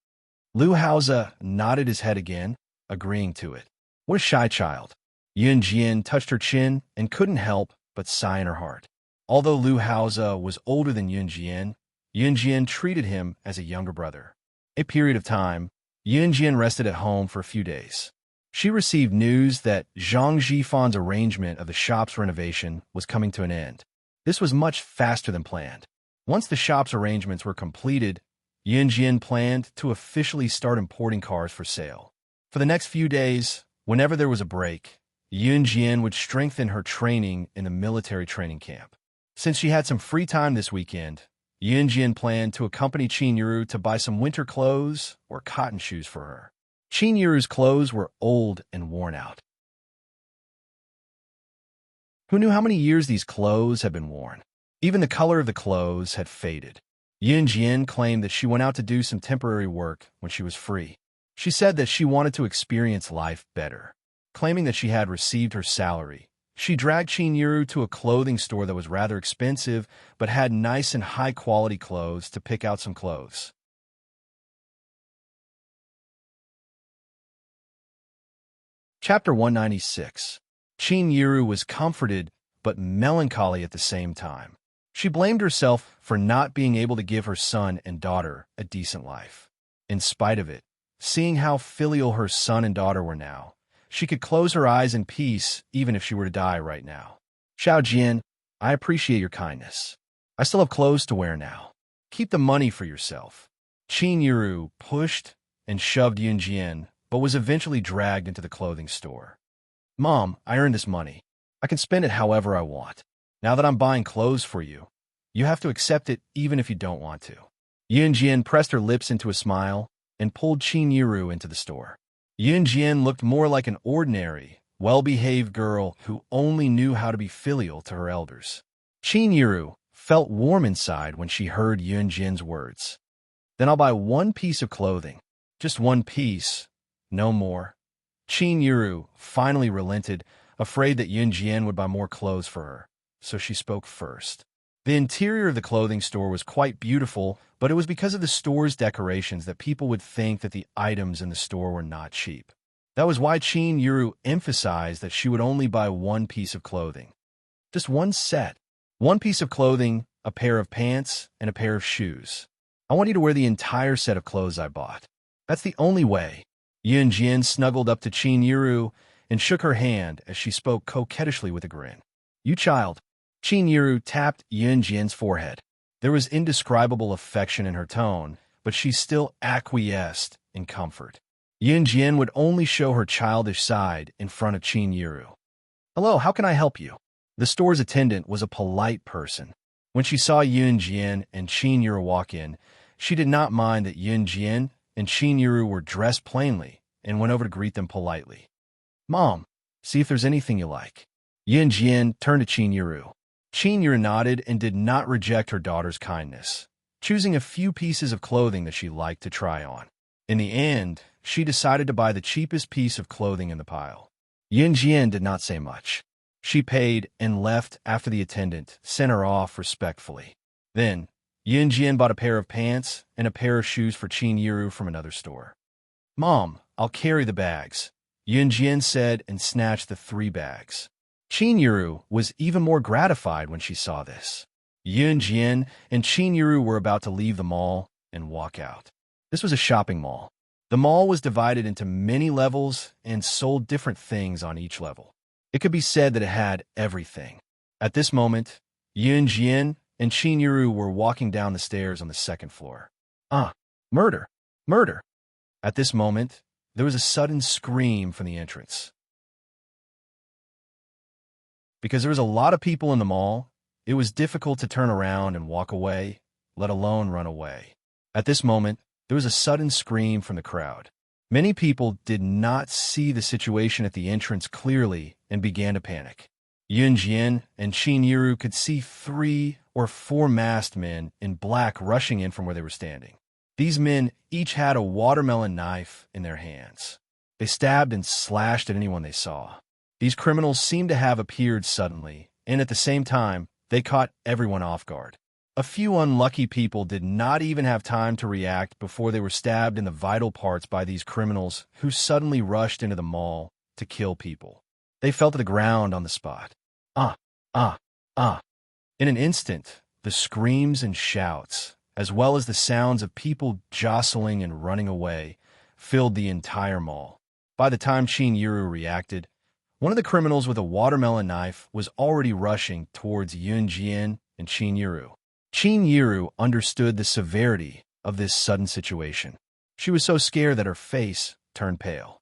Speaker 1: Liu Haoze nodded his head again, agreeing to it. What a shy child. Yun Jian touched her chin and couldn't help but sigh in her heart. Although Liu Haoze was older than Yun Jian treated him as a younger brother. A period of time, Yun Jian rested at home for a few days. She received news that Zhang Jifan's arrangement of the shop's renovation was coming to an end. This was much faster than planned. Once the shop's arrangements were completed, Yun Jian planned to officially start importing cars for sale. For the next few days, whenever there was a break, Yun Jian would strengthen her training in the military training camp. Since she had some free time this weekend, Yun Jian planned to accompany Qin Yuru to buy some winter clothes or cotton shoes for her. Qin Yuru's clothes were old and worn out. Who knew how many years these clothes had been worn? Even the color of the clothes had faded. Yun Jian claimed that she went out to do some temporary work when she was free. She said that she wanted to experience life better. Claiming that she had received her salary, she dragged Qin Yuru to a clothing store that was rather expensive but had nice and high-quality clothes to pick out some clothes. Chapter 196. Qin Yuru was comforted but melancholy at the same time. She blamed herself for not being able to give her son and daughter a decent life. In spite of it, seeing how filial her son and daughter were now, she could close her eyes in peace even if she were to die right now. Xiao Jian, I appreciate your kindness. I still have clothes to wear now. Keep the money for yourself. Qin Yuru pushed and shoved Yun Jian, but was eventually dragged into the clothing store. Mom, I earned this money. I can spend it however I want. Now that I'm buying clothes for you, you have to accept it even if you don't want to. Yun Jian pressed her lips into a smile and pulled Qin Yuru into the store. Yun Jian looked more like an ordinary, well-behaved girl who only knew how to be filial to her elders. Qin Yuru felt warm inside when she heard Yun Jian's words. Then I'll buy one piece of clothing. Just one piece, no more. Qin Yuru finally relented, afraid that Yun Jian would buy more clothes for her, so she spoke first. The interior of the clothing store was quite beautiful, but it was because of the store's decorations that people would think that the items in the store were not cheap. That was why Qin Yuru emphasized that she would only buy one piece of clothing. Just one set. One piece of clothing, a pair of pants, and a pair of shoes. I want you to wear the entire set of clothes I bought. That's the only way. Yun Jian snuggled up to Qin Yuru and shook her hand as she spoke coquettishly with a grin. You child. Qin Yuru tapped Yun Jian's forehead. There was indescribable affection in her tone, but she still acquiesced in comfort. Yun Jian would only show her childish side in front of Qin Yuru. Hello, how can I help you? The store's attendant was a polite person. When she saw Yun Jian and Qin Yuru walk in, she did not mind that Yun Jian and Qin Yuru were dressed plainly and went over to greet them politely. Mom, see if there's anything you like. Yun Jian turned to Qin Yuru. Qin Yuru nodded and did not reject her daughter's kindness, choosing a few pieces of clothing that she liked to try on. In the end, she decided to buy the cheapest piece of clothing in the pile. Yun Jian did not say much. She paid and left after the attendant sent her off respectfully. Then, Yun Jian bought a pair of pants and a pair of shoes for Qin Yuru from another store. Mom, I'll carry the bags, Yun Jian said and snatched the 3 bags. Qin Yuru was even more gratified when she saw this. Yun Jian and Qin Yuru were about to leave the mall and walk out. This was a shopping mall. The mall was divided into many levels and sold different things on each level. It could be said that it had everything. At this moment, Yun Jian and Qin Yuru were walking down the stairs on the 2nd floor. Murder! Murder! At this moment, there was a sudden scream from the entrance. Because there was a lot of people in the mall, it was difficult to turn around and walk away, let alone run away. At this moment, there was a sudden scream from the crowd. Many people did not see the situation at the entrance clearly and began to panic. Yun Jian and Qin Yuru could see 3 or 4 masked men in black rushing in from where they were standing. These men each had a watermelon knife in their hands. They stabbed and slashed at anyone they saw. These criminals seemed to have appeared suddenly, and at the same time, they caught everyone off guard. A few unlucky people did not even have time to react before they were stabbed in the vital parts by these criminals who suddenly rushed into the mall to kill people. They fell to the ground on the spot. Ah, ah, ah. In an instant, the screams and shouts, as well as the sounds of people jostling and running away, filled the entire mall. By the time Chin-Yiru reacted, one of the criminals with a watermelon knife was already rushing towards Yun-Jian and Chin-Yiru. Chin-Yiru understood the severity of this sudden situation. She was so scared that her face turned pale.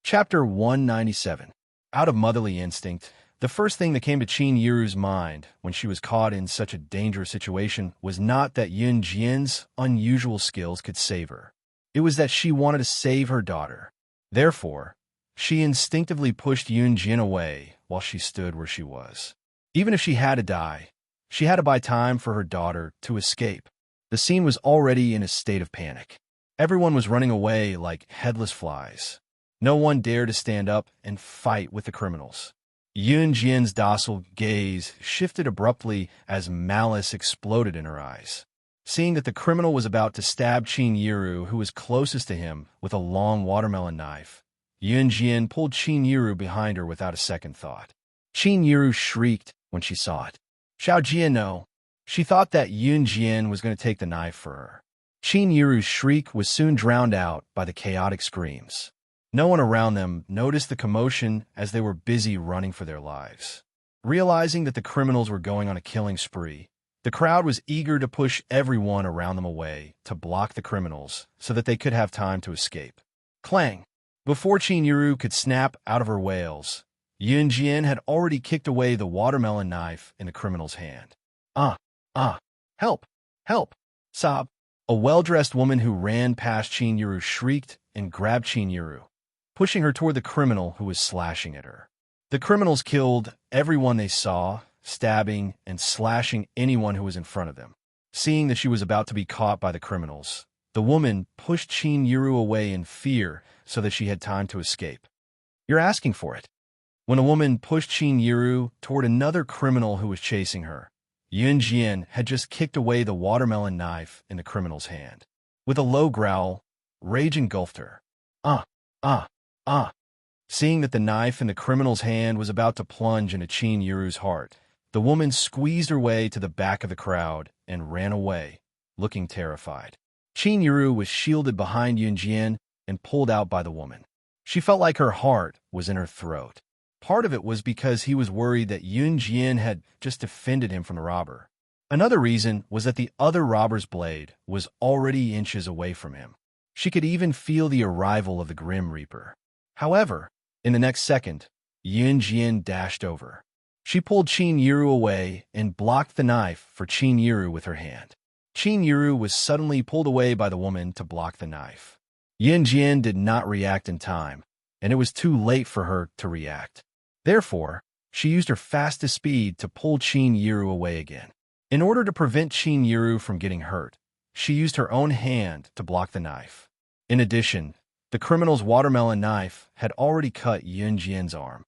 Speaker 1: Chapter 197. Out of motherly instinct, the first thing that came to Chin-Yiru's mind when she was caught in such a dangerous situation was not that Yun-Jian's unusual skills could save her. It was that she wanted to save her daughter. Therefore, she instinctively pushed Yun-Jian away while she stood where she was. Even if she had to die, she had to buy time for her daughter to escape. The scene was already in a state of panic. Everyone was running away like headless flies. No one dared to stand up and fight with the criminals. Yun-Jian's docile gaze shifted abruptly as malice exploded in her eyes. Seeing that the criminal was about to stab Chin-Yiru, who was closest to him, with a long watermelon knife, Yun-Jian pulled Chin-Yiru behind her without a second thought. Chin-Yiru shrieked when she saw it. Xiao-Jian, no. She thought that Yun-Jian was going to take the knife for her. Chin-Yiru's shriek was soon drowned out by the chaotic screams. No one around them noticed the commotion as they were busy running for their lives. Realizing that the criminals were going on a killing spree, the crowd was eager to push everyone around them away to block the criminals so that they could have time to escape. Clang! Before Chin-Yiru could snap out of her wails, Yun-Jian had already kicked away the watermelon knife in the criminal's hand. Help! Help! Sob! A well-dressed woman who ran past Chin-Yiru shrieked and grabbed Chin-Yiru, pushing her toward the criminal who was slashing at her. The criminals killed everyone they saw, stabbing and slashing anyone who was in front of them. Seeing that she was about to be caught by the criminals, the woman pushed Chin-Yiru away in fear so that she had time to escape. You're asking for it. When a woman pushed Chin-Yiru toward another criminal who was chasing her, Yun-Jian had just kicked away the watermelon knife in the criminal's hand. With a low growl, rage engulfed her. Seeing that the knife in the criminal's hand was about to plunge into Chin-Yiru's heart, the woman squeezed her way to the back of the crowd and ran away, looking terrified. Chin-Yiru was shielded behind Yun-Jian and pulled out by the woman. She felt like her heart was in her throat. Part of it was because he was worried that Yun-Jian had just defended him from the robber. Another reason was that the other robber's blade was already inches away from him. She could even feel the arrival of the Grim Reaper. However, in the next second, Yun-Jian dashed over. She pulled Chin-Yiru away and blocked the knife for Chin-Yiru with her hand. Chin-Yiru was suddenly pulled away by the woman to block the knife. Yun-Jian did not react in time, and it was too late for her to react. Therefore, she used her fastest speed to pull Chin-Yiru away again. In order to prevent Chin-Yiru from getting hurt, she used her own hand to block the knife. In addition, the criminal's watermelon knife had already cut Yun-Jian's arm.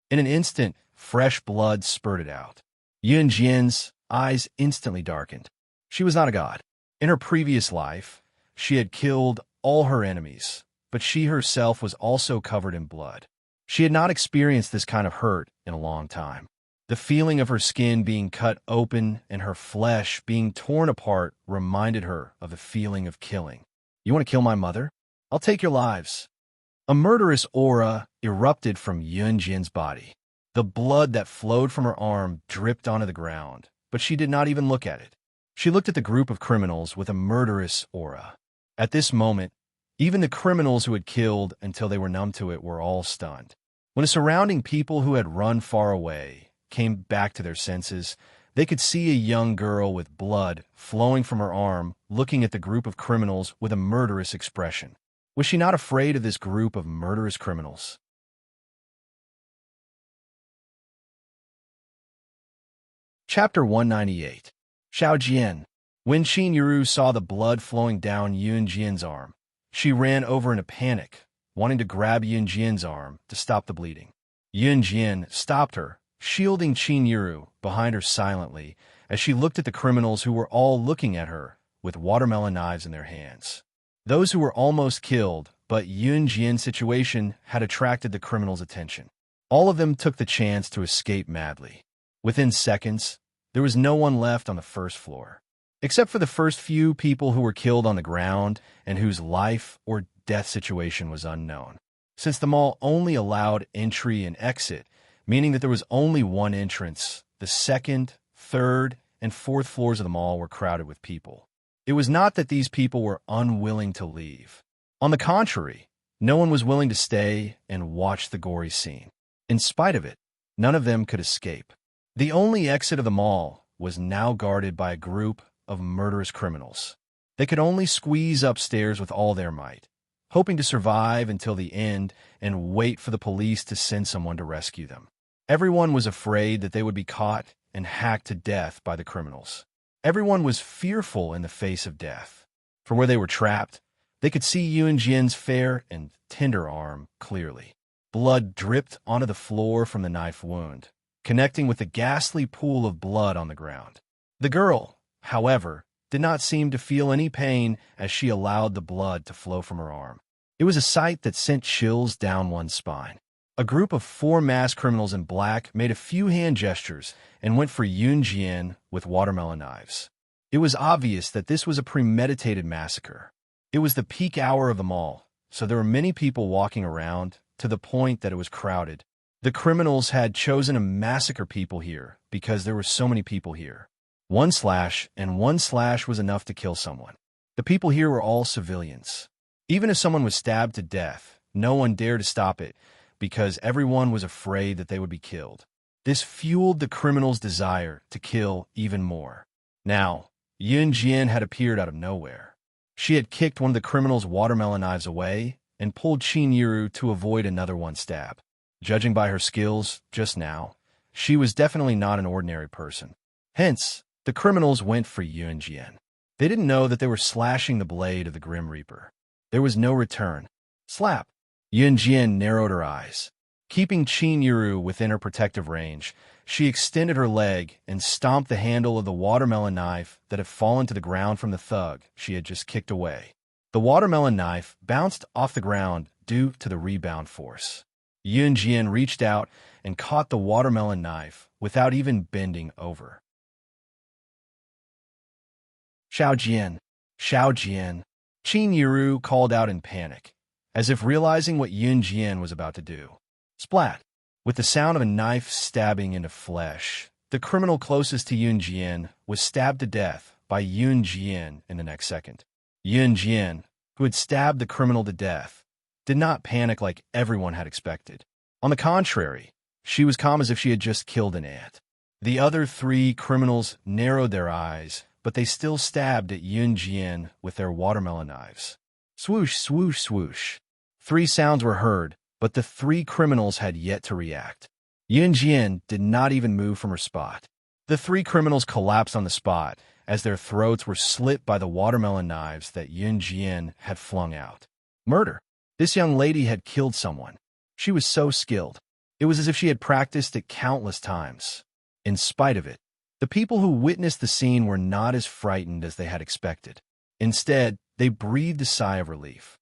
Speaker 1: In an instant, fresh blood spurted out. Yun-Jian's eyes instantly darkened. She was not a god. In her previous life, she had killed all her enemies, but she herself was also covered in blood. She had not experienced this kind of hurt in a long time. The feeling of her skin being cut open and her flesh being torn apart reminded her of the feeling of killing. You want to kill my mother? I'll take your lives. A murderous aura erupted from Yun-Jian's body. The blood that flowed from her arm dripped onto the ground, but she did not even look at it. She looked at the group of criminals with a murderous aura. At this moment, even the criminals who had killed until they were numb to it were all stunned. When the surrounding people who had run far away came back to their senses, they could see a young girl with blood flowing from her arm looking at the group of criminals with a murderous expression. Was she not afraid of this group of murderous criminals? Chapter 198. Xiao-Jian. When Chin-Yiru saw the blood flowing down Yun-Jian's arm, she ran over in a panic, wanting to grab Yun Jian's arm to stop the bleeding. Yun Jian stopped her, shielding Qin Yiru behind her silently as she looked at the criminals who were all looking at her with watermelon knives in their hands. Those who were almost killed, but Yun Jian's situation had attracted the criminals' attention. All of them took the chance to escape madly. Within seconds, there was no one left on the first floor, except for the first few people who were killed on the ground and whose life or death situation was unknown. Since the mall only allowed entry and exit, meaning that there was only one entrance, the second, third, and fourth floors of the mall were crowded with people. It was not that these people were unwilling to leave. On the contrary, no one was willing to stay and watch the gory scene. In spite of it, none of them could escape. The only exit of the mall was now guarded by a group of murderous criminals. They could only squeeze upstairs with all their might, hoping to survive until the end and wait for the police to send someone to rescue them. Everyone was afraid that they would be caught and hacked to death by the criminals. Everyone was fearful in the face of death. From where they were trapped, they could see Yun Jian's fair and tender arm clearly. Blood dripped onto the floor from the knife wound, connecting with the ghastly pool of blood on the ground. The girl, however, did not seem to feel any pain as she allowed the blood to flow from her arm. It was a sight that sent chills down one's spine. A group of 4 masked criminals in black made a few hand gestures and went for Yun Jian with watermelon knives. It was obvious that this was a premeditated massacre. It was the peak hour of the mall, so there were many people walking around, to the point that it was crowded. The criminals had chosen to massacre people here because there were so many people here. One slash was enough to kill someone. The people here were all civilians. Even if someone was stabbed to death, no one dared to stop it because everyone was afraid that they would be killed. This fueled the criminals' desire to kill even more. Now, Yun Jian had appeared out of nowhere. She had kicked one of the criminals' watermelon knives away and pulled Qin Yiru to avoid another one stab. Judging by her skills just now, she was definitely not an ordinary person. Hence, the criminals went for Yun Jian. They didn't know that they were slashing the blade of the Grim Reaper. There was no return. Slap! Yun Jian narrowed her eyes. Keeping Qin Yiru within her protective range, she extended her leg and stomped the handle of the watermelon knife that had fallen to the ground from the thug she had just kicked away. The watermelon knife bounced off the ground due to the rebound force. Yun Jian reached out and caught the watermelon knife without even bending over. Xiao Jian! Xiao Jian! Qin Yiru called out in panic, as if realizing what Yun Jian was about to do. Splat! With the sound of a knife stabbing into flesh, the criminal closest to Yun Jian was stabbed to death by Yun Jian in the next second. Yun Jian, who had stabbed the criminal to death, did not panic like everyone had expected. On the contrary, she was calm as if she had just killed an ant. The other 3 criminals narrowed their eyes, but they still stabbed at Yun Jian with their watermelon knives. Swoosh, swoosh, swoosh. 3 sounds were heard, but the 3 criminals had yet to react. Yun Jian did not even move from her spot. The 3 criminals collapsed on the spot as their throats were slit by the watermelon knives that Yun Jian had flung out. Murder! This young lady had killed someone. She was so skilled. It was as if she had practiced it countless times. In spite of it, the people who witnessed the scene were not as frightened as they had expected. Instead, they breathed a sigh of relief.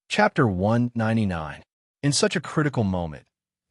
Speaker 1: Chapter 199. In such a critical moment,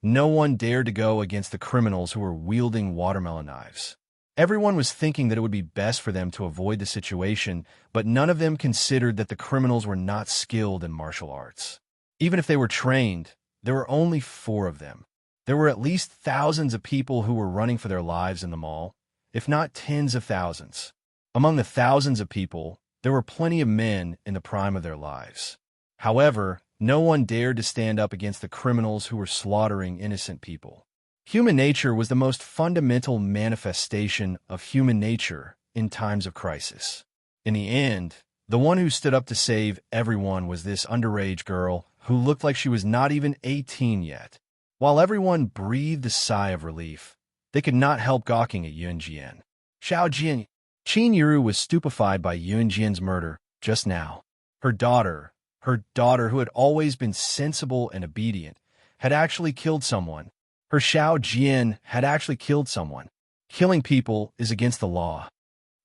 Speaker 1: no one dared to go against the criminals who were wielding watermelon knives. Everyone was thinking that it would be best for them to avoid the situation, but none of them considered that the criminals were not skilled in martial arts. Even if they were trained, there were only 4 of them. There were at least thousands of people who were running for their lives in the mall, if not tens of thousands. Among the thousands of people, there were plenty of men in the prime of their lives. However, no one dared to stand up against the criminals who were slaughtering innocent people. Human nature was the most fundamental manifestation of human nature in times of crisis. In the end, the one who stood up to save everyone was this underage girl who looked like she was not even 18 yet. While everyone breathed a sigh of relief, they could not help gawking at Yun Jian. Xiao Jian! Qin Yuru was stupefied by Yun Jian's murder just now. Her daughter, who had always been sensible and obedient, had actually killed someone. Her Xiao Jian had actually killed someone. Killing people is against the law.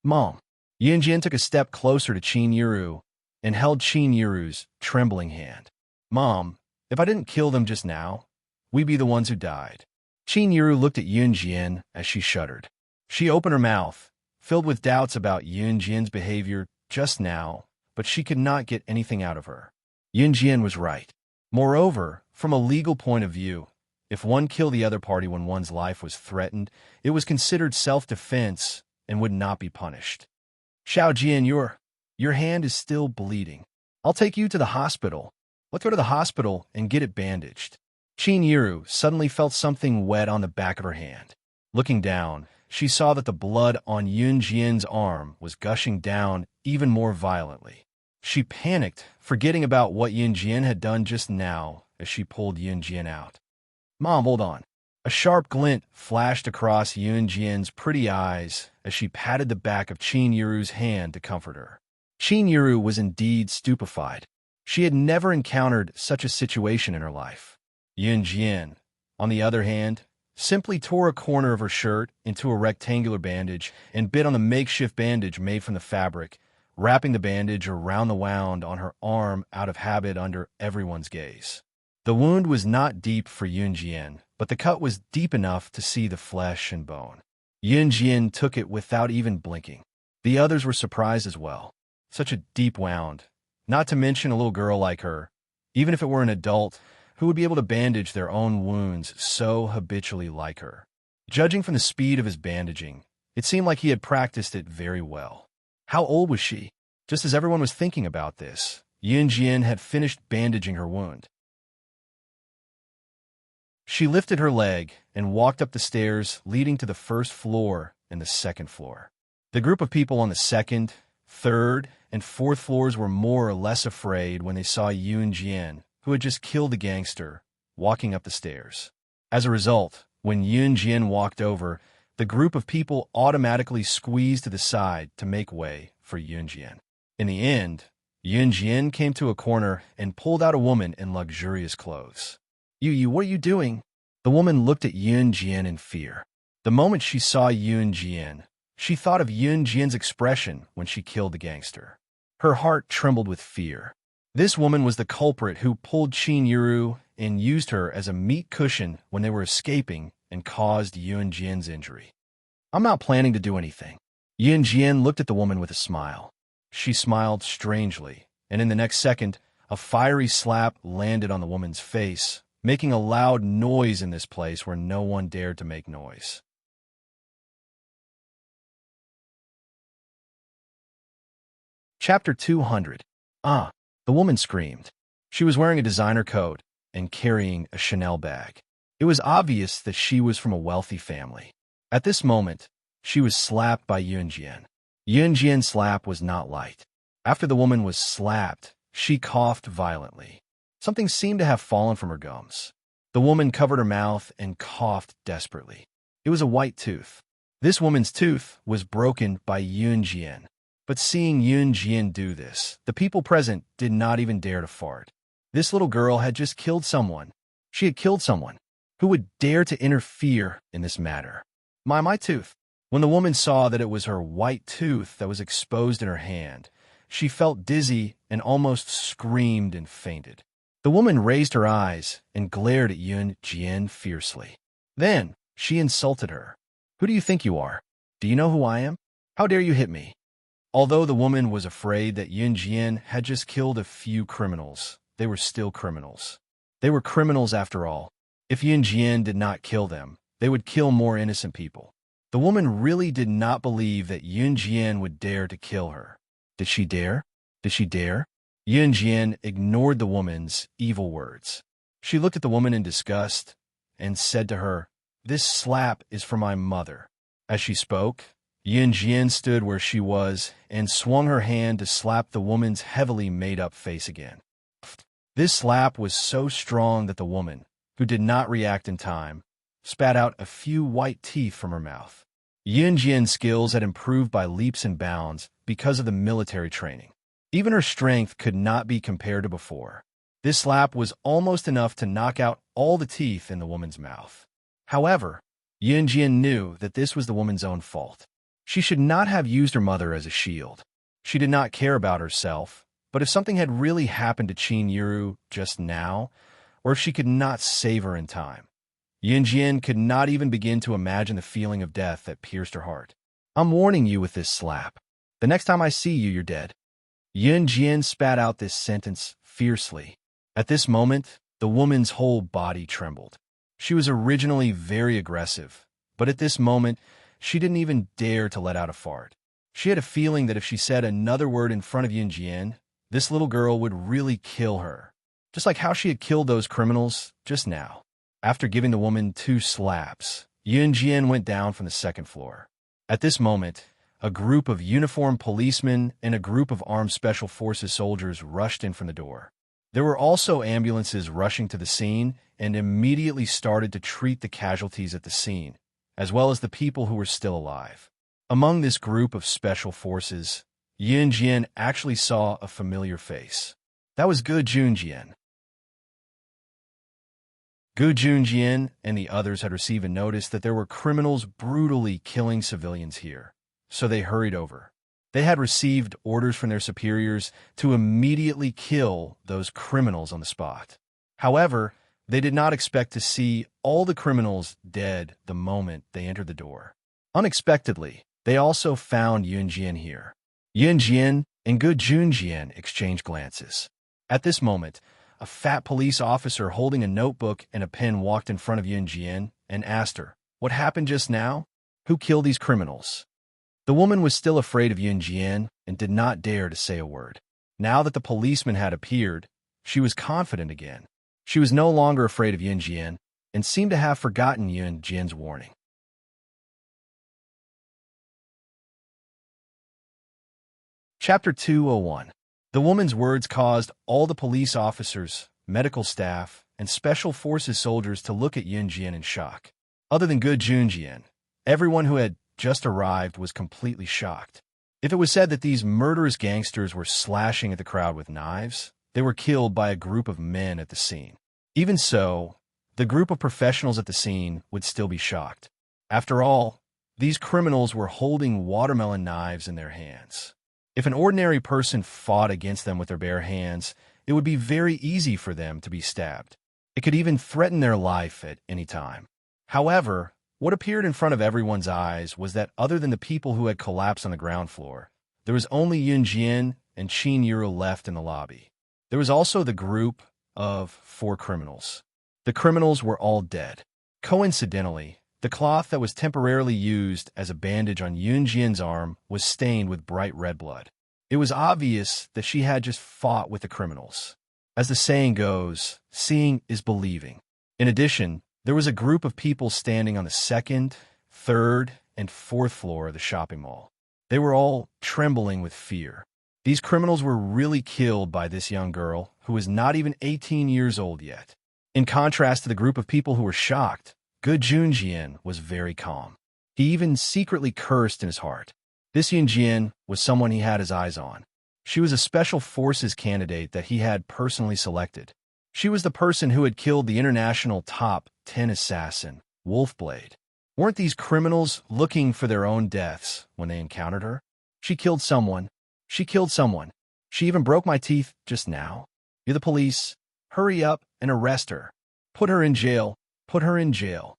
Speaker 1: Mom. Yun Jian took a step closer to Qin Yuru and held Qin Yuru's trembling hand. Mom, if I didn't kill them just now, we'd be the ones who died. Qin Yuru looked at Yun Jian as she shuddered. She opened her mouth, filled with doubts about Yun Jian's behavior just now, but she could not get anything out of her. Yun Jian was right. Moreover, from a legal point of view, if one killed the other party when one's life was threatened, it was considered self-defense and would not be punished. Xiao Jian, your hand is still bleeding. I'll take you to the hospital. Let's go to the hospital and get it bandaged. Qin Yuru suddenly felt something wet on the back of her hand. Looking down, she saw that the blood on Yun Jian's arm was gushing down even more violently. She panicked, forgetting about what Yun Jian had done just now as she pulled Yun Jian out. Mom, hold on. A sharp glint flashed across Yun Jian's pretty eyes as she patted the back of Qin Yuru's hand to comfort her. Qin Yuru was indeed stupefied. She had never encountered such a situation in her life. Yun Jian, on the other hand, simply tore a corner of her shirt into a rectangular bandage and bit on the makeshift bandage made from the fabric, wrapping the bandage around the wound on her arm out of habit under everyone's gaze. The wound was not deep for Yun Jian, but the cut was deep enough to see the flesh and bone. Yun Jian took it without even blinking. The others were surprised as well. Such a deep wound, not to mention a little girl like her, even if it were an adult, who would be able to bandage their own wounds so habitually like her. Judging from the speed of his bandaging, it seemed like he had practiced it very well. How old was she? Just as everyone was thinking about this, Yun Jian had finished bandaging her wound. She lifted her leg and walked up the stairs leading to the first floor and the second floor. The group of people on the second, third, and fourth floors were more or less afraid when they saw Yun Jian, who had just killed the gangster, walking up the stairs. As a result, when Yun Jian walked over, the group of people automatically squeezed to the side to make way for Yun Jian. In the end, Yun Jian came to a corner and pulled out a woman in luxurious clothes. You, what are you doing? The woman looked at Yun Jian in fear. The moment she saw Yun Jian, she thought of Yun Jian's expression when she killed the gangster. Her heart trembled with fear. This woman was the culprit who pulled Qin Yuru and used her as a meat cushion when they were escaping and caused Yun Jian's injury. I'm not planning to do anything. Yun Jian looked at the woman with a smile. She smiled strangely, and in the next second, a fiery slap landed on the woman's face, making a loud noise in this place where no one dared to make noise. Chapter 200. The woman screamed. She was wearing a designer coat and carrying a Chanel bag. It was obvious that she was from a wealthy family. At this moment, she was slapped by Yun Jian. Yun Jian's slap was not light. After the woman was slapped, she coughed violently. Something seemed to have fallen from her gums. The woman covered her mouth and coughed desperately. It was a white tooth. This woman's tooth was broken by Yun Jian. But seeing Yun Jian do this, the people present did not even dare to fart. This little girl had just killed someone. She had killed someone. Who would dare to interfere in this matter? My tooth. When the woman saw that it was her white tooth that was exposed in her hand, she felt dizzy and almost screamed and fainted. The woman raised her eyes and glared at Yun Jian fiercely. Then she insulted her. Who do you think you are? Do you know who I am? How dare you hit me? Although the woman was afraid that Yun Jian had just killed a few criminals, they were still criminals. They were criminals after all. If Yun Jian did not kill them, they would kill more innocent people. The woman really did not believe that Yun Jian would dare to kill her. Did she dare? Did she dare? Yun Jian ignored the woman's evil words. She looked at the woman in disgust and said to her, "This slap is for my mother." As she spoke, Yun Jian stood where she was and swung her hand to slap the woman's heavily made-up face again. This slap was so strong that the woman, who did not react in time, spat out a few white teeth from her mouth. Yun Jian's skills had improved by leaps and bounds because of the military training. Even her strength could not be compared to before. This slap was almost enough to knock out all the teeth in the woman's mouth. However, Yun Jian knew that this was the woman's own fault. She should not have used her mother as a shield. She did not care about herself, but if something had really happened to Qin Yuru just now, or if she could not save her in time, Yun Jian could not even begin to imagine the feeling of death that pierced her heart. I'm warning you with this slap. The next time I see you, you're dead. Yun Jian spat out this sentence fiercely. At this moment, the woman's whole body trembled. She was originally very aggressive, but at this moment, she didn't even dare to let out a fart. She had a feeling that if she said another word in front of Yun Jian, this little girl would really kill her, just like how she had killed those criminals just now. After giving the woman 2 slaps, Yun Jian went down from the 2nd floor. At this moment, a group of uniformed policemen and a group of armed special forces soldiers rushed in from the door. There were also ambulances rushing to the scene and immediately started to treat the casualties at the scene, as well as the people who were still alive. Among this group of special forces, Yun Jian actually saw a familiar face. That was Gu Junjian. Gu Junjian and the others had received a notice that there were criminals brutally killing civilians here, so they hurried over. They had received orders from their superiors to immediately kill those criminals on the spot. However, they did not expect to see all the criminals dead the moment they entered the door. Unexpectedly, they also found Yun Jian here. Yun Jian and Gu Junjian exchanged glances. At this moment, a fat police officer holding a notebook and a pen walked in front of Yun Jian and asked her, "What happened just now? Who killed these criminals?" The woman was still afraid of Yun Jian and did not dare to say a word. Now that the policeman had appeared, she was confident again. She was no longer afraid of Yun Jian and seemed to have forgotten Yun Jian's warning. Chapter 201. The woman's words caused all the police officers, medical staff, and special forces soldiers to look at Yun Jian in shock. Other than Gu Junjian, everyone who had just arrived was completely shocked. If it was said that these murderous gangsters were slashing at the crowd with knives, they were killed by a group of men at the scene. Even so, the group of professionals at the scene would still be shocked. After all, these criminals were holding watermelon knives in their hands. If an ordinary person fought against them with their bare hands, it would be very easy for them to be stabbed. It could even threaten their life at any time. However, what appeared in front of everyone's eyes was that other than the people who had collapsed on the ground floor, there was only Yun Jian and Qin Yuru left in the lobby. There was also the group of 4 criminals. The criminals were all dead. Coincidentally, the cloth that was temporarily used as a bandage on Yun Jian's arm was stained with bright red blood. It was obvious that she had just fought with the criminals. As the saying goes, seeing is believing. In addition, there was a group of people standing on the 2nd, 3rd, and 4th floor of the shopping mall. They were all trembling with fear. These criminals were really killed by this young girl who was not even 18 years old yet. In contrast to the group of people who were shocked, Gu Junjian was very calm. He even secretly cursed in his heart. This Yun Jian was someone he had his eyes on. She was a special forces candidate that he had personally selected. She was the person who had killed the international top 10 assassin, Wolfblade. Weren't these criminals looking for their own deaths when they encountered her? She killed someone. She killed someone. She even broke my teeth just now. You're the police. Hurry up and arrest her. Put her in jail. Put her in jail.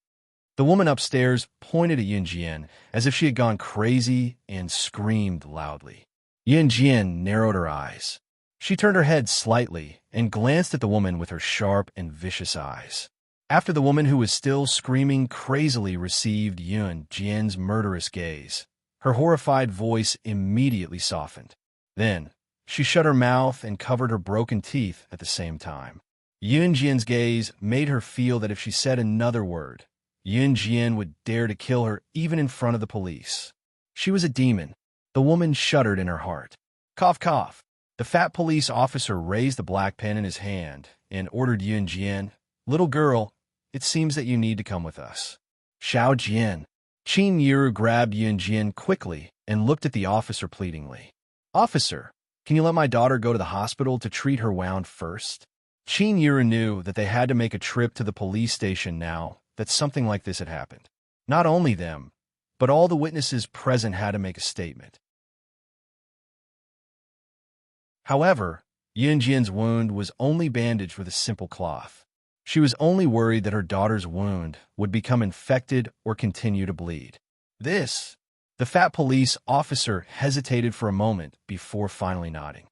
Speaker 1: The woman upstairs pointed at Yun Jian as if she had gone crazy and screamed loudly. Yun Jian narrowed her eyes. She turned her head slightly and glanced at the woman with her sharp and vicious eyes. After the woman who was still screaming crazily received Yun Jian's murderous gaze, her horrified voice immediately softened. Then, she shut her mouth and covered her broken teeth at the same time. Yun Jian's gaze made her feel that if she said another word, Yun Jian would dare to kill her even in front of the police. She was a demon. The woman shuddered in her heart. Cough, cough. The fat police officer raised the black pen in his hand and ordered Yun Jian, "Little girl, it seems that you need to come with us." Xiao Jian. Qin Yiru grabbed Yun Jian quickly and looked at the officer pleadingly. "Officer, can you let my daughter go to the hospital to treat her wound first?" Qin Yiru knew that they had to make a trip to the police station now that something like this had happened. Not only them, but all the witnesses present had to make a statement. However, Yun Jian's wound was only bandaged with a simple cloth. She was only worried that her daughter's wound would become infected or continue to bleed. The fat police officer hesitated for a moment before finally nodding.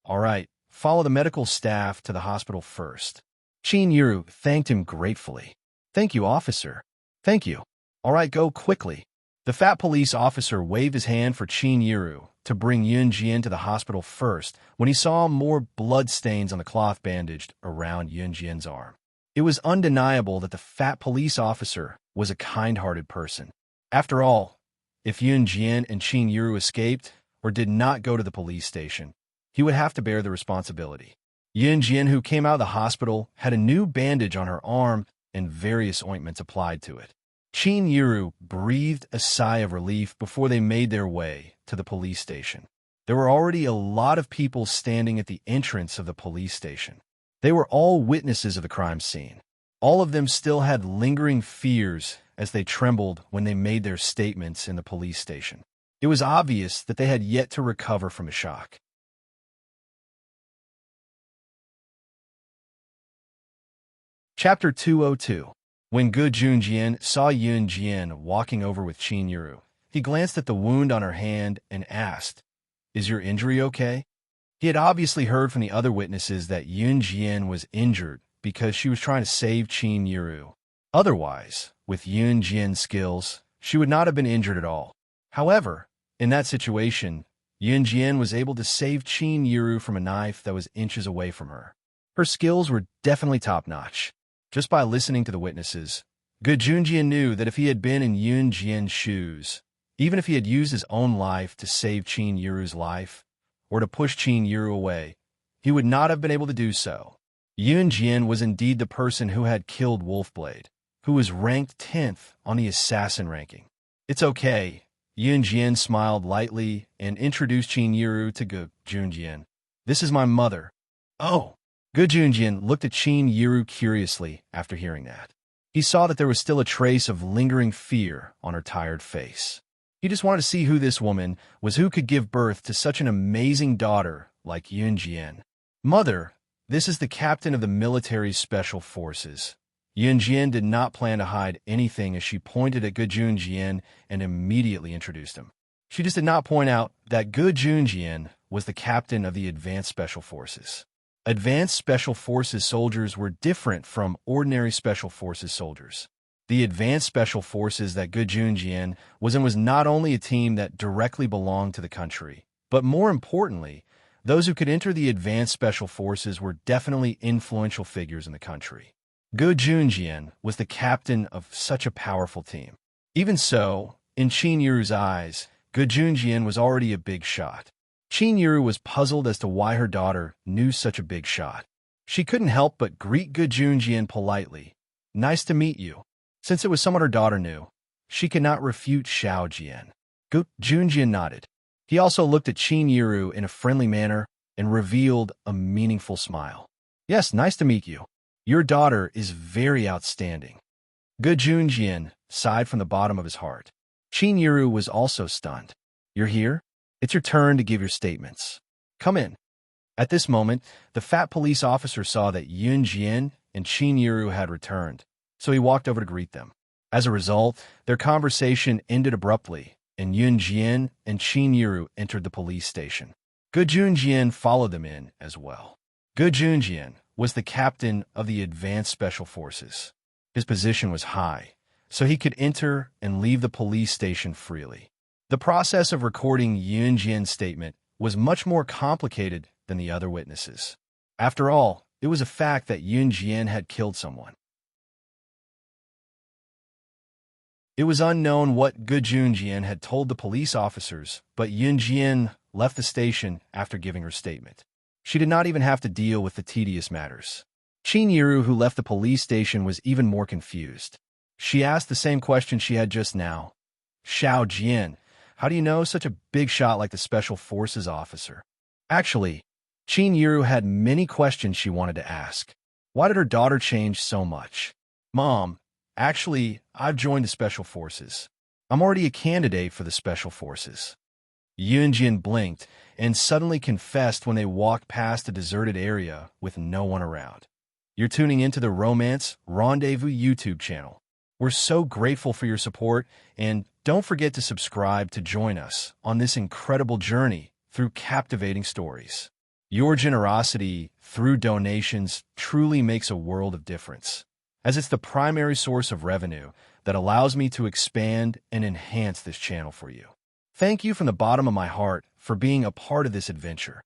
Speaker 1: "All right, follow the medical staff to the hospital first." Qin Yiru thanked him gratefully. "Thank you, officer." "Thank you. All right, go quickly." The fat police officer waved his hand for Qin Yiru to bring Yun Jian to the hospital first when he saw more blood stains on the cloth bandaged around Yun Jian's arm. It was undeniable that the fat police officer was a kind-hearted person. After all, if Yun Jian and Qin Yiru escaped or did not go to the police station, he would have to bear the responsibility. Yun Jian, who came out of the hospital, had a new bandage on her arm and various ointments applied to it. Qin Yiru breathed a sigh of relief before they made their way to the police station. There were already a lot of people standing at the entrance of the police station. They were all witnesses of the crime scene. All of them still had lingering fears as they trembled when they made their statements in the police station. It was obvious that they had yet to recover from the shock. Chapter 202. When Gu Junjian saw Yun Jian walking over with Qin Yiru, he glanced at the wound on her hand and asked, "Is your injury okay?" He had obviously heard from the other witnesses that Yun Jian was injured because she was trying to save Qin Yiru. Otherwise, with Yun Jian's skills, she would not have been injured at all. However, in that situation, Yun Jian was able to save Qin Yiru from a knife that was inches away from her. Her skills were definitely top-notch. Just by listening to the witnesses, Gu Junjian knew that if he had been in Yun Jian's shoes, even if he had used his own life to save Qin Yiru's life, or to push Qin Yiru away, he would not have been able to do so. Yun Jian was indeed the person who had killed Wolfblade, who was ranked 10th on the assassin ranking. "It's okay." Yun Jian smiled lightly and introduced Qin Yiru to Gu Junjian. "This is my mother." "Oh." Gu Junjian looked at Qin Yiru curiously after hearing that. He saw that there was still a trace of lingering fear on her tired face. He just wanted to see who this woman was who could give birth to such an amazing daughter like Yun Jian. "Mother, this is the captain of the military special forces." Yun Jian did not plan to hide anything as she pointed at Gu Junjian and immediately introduced him. She just did not point out that Gu Junjian was the captain of the Advanced Special Forces. Advanced Special Forces soldiers were different from ordinary Special Forces soldiers. The Advanced Special Forces that Gu Junjian was in was not only a team that directly belonged to the country, but more importantly, those who could enter the Advanced Special Forces were definitely influential figures in the country. Gu Junjian was the captain of such a powerful team. Even so, in Qin Yiru's eyes, Gu Junjian was already a big shot. Qin Yiru was puzzled as to why her daughter knew such a big shot. She couldn't help but greet Gu Junjian politely. "Nice to meet you." Since it was someone her daughter knew, she could not refute Xiao Jian. Gu Junjian nodded. He also looked at Qin Yiru in a friendly manner and revealed a meaningful smile. "Yes, nice to meet you. Your daughter is very outstanding." Gu Junjian sighed from the bottom of his heart. Qin Yiru was also stunned. "You're here? It's your turn to give your statements. Come in." At this moment, the fat police officer saw that Yun Jian and Qin Yiru had returned, so he walked over to greet them. As a result, their conversation ended abruptly, and Yun Jian and Qin Yiru entered the police station. Gu Junjian followed them in as well. Gu Junjian was the captain of the Advanced Special Forces. His position was high, so he could enter and leave the police station freely. The process of recording Yun Jian's statement was much more complicated than the other witnesses. After all, it was a fact that Yun Jian had killed someone. It was unknown what Gu Junjian had told the police officers, but Yun Jian left the station after giving her statement. She did not even have to deal with the tedious matters. Qin Yiru, who left the police station, was even more confused. She asked the same question she had just now. Xiao Jian, how do you know such a big shot like the Special Forces officer? Actually, Qin Yiru had many questions she wanted to ask. Why did her daughter change so much? Mom, actually, I've joined the Special Forces. I'm already a candidate for the Special Forces. Yunjin blinked and suddenly confessed when they walked past a deserted area with no one around. You're tuning into the Romance Rendezvous YouTube channel. We're so grateful for your support, and don't forget to subscribe to join us on this incredible journey through captivating stories. Your generosity through donations truly makes a world of difference, as it's the primary source of revenue that allows me to expand and enhance this channel for you. Thank you from the bottom of my heart for being a part of this adventure.